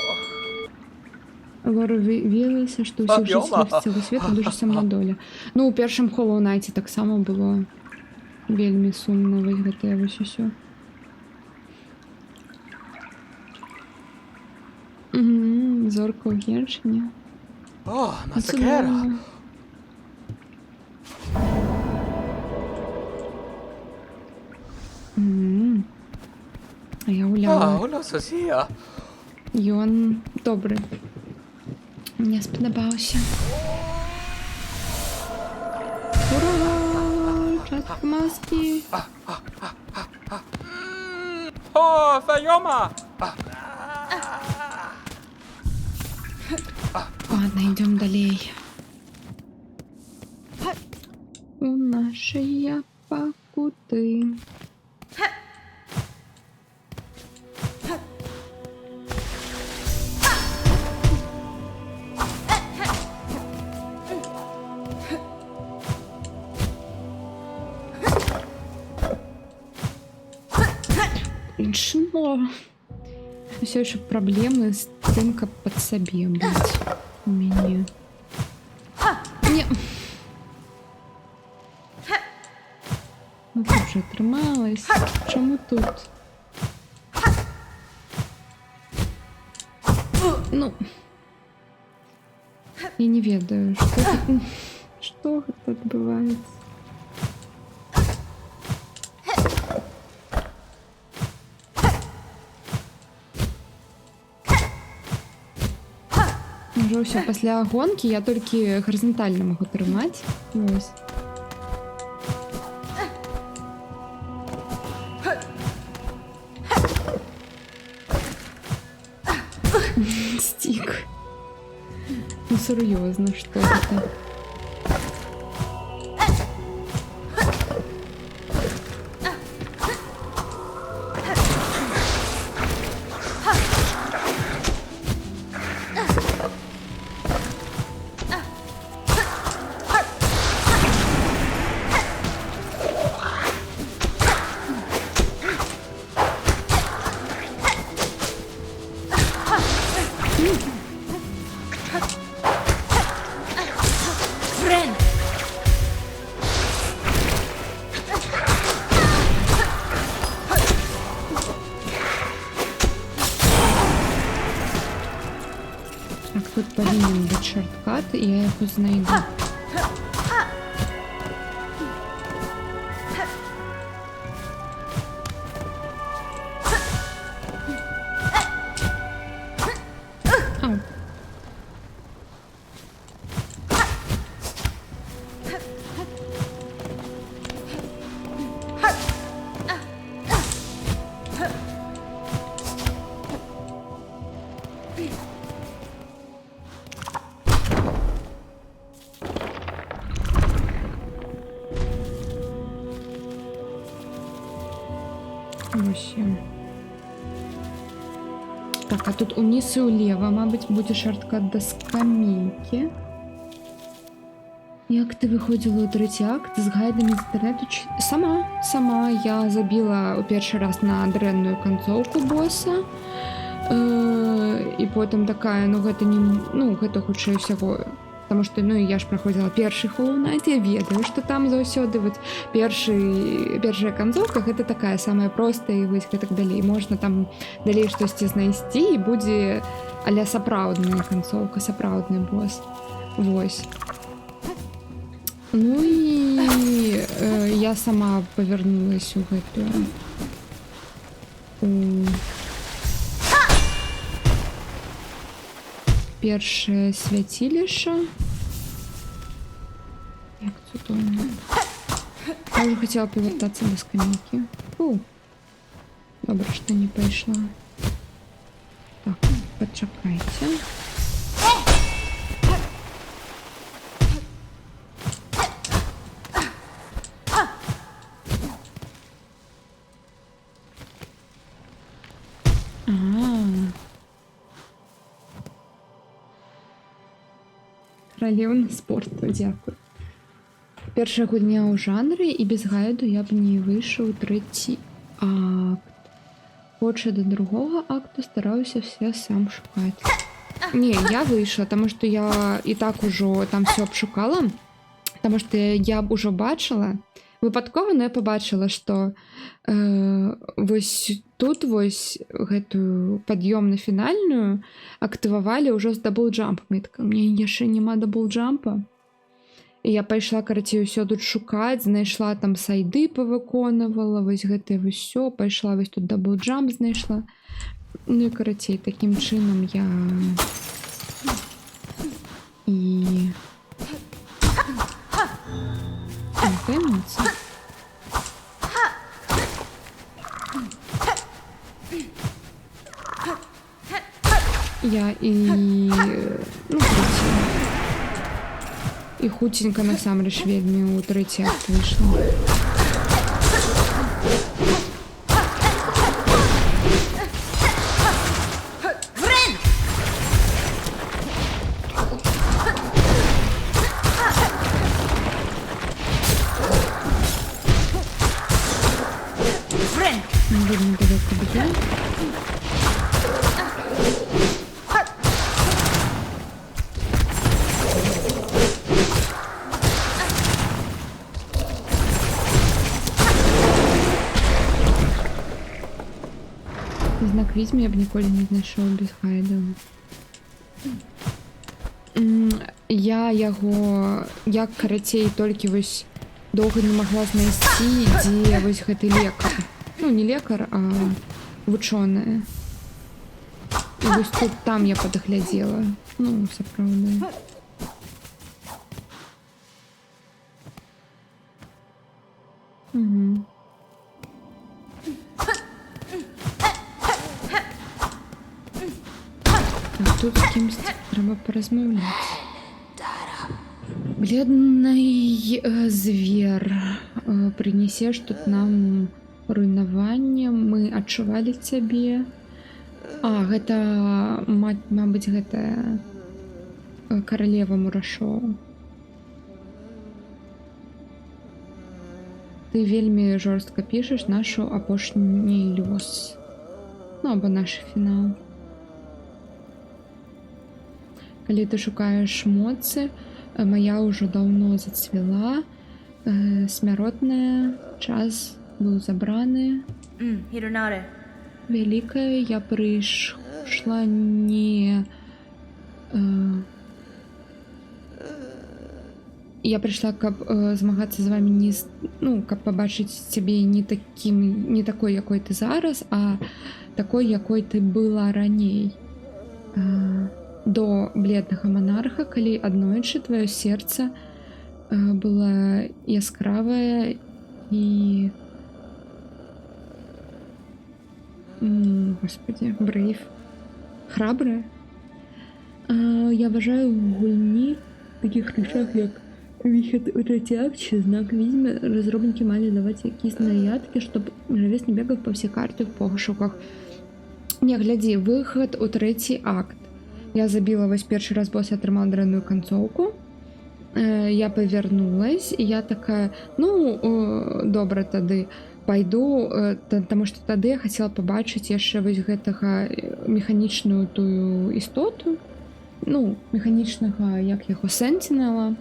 Лора віялася, што ўсіх жыццяў цэлы свет дуже сумна доля. Ну, у першым Hollow Knight таксама было вельмі сумна, вось гэтае вось усё. Зорка ў Геншыне. Oh, Masakera. А я гуляла. Oh, no Sosia. Ён добры. Мне спадабаўся. Ура! Частка маски. Oh, Fayoma. Ладно, идем далей. У нашей пакуты. Чмо? Все еще проблемы с тем, как под себе быть у меня. Не. Ну тут же отрымалась. Чому тут? Ну. Я не ведаю, что тут отбывается. Уже все, пасля гонки я толькі гарызантальна могу трымаць. Вось. Стик. Ну серьезно, что это? Так, тут повинен быть шорткат, и я его знайду. Ау. Восемь. Так, а тут униз и улева, мабуть, буде шорткат до скамейки. Як ти виходила у третій акт з гайдами з інтернету? Сама я забила у перший раз на дренную концовку босса. І потім такая, ну гэта не, ну гэта хутчэй всего, потому что, ну я ж проходила перший Hollow Knight, я ведаю, что там заўсёды вот першая концовка гэта такая самая простая і вось так далей. Можна там далей штосьці знайсці і будзе а-ля сапраўдная концовка, сапраўдны босс. Вось. Ну і я сама павернулась у гэтую першае свяцілішча. Як цудоўна. Я уже хотела повертаться до скамейки. Фу. Добре, что не пошла. Так, почекайте. Каралеўна спорту, дзякую. Першая гульня ў жанры, і без гайду я б не выйшаў трэці акт. Хоча да другога акту стараўся все сам шукаць. Не, я выйшла, таму што я і так ужо там все абшукала, таму што я б ужо бачыла, выпадкова, но я побачыла, што вось тут вось гэтую пад'ёмна-фінальную актывавалі ўжо з даблджампамі. Мне яшчэ няма даблджампа. І я пайшла, карацей, усё тут шукаць, знайшла там сайды, павыконвала, вось гэтае ўсё, пайшла вось тут даблджамп знайшла. Ну і, карацей, такім чынам я і памяці. Я і ну, карацей, і хуценька насамрэч вельмі ў трэці акт выйшла. Вельмі далёка б'е. Знак відьмы я б ніколі не знайшоў без гайду. Я яго, як карацей, толькі вось доўга не магла знайсці, дзе вось гэты лекар. Ну, не лекар, а вучоная. І вось тут там я падглядзела. Ну, сапраўды. Угу. Тут з кімсьці трэба паразмаўляць. Бледный звер прынесеш тут нам руйнаванне, мы адчувалі цябе. А, гэта, мабыць, гэта каралева мурашоў. Ты вельмі жорстка пішаш нашу апошні лёс. Ну, або наш фінал. Калі ты шукаеш моцы, моя ўжо даўно зацвела, смяротная, час быў забраны. Hironare. Вялікая, я прыйшла не... Я прыйшла, каб змагацца з вамі не... Ну, каб пабачыць цябе не такой, якой ты зараз, а такой, якой ты была раней. До бледнага монарха, калі аднойчы твоё сердце было яскравае і... Господи, брейв. Храбрае. Я вважаю в гульні таких рэчах, як выхад у трэці акце, знак відьмы, разробнікі малі даваць якісь наядкі, чтоб гравец не бегаў па ўсе карты в пошуках. Не, глядзі, выхад у трэці акт. Я забила вось першы раз босс, атрымала дрэнную канцоўку. Я павярнулась, і я такая, ну, добра тады, пайду, таму што тады я хацела пабачыць яшчэ вось гэтага механічную тую істоту, ну, механічнага, як яго, сэнтинела,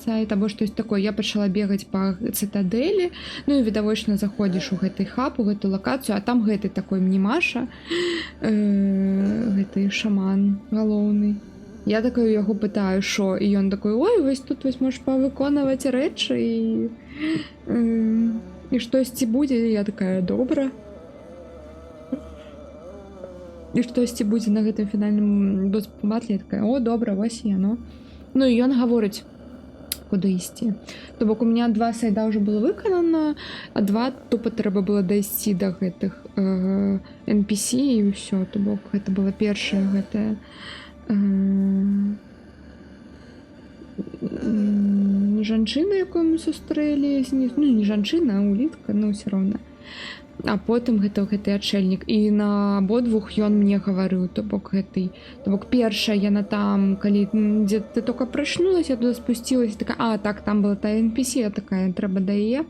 сайт, або штось такое. Я пачала бегаць па цытадэлі, ну і відавочна заходзіш у гэты хаб, у гэтую лакацыю, а там гэты такой мнімаша, гэты шаман галоўны. Я такую яго пытаю, шо, і ён такой, ой, вось тут вось можаш павыконваць рэчы і штосьці будзе. Я такая, добра. І штосьці будзе на гэтым фінальным босс-батле. Я такая, о, добра, вось яно. Ну і ён гаворыць, куды ісці. То бок у меня 2 сайда ўжо было выканана, а 2 тупо трэба было дайсці да гэтых NPC і ўсё. То бок гэта была першая гэтая жанчына, якую мы сустрэлі, ну не жанчына, а улітка, ну ўсё роўна. А потым гэты адшэльнік. І на абодвух ён мне гаварыў, то бок першая яна там, калі дзе ты только прачнулася, туды спусцілася, такая, так, там была тая NPC, я такая, трэба да яе.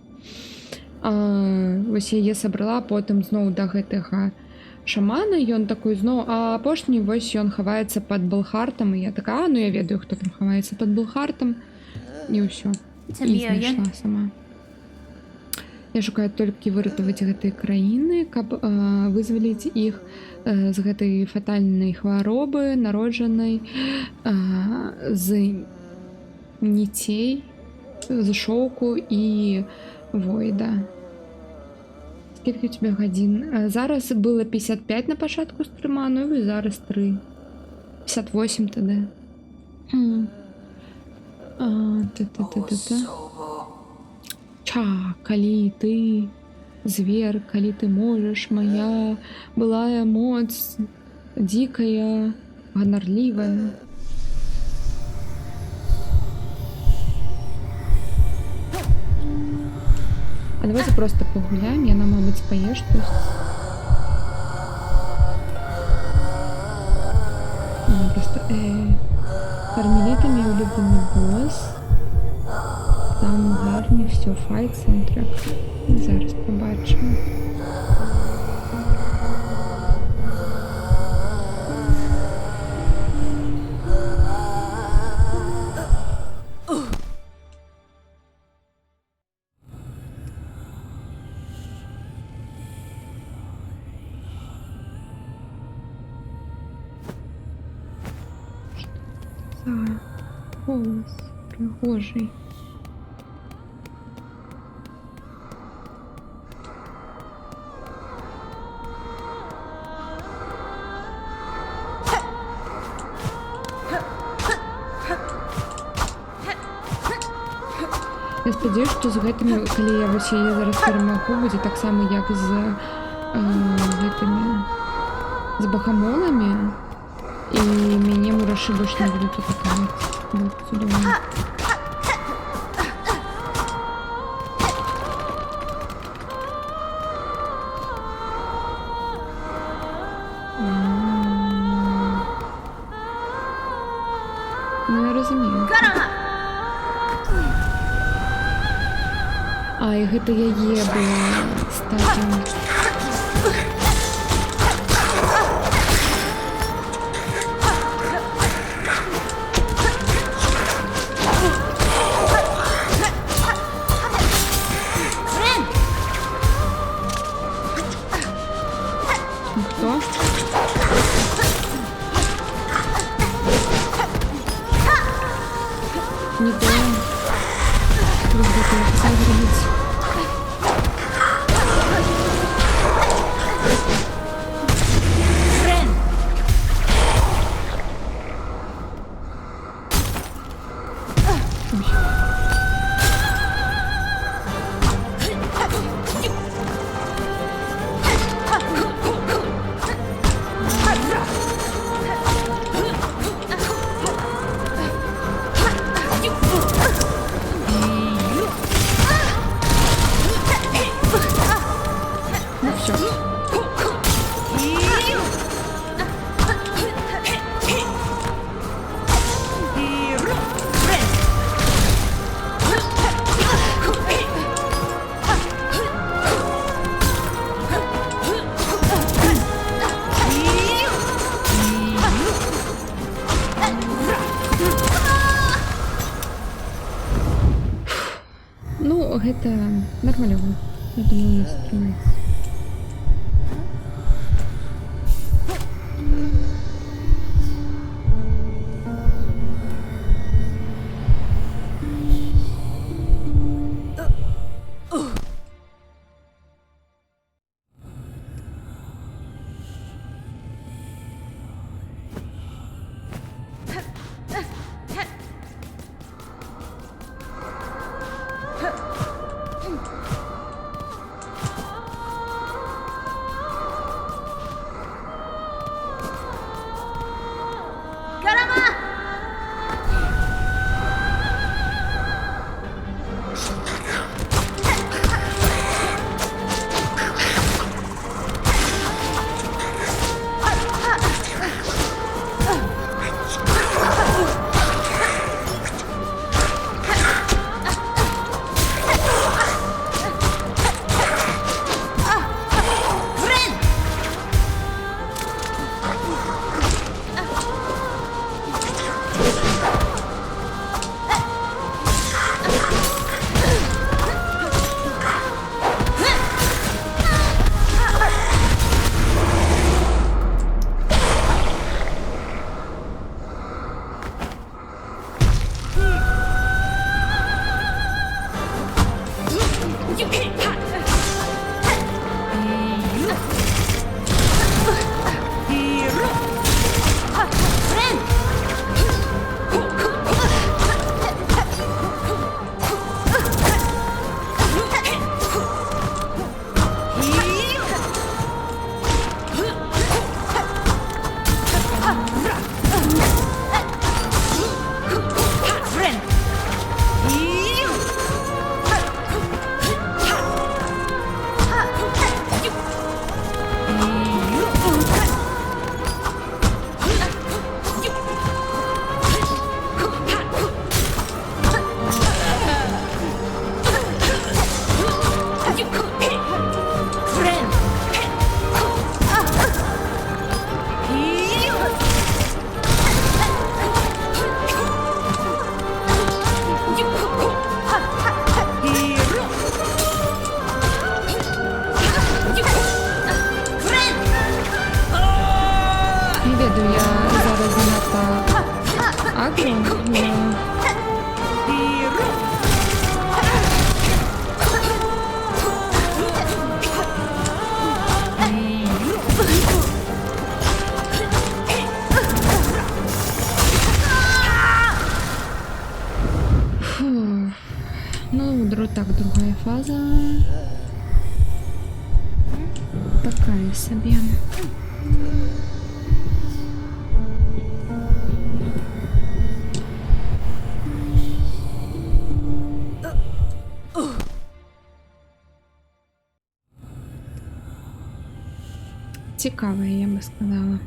Вось яе сабрала, потым зноў да гэтага шамана, ён такой зноў, а апошні вось ён хаваецца пад Балхартам, і я такая, ну я ведаю, хто там хаваецца пад Балхартам, і ўсё. І знайшла сама. Я шукаю толькі выратаваць гэтыя краіны, каб вызваліць іх з гэтай фатальнай хваробы, народжанай з ніцей, з шоўку і войда. Скільки у тебе гадзін? Зараз было 55 на пачатку стрыма, ну і зараз 3. 58 тады. Калі ты звер, калі ты можаш, моя былая моц, дзікая, ганарлівая. А давайте просто погуляем, яна, мабыць, спае штось. Просто кармелітамі улюблены босс. Там гарні, все, файт, саундтрек. Зараз побачимо. Голос пригожий. Я спадзяюся, што з гэтымі, калі я вось яе зараз перамагу, будзе таксама як з гэтымі з бахамоламі, і мяне мурашы больш не будуць атакаваць. Будет цудоўна. Ну, я разумею. А, і гэта яе была стадія. Хто? Не понял. Ребята, я хотела вернуться. Ну, гэта нармалёва. Я думаю, не стрымаецца. Фу. Ну, так, другая фаза. Такая себе. Цікавая, я би сказала.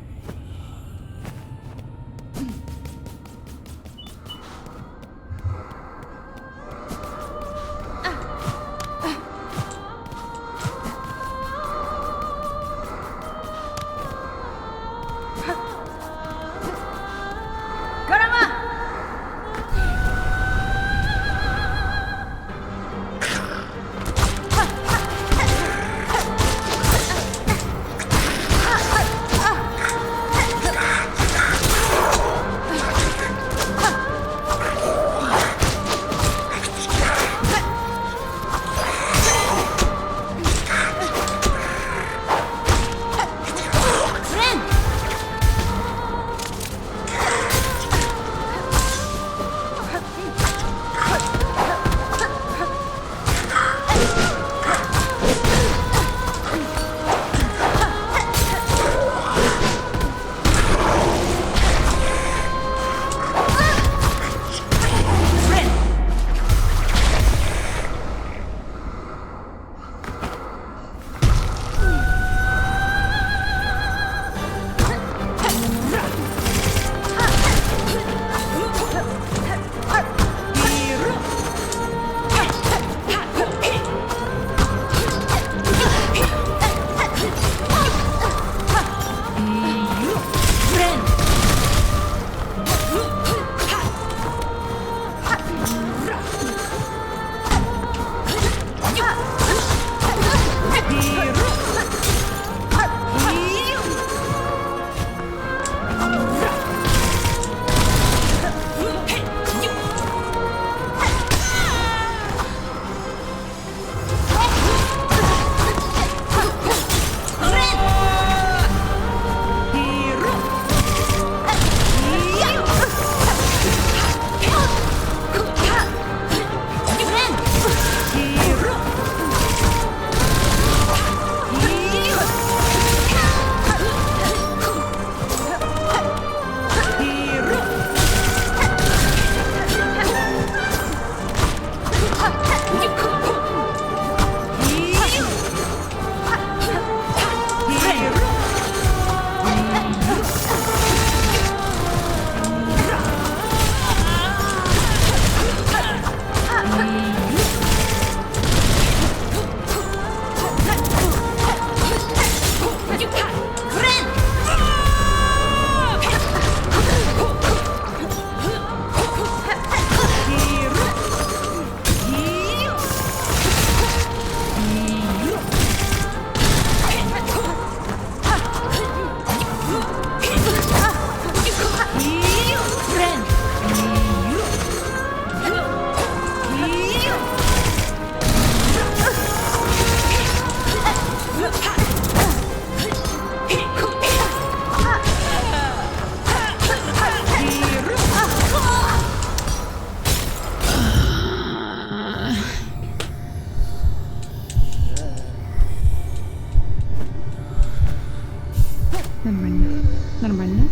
Нормально. Нормально.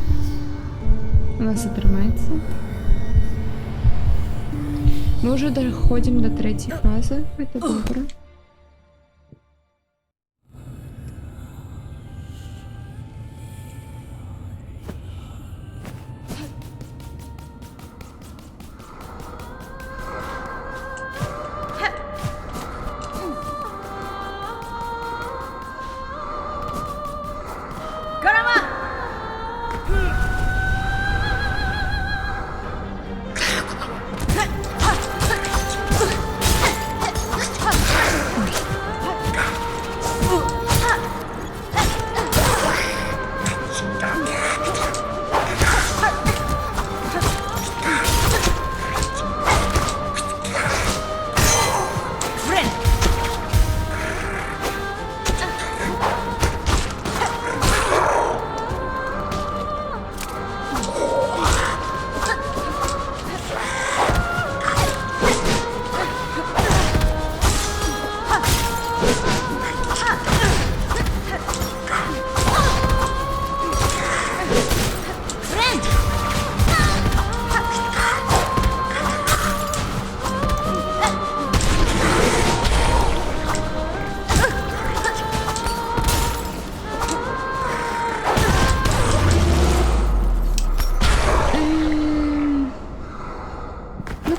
У нас все тримається. Мы уже доходим до третьей фазы. Это добро.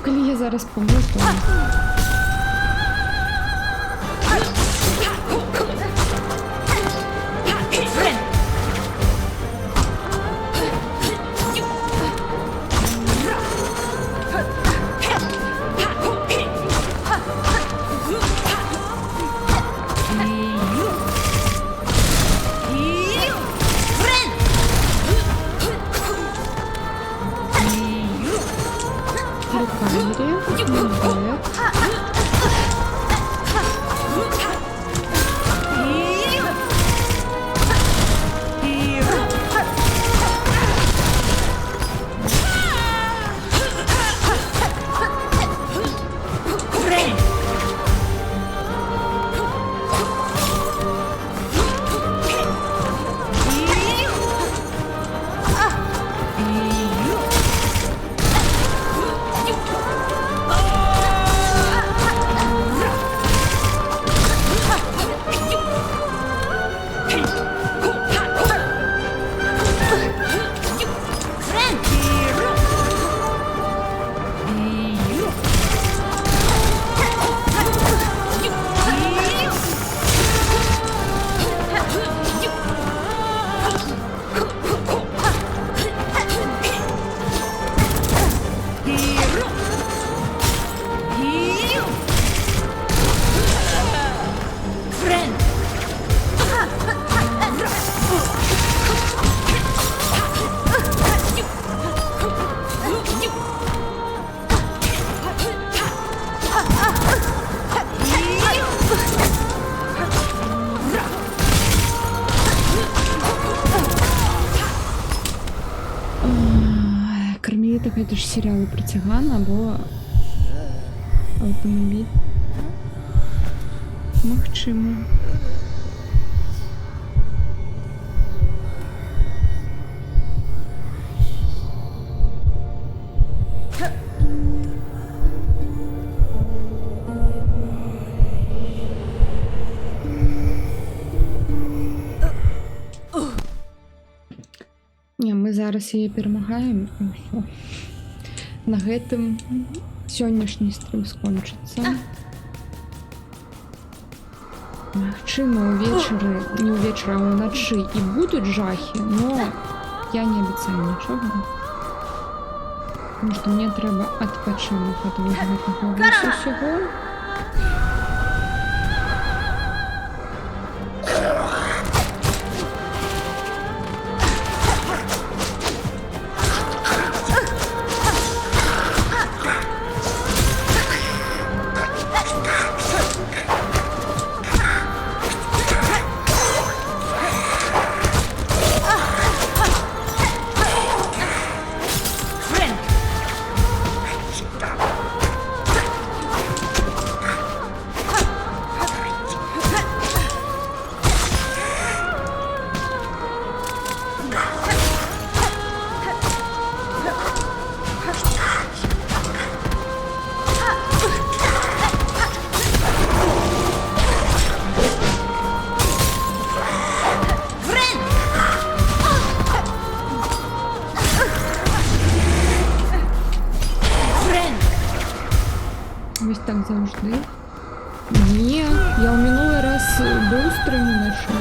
коли я зараз помру, то... Лукайрі, Мобет. Кармеліта хай теж серіали про циган або автомобіль. Махчимо. Ні, ми зараз її перемагаємо і все. На гэтым сённяшні стрім скончыцца. Магчыма, увечары, не увечары, а ўначы і будуць жахі, но я не абяцаю нічога. Потому што мне трэба адпачынак ад гэтага ўсяго. Ось так завжди. Ні, я у минулий раз був стріму знайшов.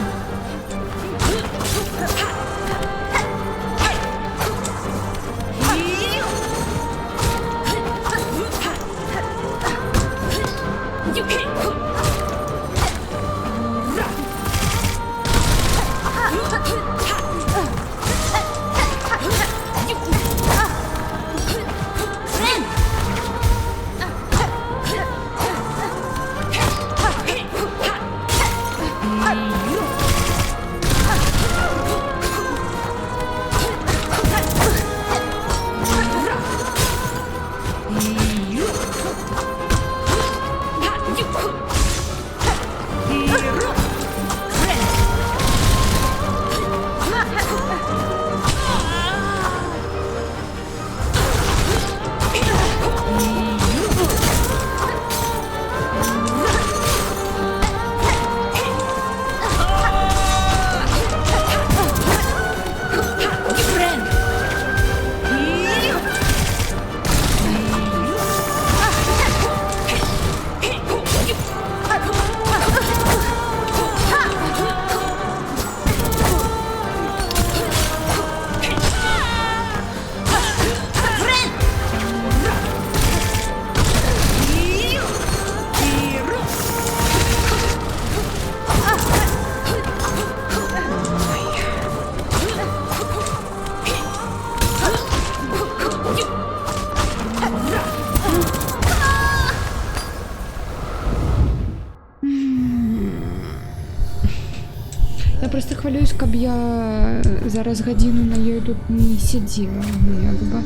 просто хвалююсь, каб я зараз гадзіну на ёй тут не сидзела, ну, як бы.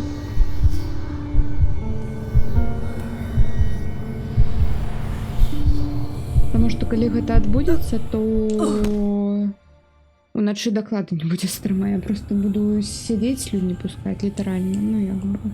Потому что калі гэта адбудзецца, то уначы даклада не будзе стрыма, я просто буду сядзець, слюні пускаць, літаральна, ну як бы.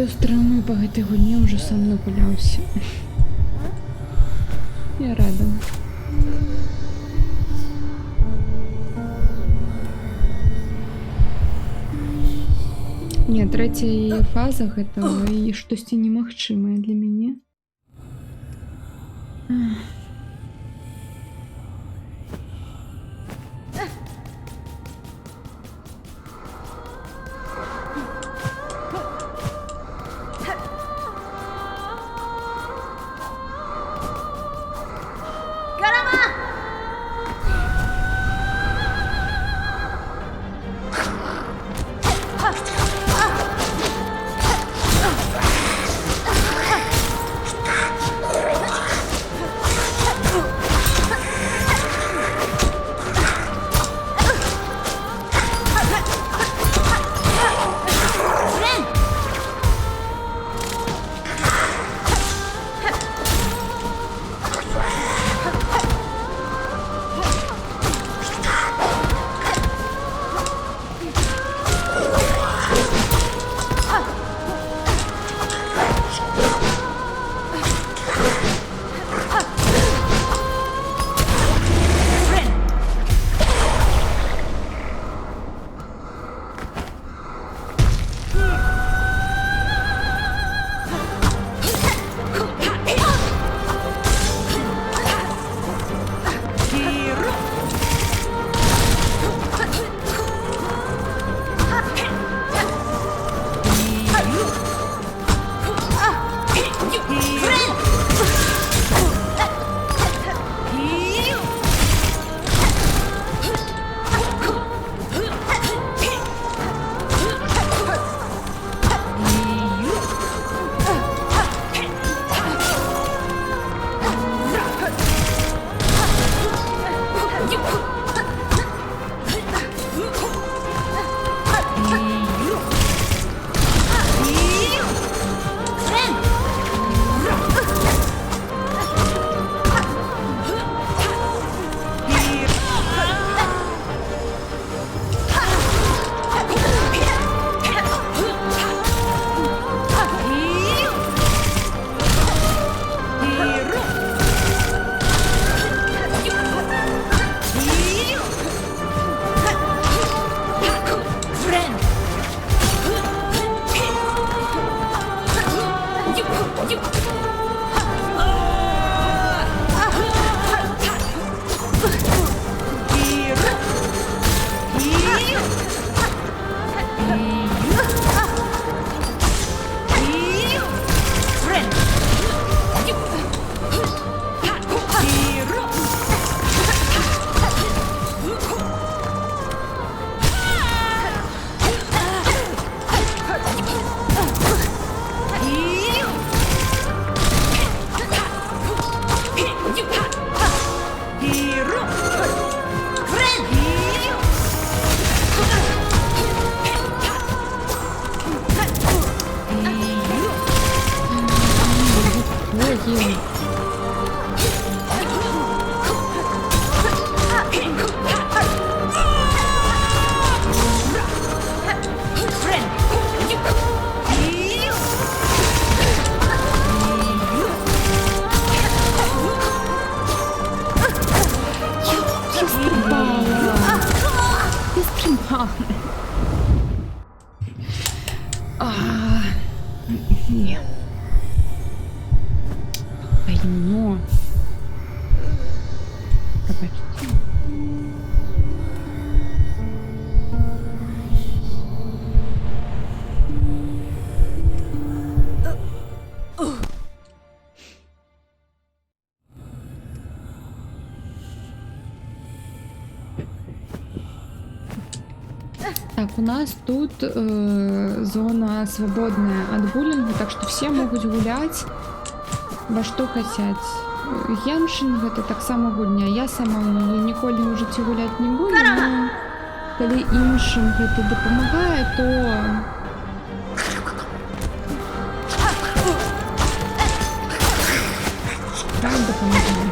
стороной по гэтай гульне ўжо сам нагуляўся. Я рада. Не, третья фаза гэтага і штосьці немагчымае для мяне. Нет. Айно. Пробачте. Так, у нас тут зона свободная от буллинга, так что все могут гулять во что хотят. Геншин это так само гульня. Я сама ніколі ў жыцці гуляць не буду, но калі іншым гэта дапамагае, то правда дапамагае.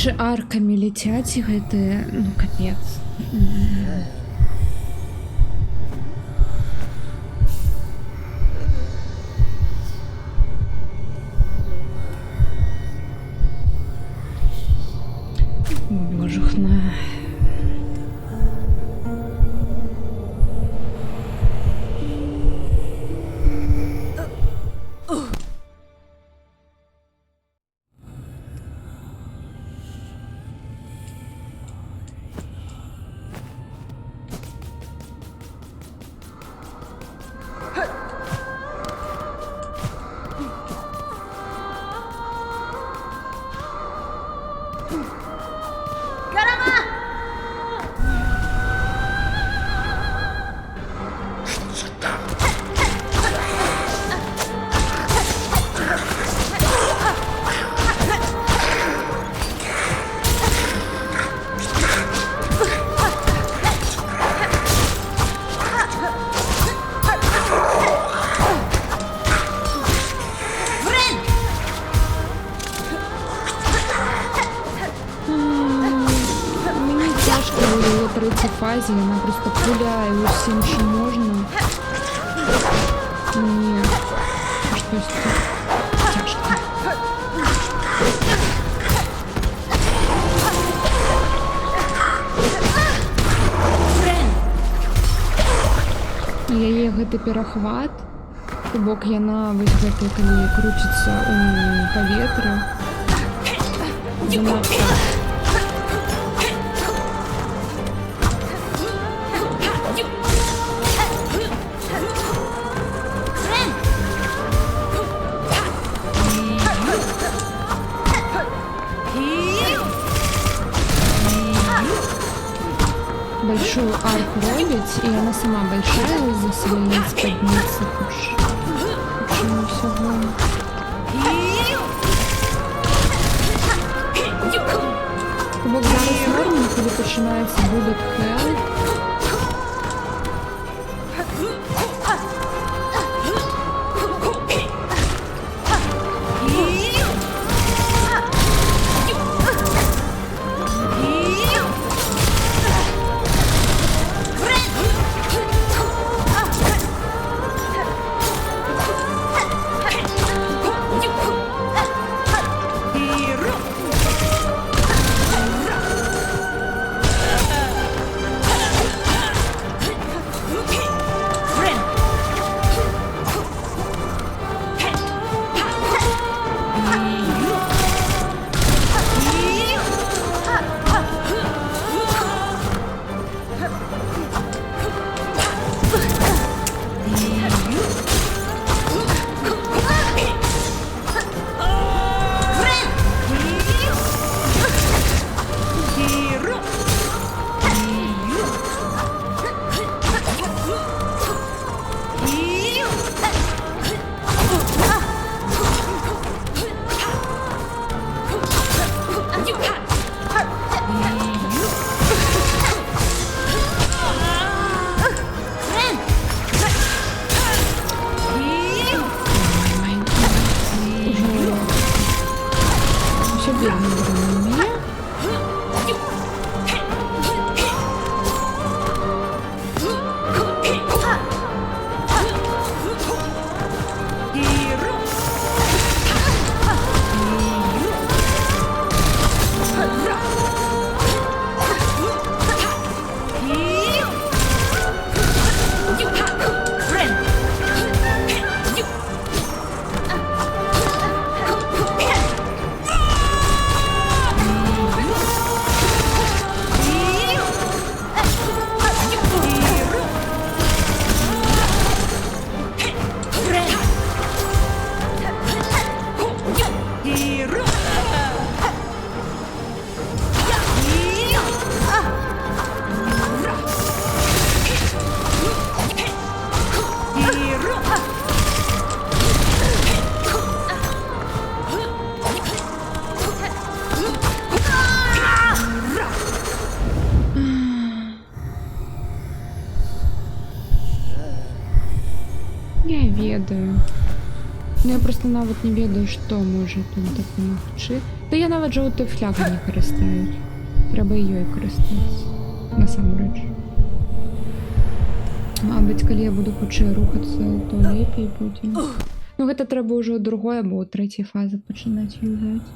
Дальше арками летять і гэты, ну капец. О, божухна. Мені тяжко у третій фазі, вона просто пуляє усім, що можна. Мені щось тут тяжко. Я є гэты перахват, то бок яна вось гэтай, калі крутіцца у паветры. Занадта. Большую арку робить, и она сама большая из-за своей спадницы. Почему всего? Бок зараз норм, коли починається Bullet Hell. ведаю. Ну я просто нават не ведаю, што можа тут дапамагчы. Та я навіть жовтою флягою не користаюсь. Треба її користатися. Насамрэч. Мабуть, коли я буду хоче рухатися, то лепей буде. Ну, гэта трэба ўжо другое, бо трэцяй фазы пачынаць юзаць.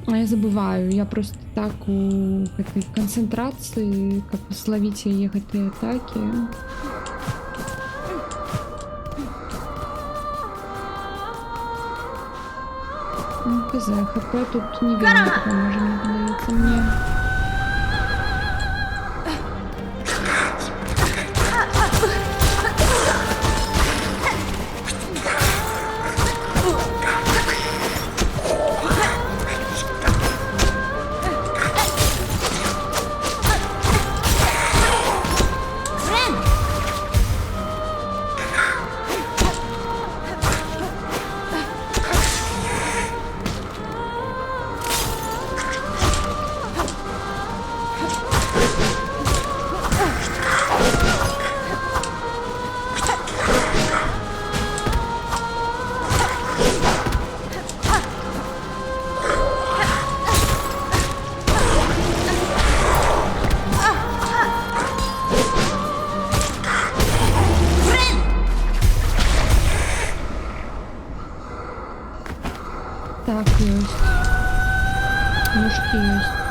А я забываю, я просто так у гэтай канцэнтрацыі, каб словіць яе гэтыя атакі. ХЗ, ХП тут не вельмі дапаможа, мне падаецца мне. Так, есть. Мушки есть.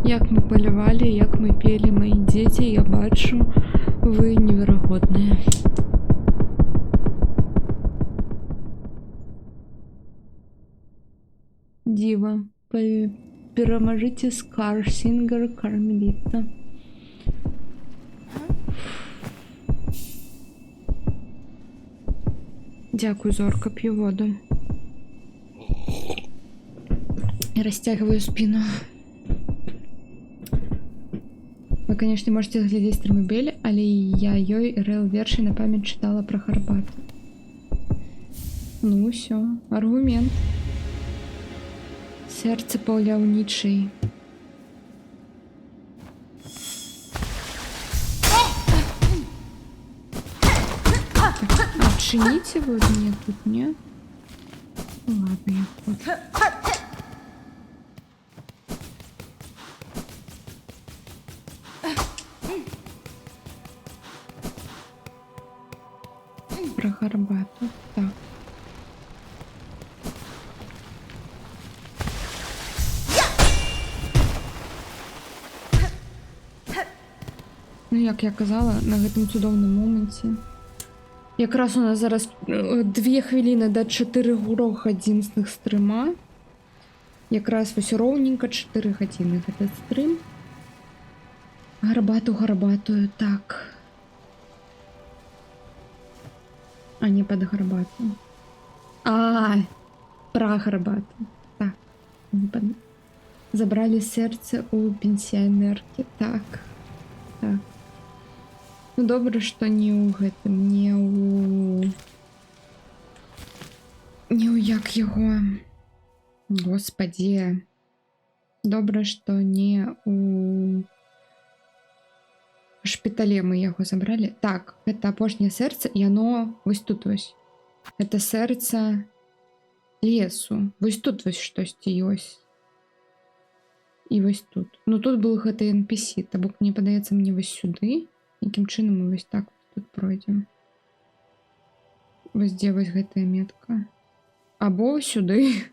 Як мы полювали, як мы пели, мои дети, я бачу, вы невероятные. Спасибо. Переможите Скар, Сингер, Кармелита. Дякую, Зорка, пью воду. И растягиваю спину. Вы, конечно, можете глядеть стримы Белі, але я ёй РЛ верші на память читала про Харбату. Ну, все, аргумент. Сердце паўляўнічай. Отчините вы мне тут, нет? Ну, ладно, я вот. Про Горбату. Так. Ну, як я казала, на гэтым цудоўным моменце. Якраз у нас зараз 2 хвіліни до 4 годзінных стрыма. Якраз вось роўненька 4 гадзіны гэты стрым. Гарбатую, так. А не под Горбату. Про Горбату. Так. Забрали сердце у пенсионерки. Так. Так. Ну, добре, что не у гэтым, не у як яго. Господи. Добре, что не у шпітале мы яго забрали. Так, гэта апошняе сэрца, і яно вось тут вось. Гэта сэрца лесу. Вось тут вось штосьці ёсць. І вось тут. Ну тут был гэты NPC, то бок мне падаецца мне вось сюды. Якім чынам мы вось так тут пройдзем. Вось дзе вось гэтая метка. Або сюды.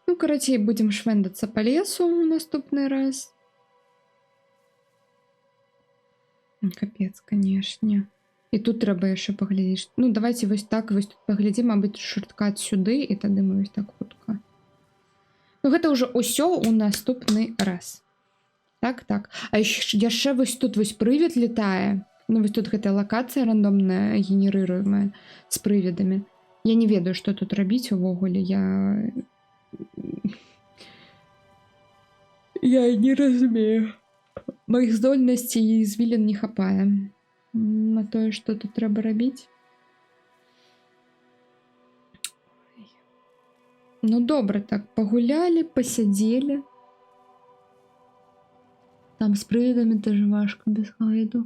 Ну, карацей, будзем швэндацца па лесу ў наступны раз. Капец, конечно. І тут трэба яшчэ паглядзець. Ну, давайте вось так, вось тут паглядзім, мабыць, шорткат сюды, і тады мы вось так хутка. Ну, гэта ўжо ўсё ў наступны раз. Так, так. А яшчэ вось тут вось прывід летае. Ну, вось тут гэтая лакацыя рандомная, генерыруемая з прывідамі. Я не ведаю, што тут рабіць увогуле. Я не разумею. Моих здольнасцей і звілін не хапае на тое, што тут трэба рабіць. Ну, добра, так, пагулялі, пасядзелі. Там з прывідамі тоже важка без гайду.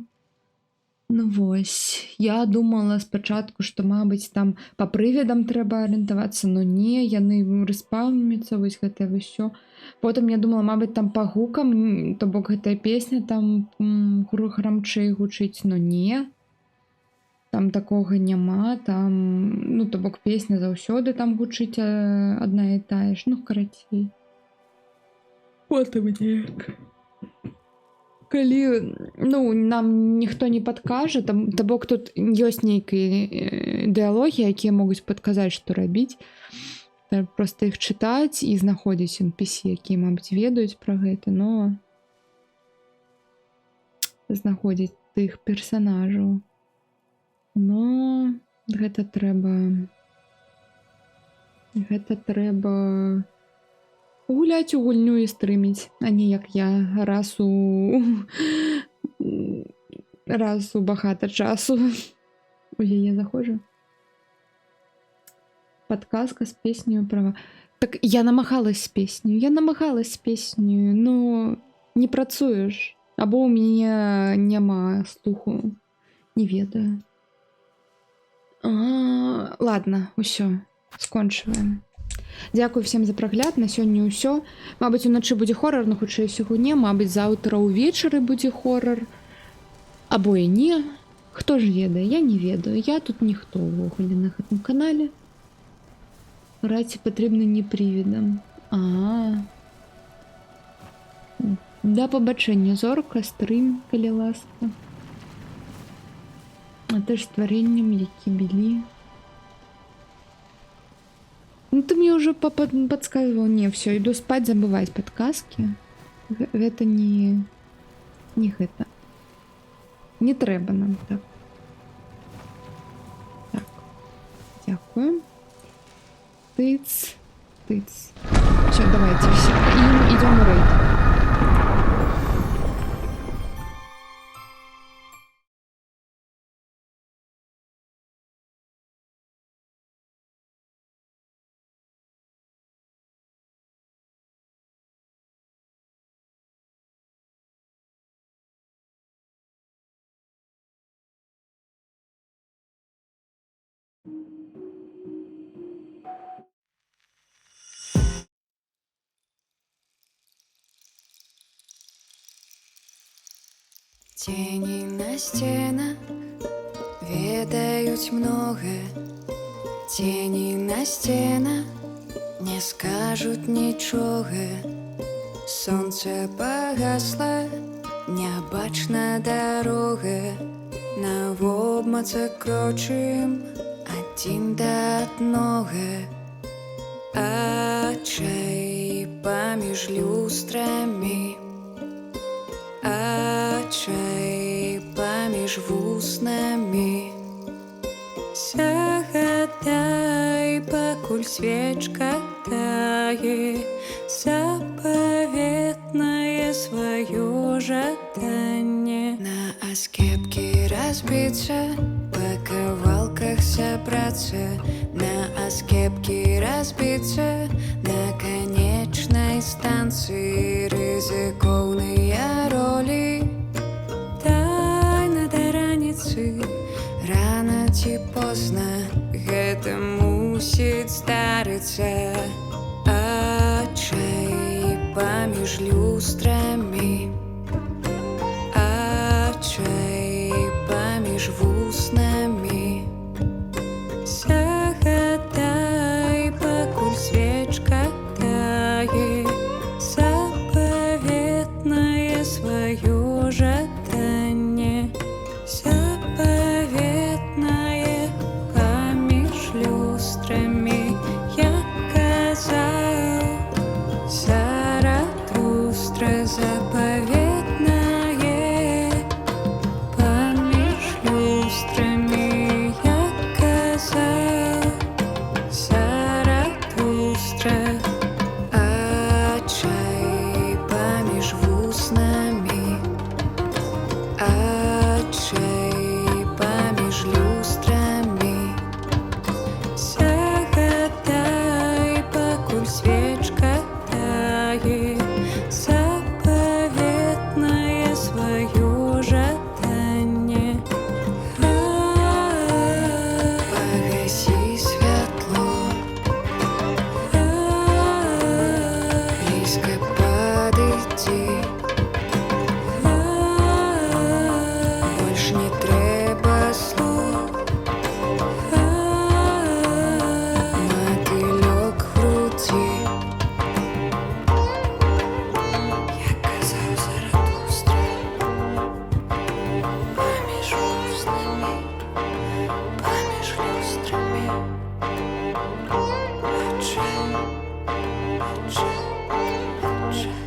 Ну, вось. Я думала спачатку, што, мабыць, там па прывідам трэба арыентавацца, но не, яны рэспаўмяцца, вось гэтае ўсё. Потым я думала, мабыць, там па гукам, то бок гэтая песня там грамчэй гучыць, но не. Там такога няма, там, ну, то бок песня заўсёды там гучыць адна і тая ж, ну, карацей. Потым неяк. Калі, ну, нам ніхто не падкажа, то бок тут ёсць нейкія дыалогі, якія могуць падказаць, што рабіць. Просто іх чытаць і знаходзіць NPC, якія, мабыць, ведаюць пра гэта, но знаходзіць тых персанажаў. Но гэта трэба гуляць у гульню і стрыміць, а не як я раз у багата часу у яе заходжу. Подказка з песнею права. Так я намагалась з песнею, но не працуеш. Або у мяне няма слуху. Не ведаю. Ладно, усё, скончваем. Дзякую всем за прагляд, на сёння ўсё. Мабыць, уначы будзе хорар, но хутчэй усяго не. Мабыць, заўтра ўвечары будзе хорар. Або і не. Хто ж ведае? Я не ведаю. Я тут ніхто ўвогуле на гэтым канале. Граць патрэбна не прывідам. Да пабачэння, Зорка, стрым, калі ласка. А ты ж стварэннем, які білі. Ну ты мне уже подсказывал. Не, все, иду спать, забывать подказки. Это не гэта. Не трэба нам так. Так. Дякую. Тыц. Все, давайте все. Идем в рейд. Тени на стенах ведают многое. Тени на стенах не скажут ничего. Солнце погасло, не бачна дорога. На обмацак крочым один до одного. Отчай поміж люстрами, отчай поміж вуснами. Загадай, пакуль свечка тае, заповедное свое жаданне. На аскепке разбиться, по кавалках собраться. На аскепке разбиться, на конечной станции. Рызыкоўныя роли, тайна да раніцы. Рано ці позна гэта мусіць здарыцца. Отчай поміж люстрамі, отчай поміж вуснамі. Загадай, пакуль свечка тае, заповедное свое жаданне. Заповедное поміж люстрами, як казаў Заратустра. Заповедное поміж люстрами, як казаў Заратустра. Отчай поміж вуснами, отчай поміж люстрами. Загадай, пакуль свечка тае, заповедное свое жаданне. Погаси святло, близко подойди. Больш не трэба слов. Мотылёк в груди, як казаў Заратустра. Поміж вуснамі, поміж люстрамі. Отчай, отчай, отчай.